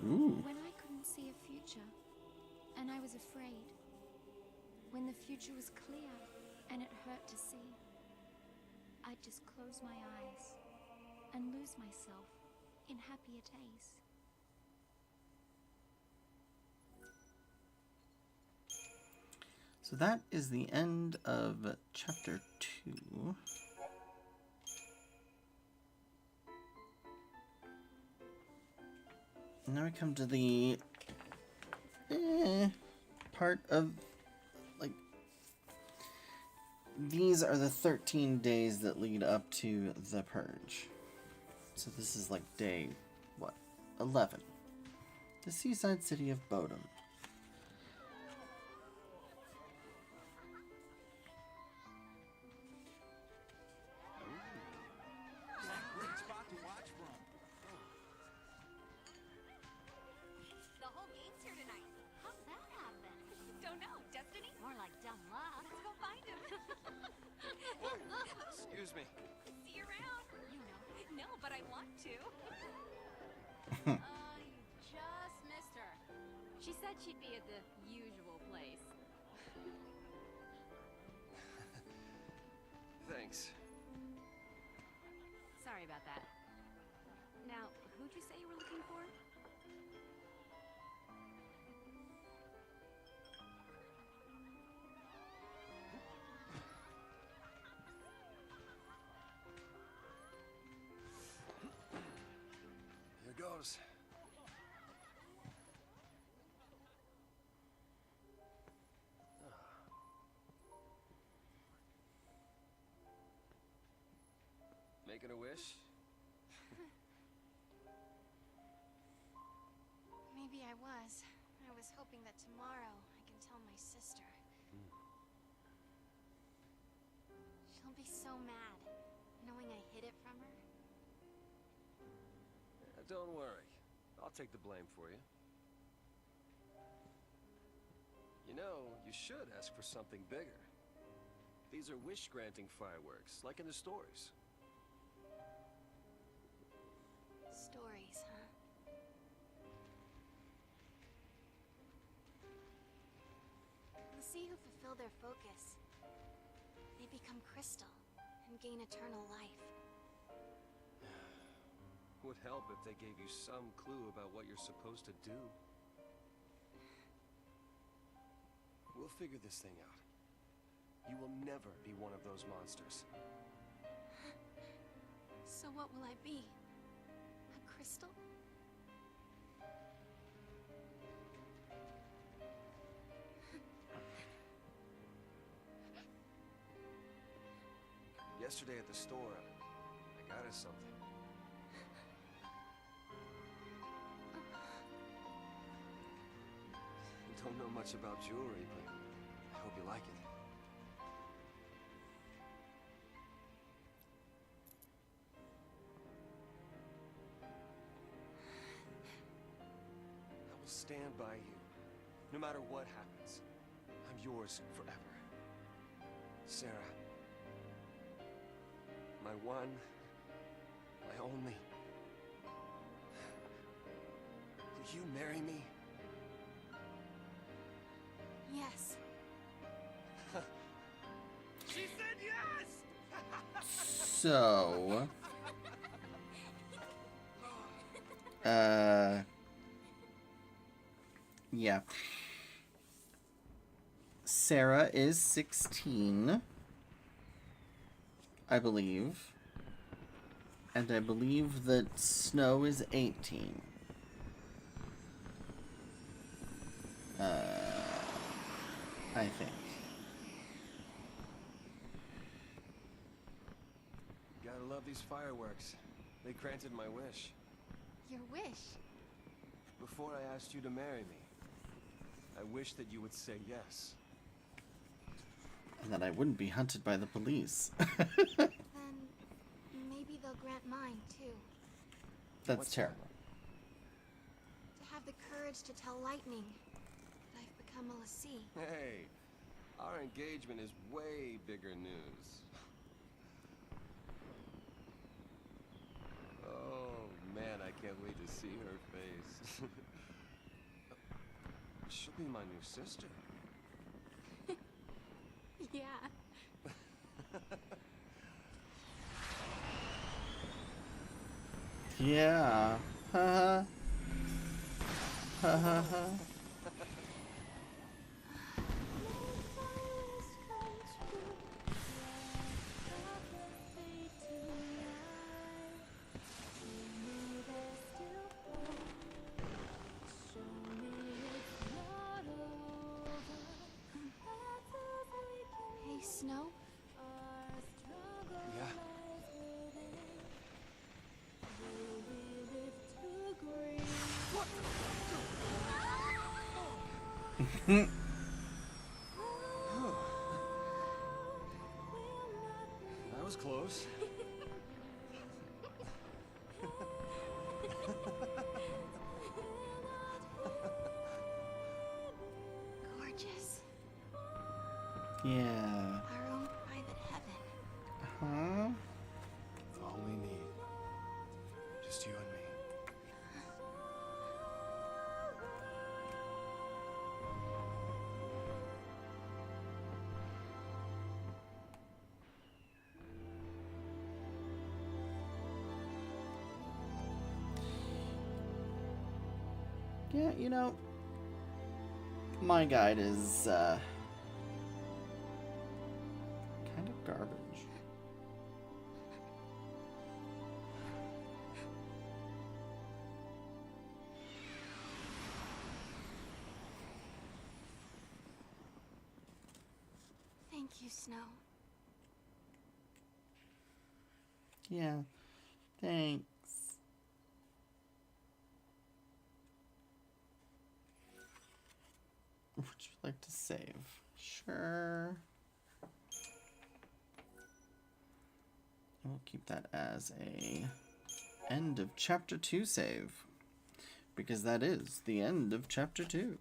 A: Ooh.
B: When I couldn't see a future, and I was afraid. When the future was clear, and it hurt to see. I'd just close my eyes, and lose myself in happier days.
A: So that is the end of chapter 2. Now we come to the part of, like, these are the 13 days that lead up to the purge. So this is like day, what, 11. The seaside city of Bodom.
D: Excuse me. See you around. You know. No, but I want to. bet she'd be at the usual place.
G: Thanks.
D: Sorry about that. Now, who'd you say you were looking for?
G: Here goes. Making a wish?
B: Maybe I was. I was hoping that tomorrow I can tell my sister. She'll be so mad, knowing I hid it from her.
G: Don't worry. I'll take the blame for you. You know, you should ask for something bigger. These are wish-granting fireworks, like in the stories.
B: Stories, huh? The sea who fulfill their focus, they become crystal and gain eternal life.
G: Would help if they gave you some clue about what you're supposed to do. We'll figure this thing out. You will never be one of those monsters.
B: So what will I be? A crystal?
G: Yesterday at the store, I got us something. I don't know much about jewelry, but I hope you like it. I will stand by you, no matter what happens. I'm yours forever. Sarah. My one, my only. Will you marry me?
B: Yes.
G: She said yes!
A: So... yeah. Sarah is 16, I believe. And I believe that Snow is 18. I think.
G: Gotta love these fireworks. They granted my wish.
B: Your wish?
G: Before I asked you to marry me, I wished that you would say yes.
A: And that I wouldn't be hunted by the police.
B: Then maybe they'll grant mine, too.
A: That's terrible.
B: To have the courage to tell Lightning that I've become a Lassie.
G: Hey, our engagement is way bigger news. Oh, man, I can't wait to see her face. She'll be my new sister.
B: Yeah.
A: Yeah. Ha ha ha ha.
B: Hey, Snow?
G: Yeah. That was close.
B: Gorgeous.
A: Yeah.
B: Our own private heaven.
A: Huh?
G: It's all we need. Just you and me.
A: Yeah, you know, my guide is kind of garbage.
B: Thank you, Snow.
A: Yeah, thanks. Would you like to save? Sure. We'll keep that as a end of chapter 2 save, because that is the end of chapter 2.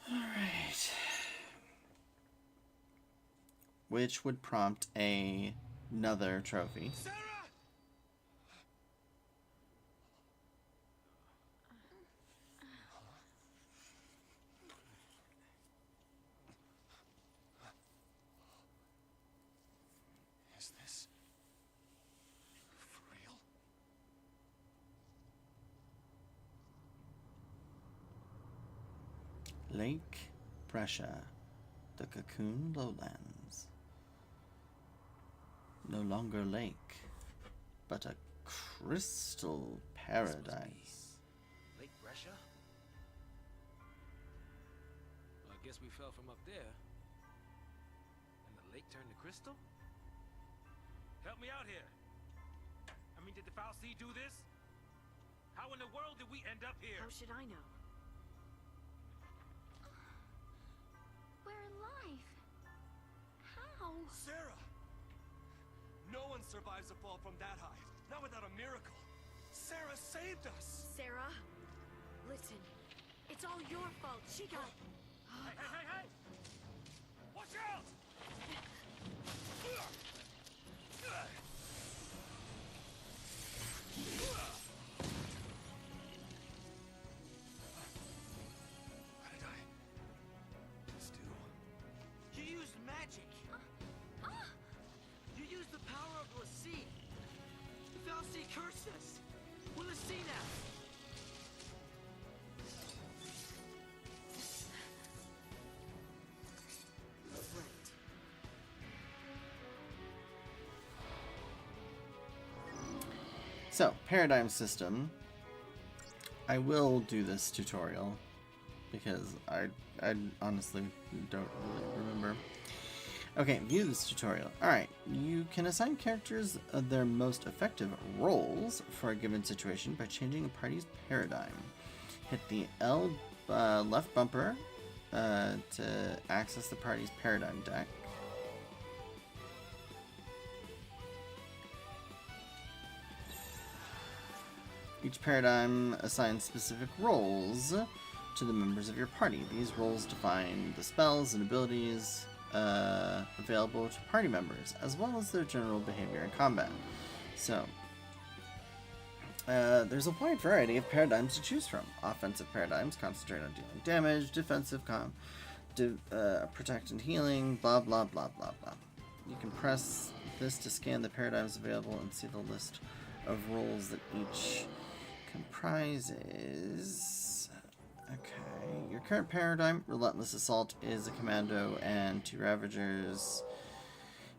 A: Alright. Which would prompt another trophy.
G: Sarah! Is this for real?
A: Lake Brescia, the Cocoon Lowlands. No longer lake, but a crystal paradise.
C: Lake Brescia? Well, I guess we fell from up there. And the lake turned to crystal? Help me out here. I mean, did the Foul Sea do this? How in the world did we end up here?
I: How should I know?
B: We're alive. How?
G: Sarah! No one survives a fall from that high. Not without a miracle. Sarah saved us!
I: Sarah, listen. It's all your fault. She got...
C: Hey! Watch out!
G: What did I just do?
J: You used magic. You used the power of Lassie. The Fal'Cie cursed us. We're Lassie now.
A: So, paradigm system. I will do this tutorial because I honestly don't really remember. Okay, view this tutorial. Alright, you can assign characters their most effective roles for a given situation by changing a party's paradigm. Hit the L left bumper to access the party's paradigm deck. Each paradigm assigns specific roles to the members of your party. These roles define the spells and abilities available to party members, as well as their general behavior in combat. So, there's a wide variety of paradigms to choose from. Offensive paradigms concentrate on dealing damage, defensive protect and healing, blah blah blah blah blah. You can press this to scan the paradigms available and see the list of roles that each comprises. Okay, your current paradigm, Relentless Assault, is a commando and 2 Ravagers.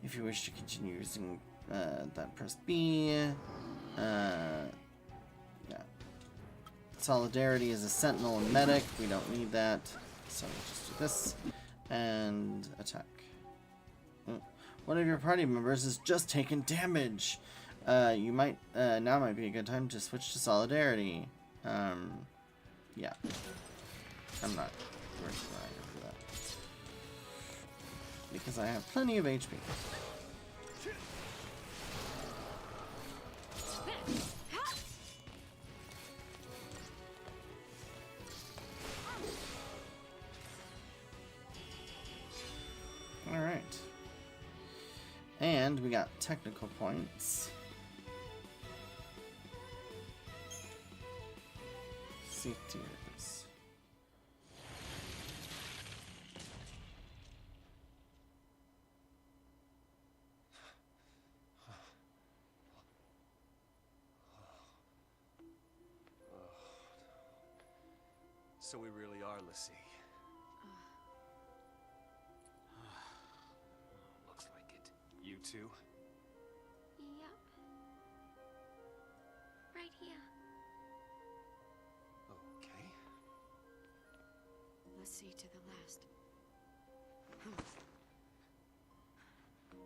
A: If you wish to continue using that, press B. Yeah. Solidarity is a Sentinel and Medic. We don't need that, so we'll just do this. And attack. One of your party members has just taken damage. You might now might be a good time to switch to Solidarity. Yeah. I'm not going to do that because I have plenty of HP. All right. And we got technical points. See tears.
G: So we really are Lassie. Looks like it. You too?
B: Yep. Right here.
G: Okay.
I: Let's see to the last.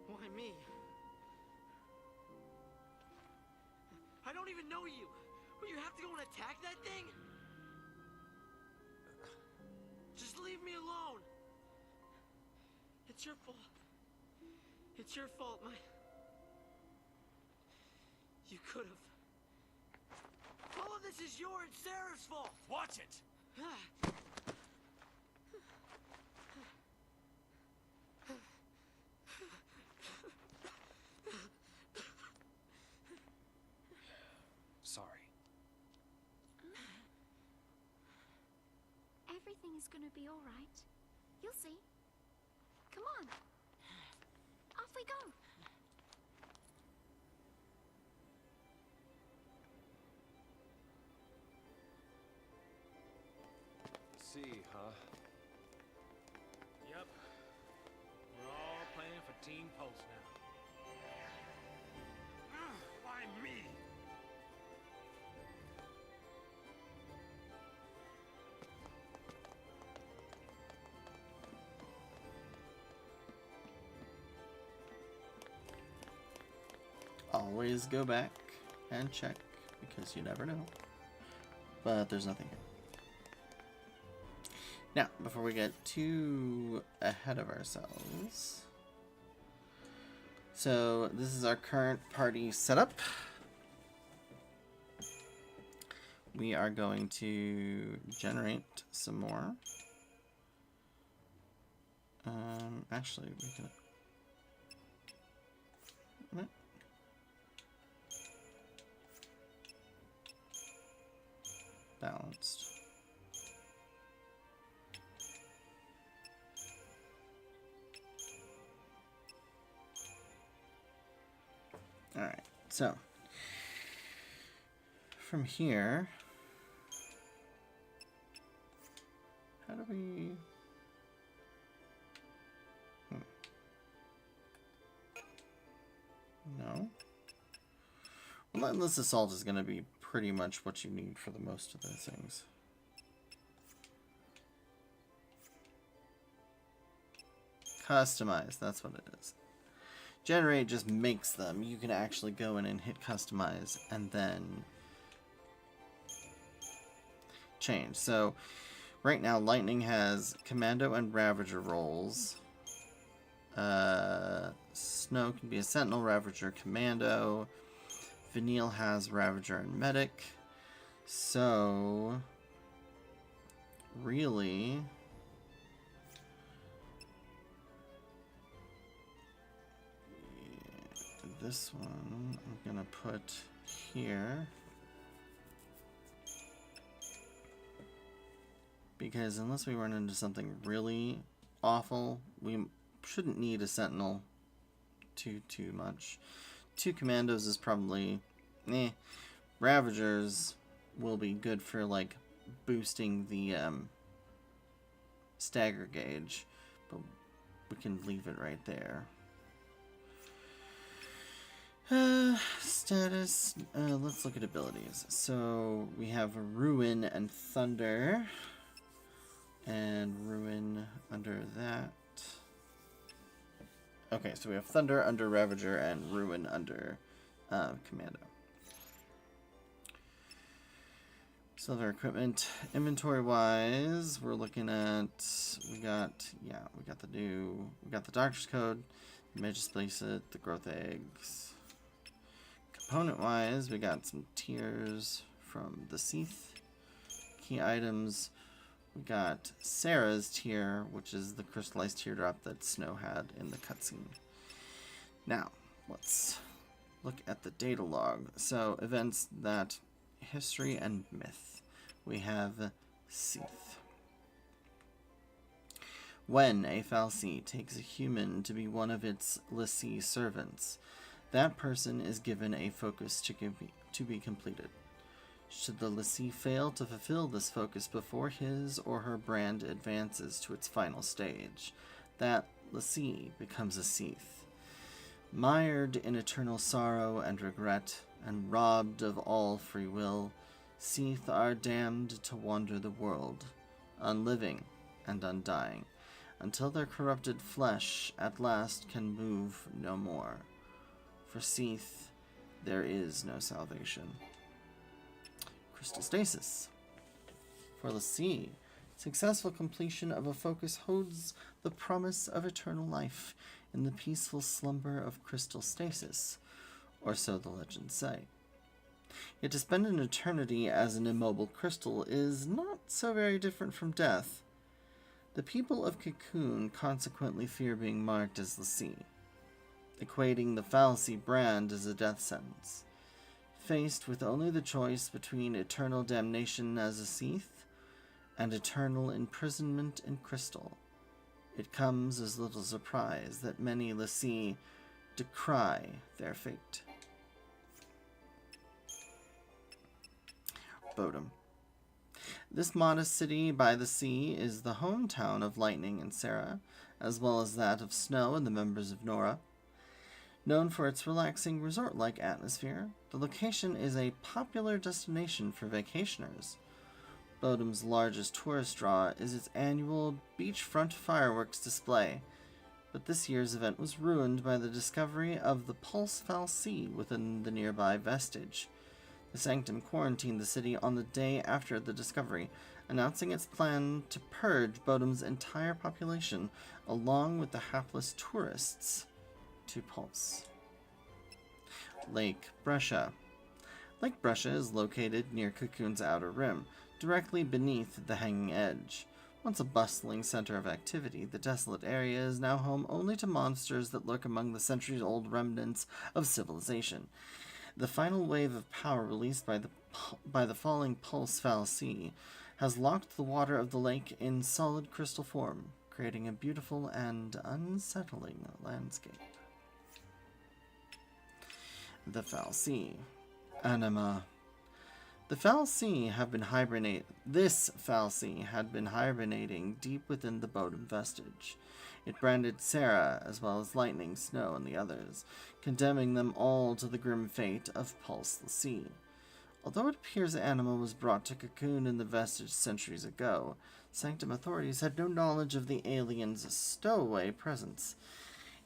J: Why me? I don't even know you. Will you have to go and attack that thing? Just leave me alone. It's your fault. It's your fault, You could have. All of this is your and Sarah's fault.
G: Watch it! Sorry.
B: Everything is gonna be all right. You'll see. Come on. Off we go.
G: See, huh?
F: Yep. We're all playing for Team Post now.
G: Why me?
A: Always go back and check, because you never know. But there's nothing here. Now, before we get too ahead of ourselves, so this is our current party setup. We are going to generate some more. Actually, we can. Balanced. All right, so from here, how do we? No. Relentless Assault is going to be pretty much what you need for the most of those things. Customize, that's what it is. Generate just makes them. You can actually go in and hit customize and then change. So right now Lightning has Commando and Ravager roles. Snow can be a Sentinel, Ravager, Commando. Vanille has Ravager and Medic. So really, this one I'm gonna put here, because unless we run into something really awful, we shouldn't need a Sentinel too much. 2 Commandos is probably Ravagers will be good for like boosting the stagger gauge, but we can leave it right there. Status, let's look at abilities. So we have Ruin and Thunder, and Ruin under that. Okay, so we have Thunder under Ravager and Ruin under Commando. Silver equipment. Inventory wise, we're looking at, we got the Doctor's Code, the Mage's Placet, the Growth Eggs. Component wise, we got some tiers from the Seath. Key items, we got Sarah's tier, which is the crystallized teardrop that Snow had in the cutscene. Now, let's look at the data log. So, events that history and myth. We have Seath. When a fal'Cie takes a human to be one of its l'Cie servants, that person is given a focus to be completed. Should the l'Cie fail to fulfill this focus before his or her brand advances to its final stage, that l'Cie becomes a Seath. Mired in eternal sorrow and regret, and robbed of all free will, Seath are damned to wander the world, unliving and undying, until their corrupted flesh at last can move no more. For Seath, there is no salvation. Crystal Stasis. For l'Cie, successful completion of a focus holds the promise of eternal life in the peaceful slumber of crystal stasis, or so the legends say. Yet to spend an eternity as an immobile crystal is not so very different from death. The people of Cocoon consequently fear being marked as l'Cie, equating the fallacy brand as a death sentence. Faced with only the choice between eternal damnation as a Seath and eternal imprisonment in crystal, it comes as little surprise that many l'Cie decry their fate. Bodom. This modest city by the sea is the hometown of Lightning and Sarah, as well as that of Snow and the members of Nora. Known for its relaxing resort-like atmosphere, the location is a popular destination for vacationers. Bodom's largest tourist draw is its annual beachfront fireworks display, but this year's event was ruined by the discovery of the Pulse fal'Cie within the nearby vestige. The Sanctum quarantined the city on the day after the discovery, announcing its plan to purge Bodom's entire population, along with the hapless tourists, to Pulse. Lake Brescia. Lake Brescia is located near Cocoon's outer rim, directly beneath the Hanging Edge. Once a bustling center of activity, the desolate area is now home only to monsters that lurk among the centuries-old remnants of civilization. The final wave of power released by the falling Pulse fal'Cie has locked the water of the lake in solid crystal form, creating a beautiful and unsettling landscape. The fal'Cie. Anima. This fal'Cie had been hibernating deep within the Bodom vestige. It branded Sarah, as well as Lightning, Snow, and the others, condemning them all to the grim fate of Pulse l'Cie. Although it appears Anima was brought to Cocoon in the vestige centuries ago, Sanctum authorities had no knowledge of the alien's stowaway presence.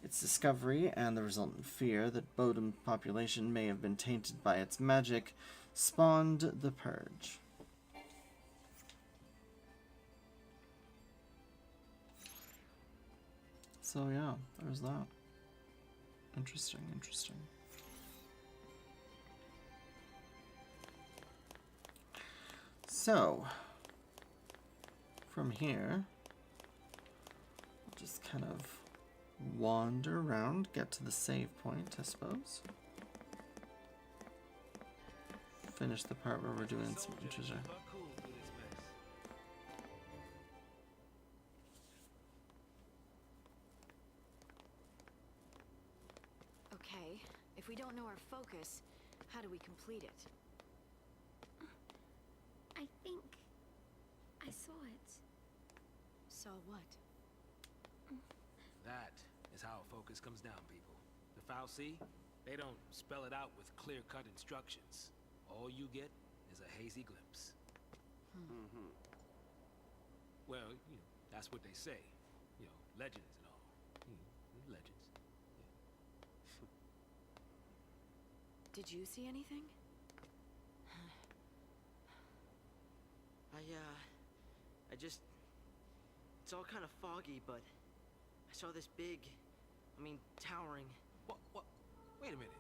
A: Its discovery, and the resultant fear that Bodom's population may have been tainted by its magic, spawned the Purge. So yeah, there's that. Interesting. So, from here, we'll just kind of wander around, get to the save point, I suppose. Finish the part where we're doing some treasure.
D: Okay, if we don't know our focus, how do we complete it?
B: I think I saw it.
D: Saw what?
C: That is how a focus comes down, people. The fal'Cie, they don't spell it out with clear-cut instructions. All you get is a hazy glimpse. Well, that's what they say. Legends and all. Legends.
D: Did you see anything?
J: It's all kind of foggy, but I saw this towering.
C: What? Wait a minute.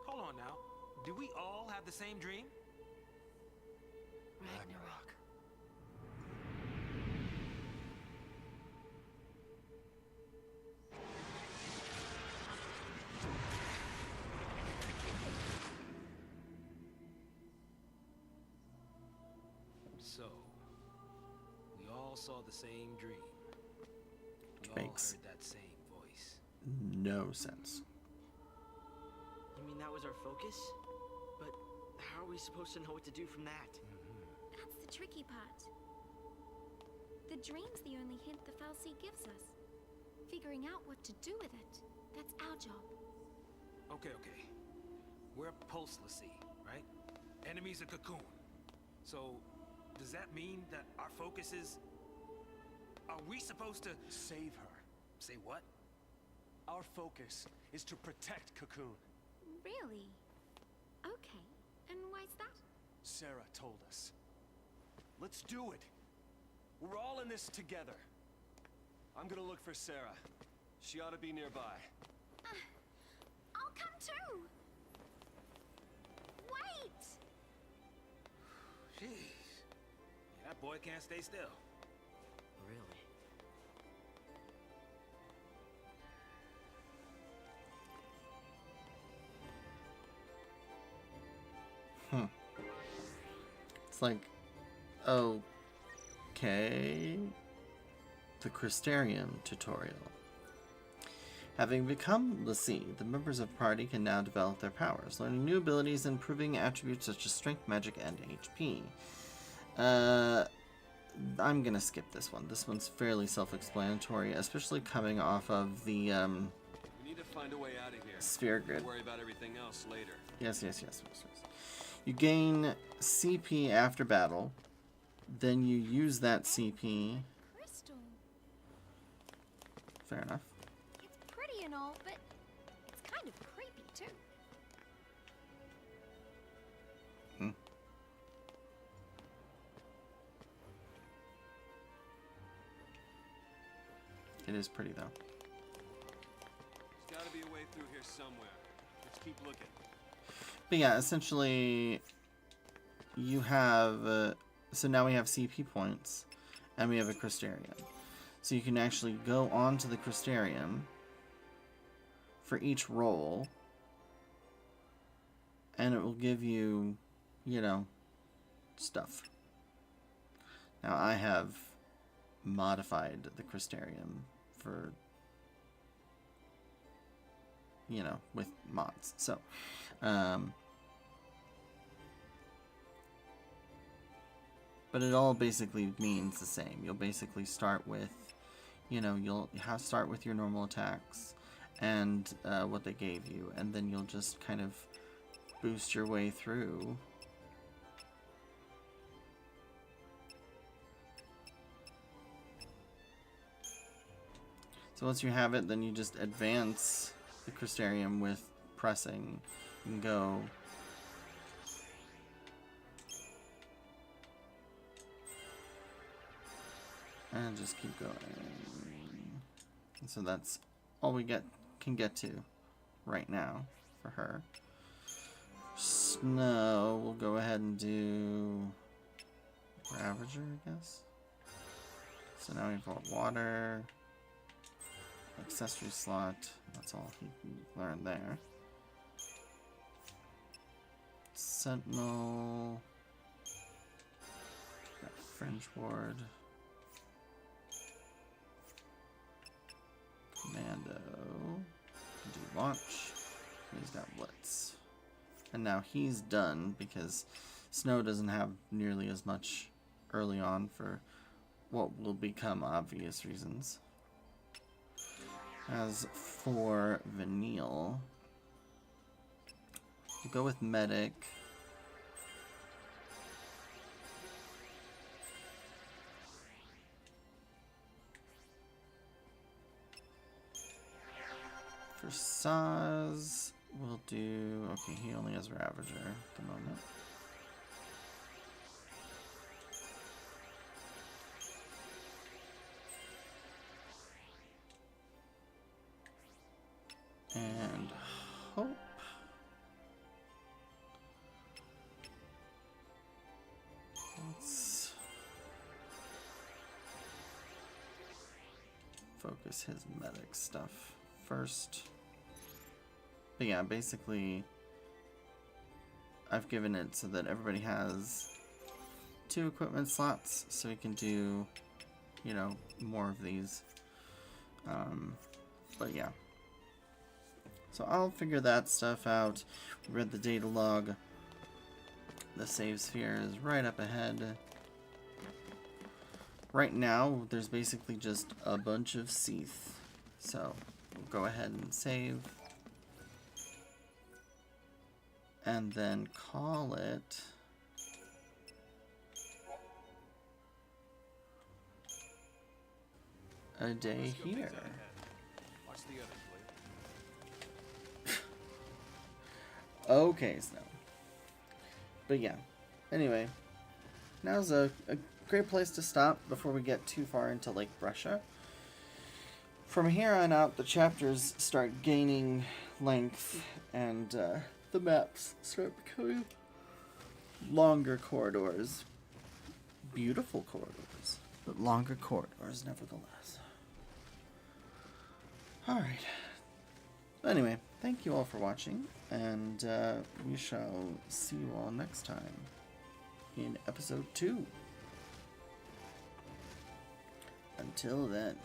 C: Hold on now. Do we all have the same dream?
D: Ragnarok.
C: So, we all saw the same dream. We all
A: Makes
C: heard that same voice.
A: no sense.
J: You mean that was our focus? But how are we supposed to know what to do from that?
B: That's the tricky part. The dream's the only hint the Fal'Cie gives us. Figuring out what to do with it, that's our job.
C: Okay. We're a pulse Lassie, right? Enemy's a cocoon. So, does that mean that our focus is... Are we supposed to...
G: Save her.
C: Say what?
G: Our focus is to protect Cocoon.
B: Really? Okay. And why's that?
G: Sarah told us. Let's do it. We're all in this together. I'm gonna look for Sarah. She ought to be nearby.
B: I'll come too! Wait!
C: Jeez. That boy can't stay still.
J: Really?
A: It's like, okay. The Crystarium tutorial. Having become Lassie, the members of the party can now develop their powers, learning new abilities and improving attributes such as strength, magic, and HP. I'm gonna skip this one. This one's fairly self-explanatory, especially coming off of the
G: We need to find a way out of here.
A: sphere grid.
G: We'll worry about everything else later.
A: Yes. You gain CP after battle, then you use that CP.
B: Crystal.
A: Fair enough.
B: It's pretty and all, but it's kind of creepy too.
A: It is pretty though.
G: There's gotta be a way through here somewhere. Let's keep looking.
A: But yeah, essentially, you have... so now we have CP points, and we have a Crystarium. So you can actually go onto the Crystarium for each roll, and it will give you, you know, stuff. Now I have modified the Crystarium for, you know, with mods. So, but it all basically means the same. You'll basically start with, you know, you'll start with your normal attacks and what they gave you, and then you'll just kind of boost your way through. So once you have it, then you just advance the Crystarium with pressing. You can go... and just keep going. And so that's all we can get to right now for her. Snow, we'll go ahead and do Ravager, I guess. So now we've got water, accessory slot. That's all he learned there. Sentinel, got Fringe Ward. Commando, do launch. He's got Blitz. And now he's done because Snow doesn't have nearly as much early on for what will become obvious reasons. As for Vanille, we'll go with Medic. For Saz, we'll do... okay, he only has Ravager at the moment. And Hope. Let's focus his medic stuff first. But yeah, basically, I've given it so that everybody has 2 equipment slots, so we can do, you know, more of these. But yeah. So I'll figure that stuff out. Read the data log. The save sphere is right up ahead. Right now, there's basically just a bunch of Seath. So, we'll go ahead and save. And then call it a day here.
G: Watch the others,
A: Okay, Snow. But yeah, anyway, now's a great place to stop before we get too far into Lake Brescia. From here on out, the chapters start gaining length, and the maps start becoming longer corridors. Beautiful corridors, but longer corridors nevertheless. Alright. Anyway, thank you all for watching, and we shall see you all next time in episode 2. Until then.